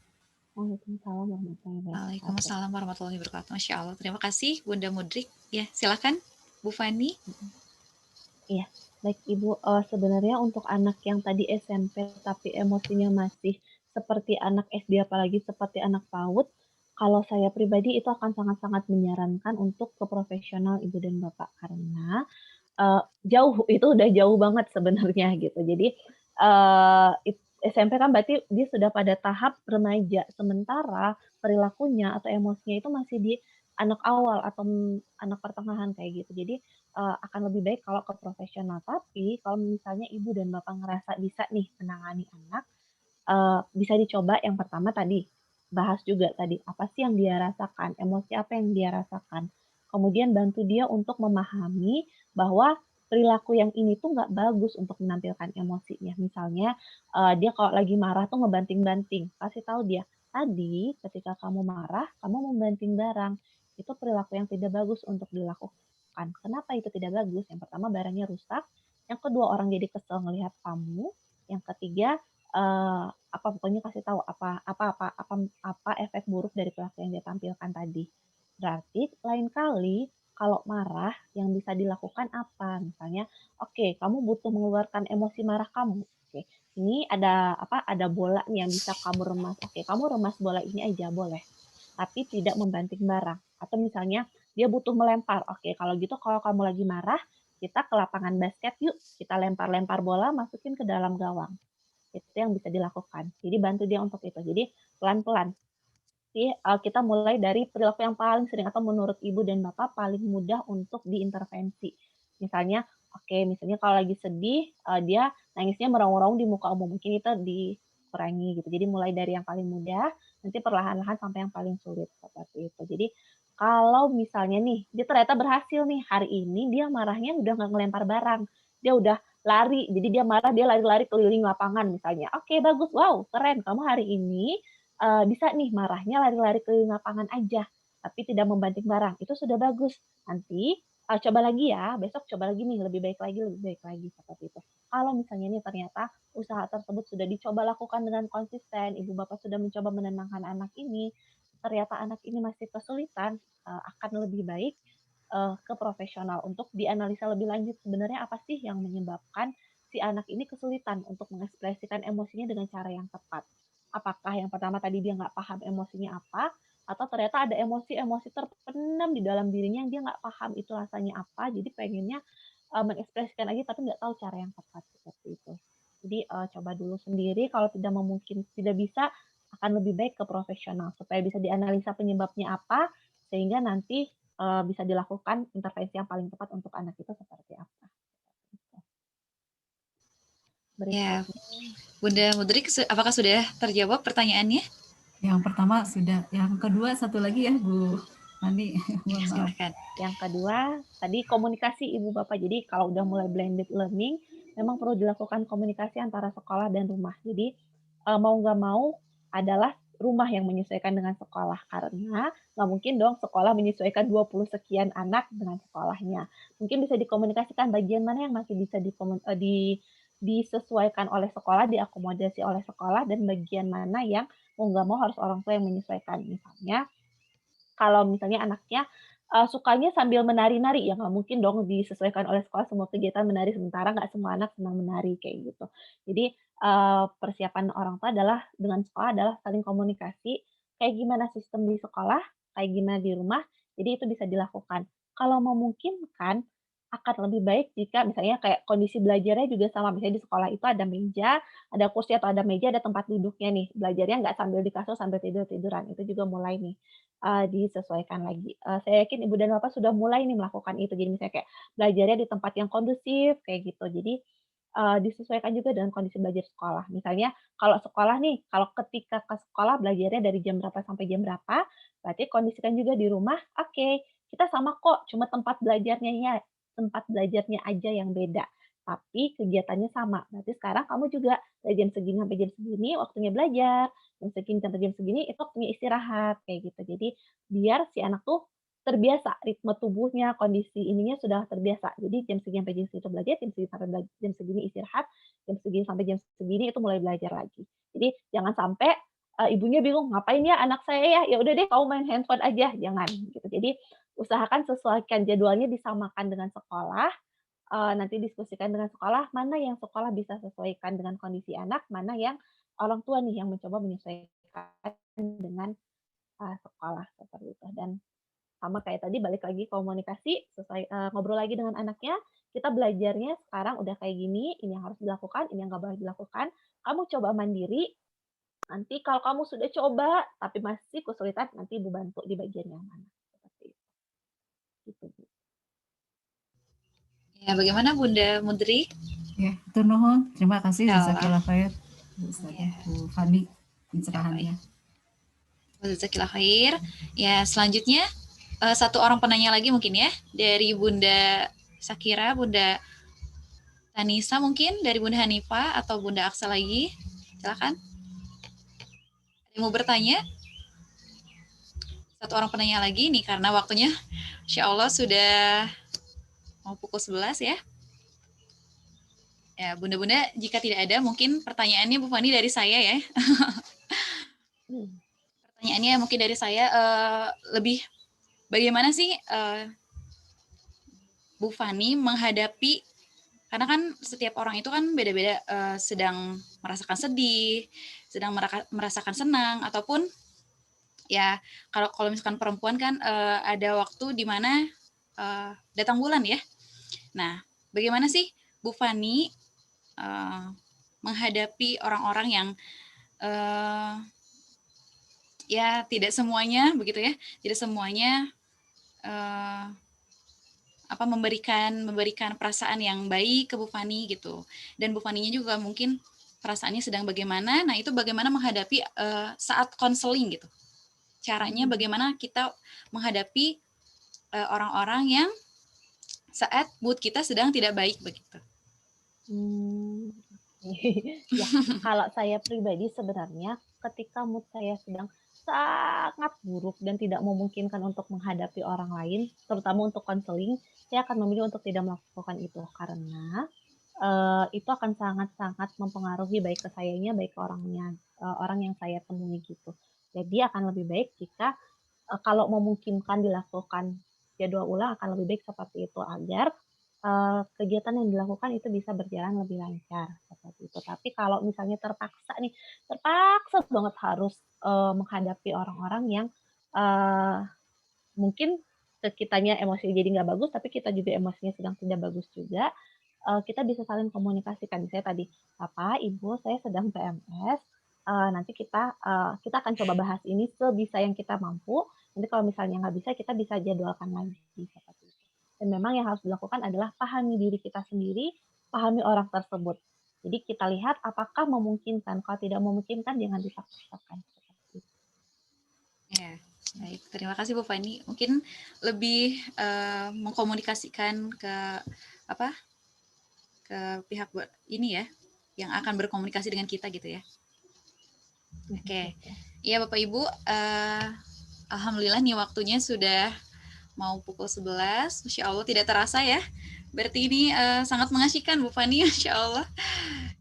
A: Waalaikumsalam warahmatullahi wabarakatuh. Masya Allah. Terima kasih Bunda Mudrik. Ya, silakan Bu Fani.
E: Iya, baik Ibu. Sebenarnya untuk anak yang tadi SMP tapi emosinya masih seperti anak SD apalagi seperti anak PAUD, kalau saya pribadi itu akan sangat-sangat menyarankan untuk ke profesional Ibu dan Bapak karena jauh, itu udah jauh banget sebenarnya gitu. Jadi SMP kan berarti dia sudah pada tahap remaja, sementara perilakunya atau emosinya itu masih di anak awal atau anak pertengahan kayak gitu. Jadi akan lebih baik kalau ke profesional. Tapi kalau misalnya ibu dan bapak ngerasa bisa nih menangani anak, bisa dicoba yang pertama tadi, bahas juga tadi apa sih yang dia rasakan, emosi apa yang dia rasakan. Kemudian bantu dia untuk memahami bahwa perilaku yang ini tuh nggak bagus untuk menampilkan emosinya. Misalnya dia kalau lagi marah tuh ngebanting-banting, kasih tahu dia, tadi ketika kamu marah, kamu membanting barang. Itu perilaku yang tidak bagus untuk dilakukan. Kenapa itu tidak bagus? Yang pertama barangnya rusak, yang kedua orang jadi kesel melihat kamu, yang ketiga pokoknya kasih tahu apa efek buruk dari perilaku yang dia tampilkan tadi. Berarti lain kali kalau marah yang bisa dilakukan apa? Misalnya, oke, kamu butuh mengeluarkan emosi marah kamu. Oke, ini ada bola nih yang bisa kamu remas. Oke, kamu remas bola ini aja boleh. Tapi tidak membanting barang. Atau misalnya dia butuh melempar. Oke, kalau gitu kalau kamu lagi marah, kita ke lapangan basket yuk. Kita lempar-lempar bola, masukin ke dalam gawang. Itu yang bisa dilakukan. Jadi bantu dia untuk itu. Jadi pelan-pelan. Kita mulai dari perilaku yang paling sering atau menurut ibu dan bapak paling mudah untuk diintervensi. Misalnya, misalnya kalau lagi sedih, dia nangisnya meraung-raung di muka umum. Mungkin itu di dikurangi gitu. Jadi mulai dari yang paling mudah, nanti perlahan-lahan sampai yang paling sulit seperti itu. Jadi kalau misalnya nih, dia ternyata berhasil nih, hari ini dia marahnya udah nggak ngelempar barang, dia udah lari, jadi dia marah, dia lari-lari keliling lapangan misalnya. Oke, bagus, wow, keren, kamu hari ini bisa nih marahnya lari-lari keliling lapangan aja, tapi tidak membanting barang, itu sudah bagus. Nanti coba lagi ya, besok coba lagi nih, lebih baik lagi, seperti itu. Kalau misalnya nih ternyata usaha tersebut sudah dicoba lakukan dengan konsisten, ibu bapak sudah mencoba menenangkan anak ini, ternyata anak ini masih kesulitan, akan lebih baik ke profesional untuk dianalisa lebih lanjut sebenarnya apa sih yang menyebabkan si anak ini kesulitan untuk mengekspresikan emosinya dengan cara yang tepat. Apakah yang pertama tadi dia nggak paham emosinya apa, atau ternyata ada emosi-emosi terpendam di dalam dirinya yang dia nggak paham itu rasanya apa, jadi pengennya mengekspresikan aja tapi nggak tahu cara yang tepat seperti itu. Jadi coba dulu sendiri, kalau tidak bisa, akan lebih baik ke profesional supaya bisa dianalisa penyebabnya apa, sehingga nanti bisa dilakukan intervensi yang paling tepat untuk anak itu seperti apa.
A: Ya, Bunda Mudrik, apakah sudah terjawab pertanyaannya?
J: Yang pertama sudah, yang kedua satu lagi ya Bu Fani.
A: Silakan.
E: Yang kedua, tadi komunikasi Ibu Bapak. Jadi kalau udah mulai blended learning, memang perlu dilakukan komunikasi antara sekolah dan rumah. Jadi mau nggak mau adalah rumah yang menyesuaikan dengan sekolah, karena nggak mungkin dong sekolah menyesuaikan 20 sekian anak dengan sekolahnya. Mungkin bisa dikomunikasikan bagian mana yang masih bisa disesuaikan oleh sekolah, diakomodasi oleh sekolah, dan bagian mana yang mau nggak mau harus orang tua yang menyesuaikan. Misalnya, kalau misalnya anaknya sukanya sambil menari-nari, ya nggak mungkin dong disesuaikan oleh sekolah semua kegiatan menari, sementara nggak semua anak senang menari, kayak gitu. Jadi persiapan orang tua adalah dengan sekolah adalah saling komunikasi, kayak gimana sistem di sekolah, kayak gimana di rumah, jadi itu bisa dilakukan. Kalau memungkinkan, akan lebih baik jika misalnya kayak kondisi belajarnya juga sama, misalnya di sekolah itu ada meja, ada kursi atau ada meja, ada tempat duduknya nih, belajarnya nggak sambil di kasur sambil tidur-tiduran, itu juga mulai nih disesuaikan lagi. Saya yakin Ibu dan Bapak sudah mulai nih melakukan itu, jadi misalnya kayak belajarnya di tempat yang kondusif, kayak gitu. Jadi disesuaikan juga dengan kondisi belajar sekolah. Misalnya kalau sekolah nih, kalau ketika ke sekolah belajarnya dari jam berapa sampai jam berapa, berarti kondisikan juga di rumah, oke, kita sama kok, cuma tempat belajarnya aja yang beda, tapi kegiatannya sama. Berarti sekarang kamu juga dari jam segini sampai jam segini waktunya belajar, jam segini sampai jam segini itu waktunya istirahat, kayak gitu. Jadi biar si anak tuh terbiasa, ritme tubuhnya, kondisi ininya sudah terbiasa. Jadi jam segini sampai jam segitu belajar, jam segini sampai jam segini istirahat, jam segini sampai jam segini itu mulai belajar lagi. Jadi jangan sampai ibunya bingung, ngapain ya anak saya ya? Ya udah deh kamu main handphone aja, jangan gitu. Jadi usahakan sesuaikan jadwalnya, disamakan dengan sekolah, nanti diskusikan dengan sekolah, mana yang sekolah bisa sesuaikan dengan kondisi anak, mana yang orang tua nih yang mencoba menyesuaikan dengan sekolah, seperti itu. Dan sama kayak tadi, balik lagi komunikasi, ngobrol lagi dengan anaknya, kita belajarnya sekarang udah kayak gini, ini yang harus dilakukan, ini yang nggak boleh dilakukan, kamu coba mandiri, nanti kalau kamu sudah coba, tapi masih kesulitan, nanti Ibu bantu di bagian yang mana. Gitu, Bu.
A: Ya, bagaimana Bunda Mudri?
J: Ya, itu nuhun. Terima kasih Jazakallah khair Bu Fani pencerahannya.
A: Jazakallah khair. Ya, selanjutnya satu orang penanya lagi mungkin ya, dari Bunda Sakira, Bunda Tanisa mungkin, dari Bunda Hanifah atau Bunda Aksa lagi. Silakan. Ada yang mau bertanya? Satu orang penanya lagi nih, karena waktunya Insya Allah sudah mau pukul 11 ya. Ya, Bunda-Bunda, jika tidak ada, mungkin pertanyaannya Bu Fani dari saya ya. Pertanyaannya mungkin dari saya, lebih bagaimana sih Bu Fani menghadapi, karena kan setiap orang itu kan beda-beda, sedang merasakan sedih, sedang merasakan senang, ataupun ya kalau misalkan perempuan kan ada waktu di mana datang bulan ya. Nah, bagaimana sih Bu Fani menghadapi orang-orang yang ya tidak semuanya begitu ya, tidak semuanya memberikan perasaan yang baik ke Bu Fani gitu, dan Bu Faninya juga mungkin perasaannya sedang bagaimana. Nah, itu bagaimana menghadapi saat konseling gitu. Caranya bagaimana kita menghadapi orang-orang yang saat mood kita sedang tidak baik begitu.
E: Ya, kalau saya pribadi sebenarnya ketika mood saya sedang sangat buruk dan tidak memungkinkan untuk menghadapi orang lain, terutama untuk konseling, saya akan memilih untuk tidak melakukan itu karena itu akan sangat-sangat mempengaruhi baik ke sayanya, baik ke orang yang saya temui gitu. Jadi akan lebih baik jika kalau memungkinkan dilakukan jadwal ulang akan lebih baik seperti itu agar kegiatan yang dilakukan itu bisa berjalan lebih lancar seperti itu. Tapi kalau misalnya terpaksa banget harus menghadapi orang-orang yang mungkin kitanya emosi jadi nggak bagus, tapi kita juga emosinya sedang tidak bagus juga, kita bisa saling komunikasikan. Misalnya tadi, Bapak, Ibu, saya sedang PMS, nanti kita akan coba bahas ini sebisa yang kita mampu. Nanti kalau misalnya nggak bisa, kita bisa jadwalkan lagi seperti itu. Dan memang yang harus dilakukan adalah pahami diri kita sendiri, pahami orang tersebut. Jadi kita lihat apakah memungkinkan. Kalau tidak memungkinkan, jangan dipaksakan.
A: Ya, baik. Terima kasih Bu Fani. Mungkin lebih mengkomunikasikan ke pihak ini ya, yang akan berkomunikasi dengan kita gitu ya. Oke. Iya Bapak Ibu, alhamdulillah nih waktunya sudah mau pukul 11. Masya Allah tidak terasa ya. Berarti ini sangat mengasyikan Bu Fani, Masya Allah.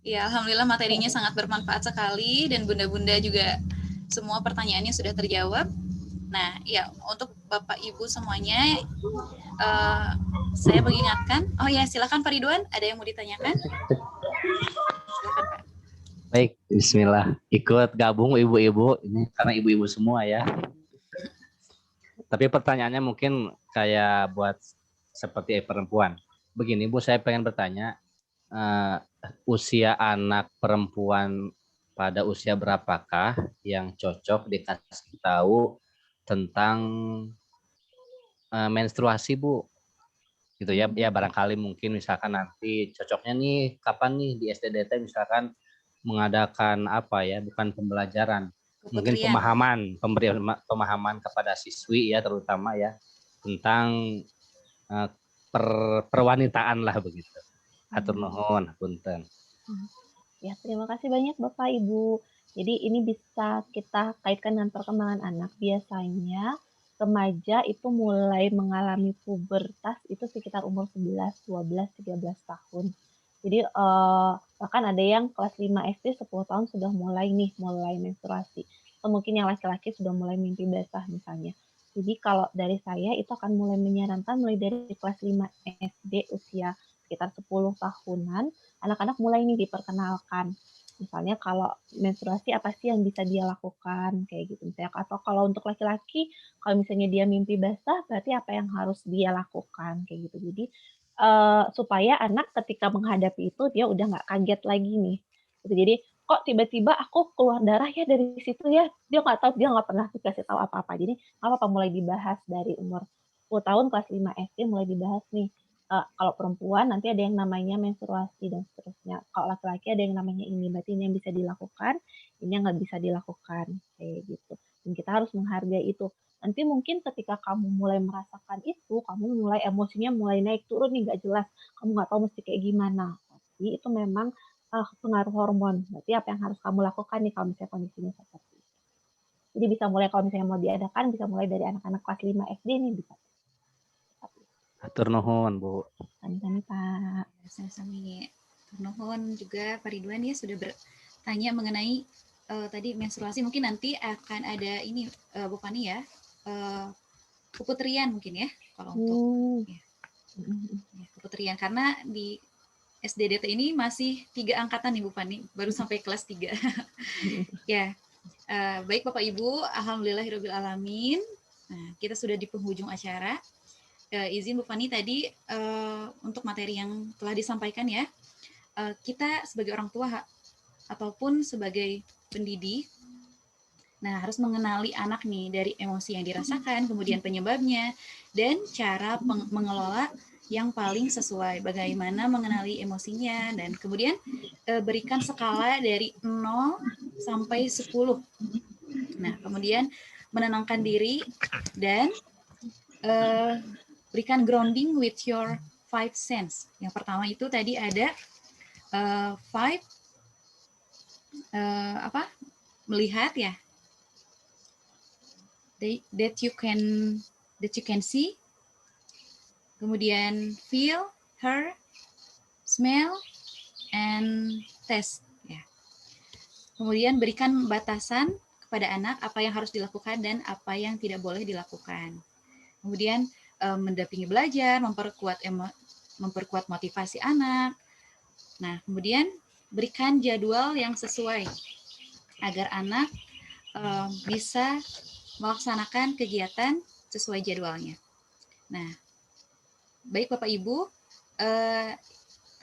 A: Ya, alhamdulillah materinya sangat bermanfaat sekali dan bunda-bunda juga semua pertanyaannya sudah terjawab. Nah, ya untuk Bapak Ibu semuanya, saya mengingatkan. Oh ya, silakan Pak Ridwan, ada yang mau ditanyakan? Silakan Pak.
C: Baik, Bismillah. Ikut gabung ibu-ibu ini karena ibu-ibu semua ya. Tapi pertanyaannya mungkin kayak buat seperti perempuan. Begini Bu, saya pengen bertanya, usia anak perempuan pada usia berapakah yang cocok dikasih tahu tentang menstruasi Bu? Gitu ya, ya barangkali mungkin misalkan nanti cocoknya nih kapan nih di SDDT misalkan mengadakan apa ya, bukan pembelajaran, mungkin pemberian pemahaman kepada siswi ya terutama ya tentang perwanitaan lah begitu. Hatur nuhun, punten.
E: Ya, terima kasih banyak Bapak Ibu. Jadi ini bisa kita kaitkan dengan perkembangan anak. Biasanya remaja itu mulai mengalami pubertas itu sekitar umur 11, 12, 13 tahun. Jadi bahkan ada yang kelas 5 SD 10 tahun sudah mulai menstruasi. Atau mungkin yang laki-laki sudah mulai mimpi basah misalnya. Jadi kalau dari saya itu akan mulai menyarankan mulai dari kelas 5 SD usia sekitar 10 tahunan, anak-anak mulai nih diperkenalkan. Misalnya kalau menstruasi apa sih yang bisa dia lakukan kayak gitu misalnya, atau kalau untuk laki-laki kalau misalnya dia mimpi basah berarti apa yang harus dia lakukan kayak gitu. Jadi supaya anak ketika menghadapi itu dia udah nggak kaget lagi nih. Gitu. Jadi kok tiba-tiba aku keluar darah ya dari situ ya, dia nggak tahu, dia nggak pernah dikasih tahu apa-apa. Jadi apa-apa mulai dibahas dari umur 10 tahun kelas 5 SD mulai dibahas nih. Kalau perempuan nanti ada yang namanya menstruasi dan seterusnya. Kalau laki-laki ada yang namanya ini, berarti ini yang bisa dilakukan, ini yang nggak bisa dilakukan, kayak gitu. Dan kita harus menghargai itu. Nanti mungkin ketika kamu mulai merasakan itu, kamu mulai emosinya mulai naik turun nih nggak jelas, kamu nggak tahu mesti kayak gimana. Tapi itu memang pengaruh hormon. Berarti apa yang harus kamu lakukan nih kalau misalnya kondisinya seperti itu. Jadi bisa mulai kalau misalnya mau diadakan, bisa mulai dari anak-anak kelas 5 SD nih bisa.
C: Hatur nuhun Bu.
E: Sami-sami Pak.
A: Sami-sami. Hatur nuhun juga Pak Ridwan ya sudah bertanya mengenai tadi menstruasi. Mungkin nanti akan ada ini Bu Fani ya, keputrian mungkin ya kalau untuk ya, keputrian karena di SDDT ini masih 3 angkatan nih Bu Fani, baru sampai kelas 3. Ya, baik Bapak Ibu, alhamdulillahirabbil alamin. Nah, kita sudah di penghujung acara. Izin Bu Fani tadi untuk materi yang telah disampaikan ya, kita sebagai orang tua ataupun sebagai pendidik, nah harus mengenali anak nih dari emosi yang dirasakan, kemudian penyebabnya, dan cara mengelola yang paling sesuai, bagaimana mengenali emosinya, dan kemudian berikan skala dari 0 sampai 10. Nah, kemudian menenangkan diri dan berikan grounding with your 5 sense. Yang pertama itu tadi ada 5 melihat ya, that you can see, kemudian feel, hear, smell, and taste ya. Kemudian berikan batasan kepada anak apa yang harus dilakukan dan apa yang tidak boleh dilakukan. Kemudian mendampingi belajar, memperkuat motivasi anak. Nah, kemudian berikan jadwal yang sesuai agar anak bisa melaksanakan kegiatan sesuai jadwalnya. Nah, baik Bapak Ibu,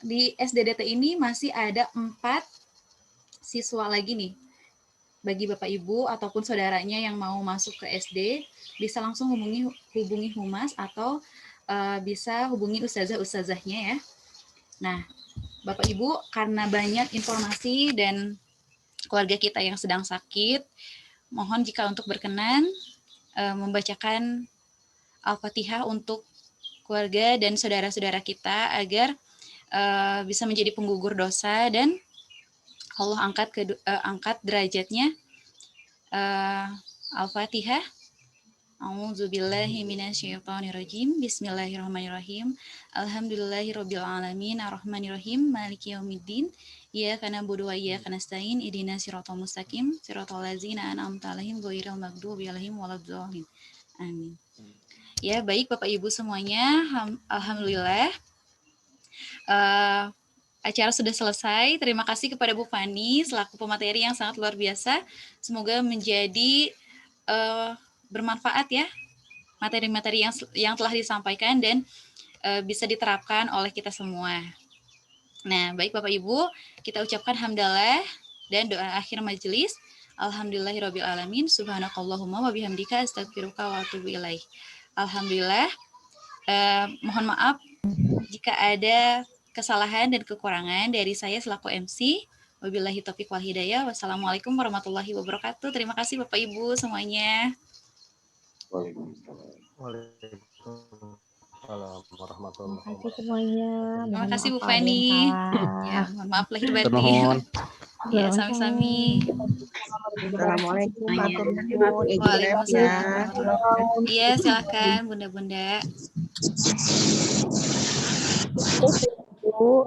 A: di SDDT ini masih ada 4 siswa lagi nih. Bagi Bapak Ibu ataupun saudaranya yang mau masuk ke SD, bisa langsung hubungi humas atau bisa hubungi ustazah-ustazahnya ya. Nah, Bapak Ibu, karena banyak informasi dan keluarga kita yang sedang sakit, mohon jika untuk berkenan membacakan Al-Fatihah untuk keluarga dan saudara-saudara kita agar bisa menjadi penggugur dosa dan Allah angkat derajatnya. Al-Fatihah. A'udzubillahi minasyaitonirrajim. Bismillahirrahmanirrahim. Alhamdulillahirabbil alamin arrahmanirrahim maliki yaumiddin. Iyyaka na'budu wa iyyaka nasta'in. Ihdinas siratal mustaqim siratal ladzina an'amta 'alaihim ghairil maghdubi 'alaihim waladdallin. Amin. Ya, baik Bapak Ibu semuanya, alhamdulillah acara sudah selesai. Terima kasih kepada Bu Fani selaku pemateri yang sangat luar biasa. Semoga menjadi bermanfaat ya materi-materi yang telah disampaikan dan bisa diterapkan oleh kita semua. Nah, baik Bapak Ibu, kita ucapkan hamdalah dan doa akhir majelis. Alhamdulillahirabbil alamin. Subhanakallahumma wa bihamdika astaghfiruka wa atubu ilaik. Alhamdulillah. Mohon maaf jika ada kesalahan dan kekurangan dari saya selaku MC. Wabillahi taufiq wal hidayah. Wassalamualaikum warahmatullahi wabarakatuh. Terima kasih Bapak Ibu semuanya.
B: Waalaikumsalam warahmatullahi
E: Terima kasih semuanya.
A: Terima kasih Bu
E: Maaf kalau ada yang
A: Fani.
E: salah.
A: Ya, mohon maaf lahir batin.
C: Termohon.
A: Ya, sami-sami.
K: Assalamualaikum
A: Semuanya.
K: warahmatullahi wabarakatuh.
A: Waalaikumsalam warahmatullahi wabarakatuh. Iya, silakan Bunda-bunda.
E: Bu.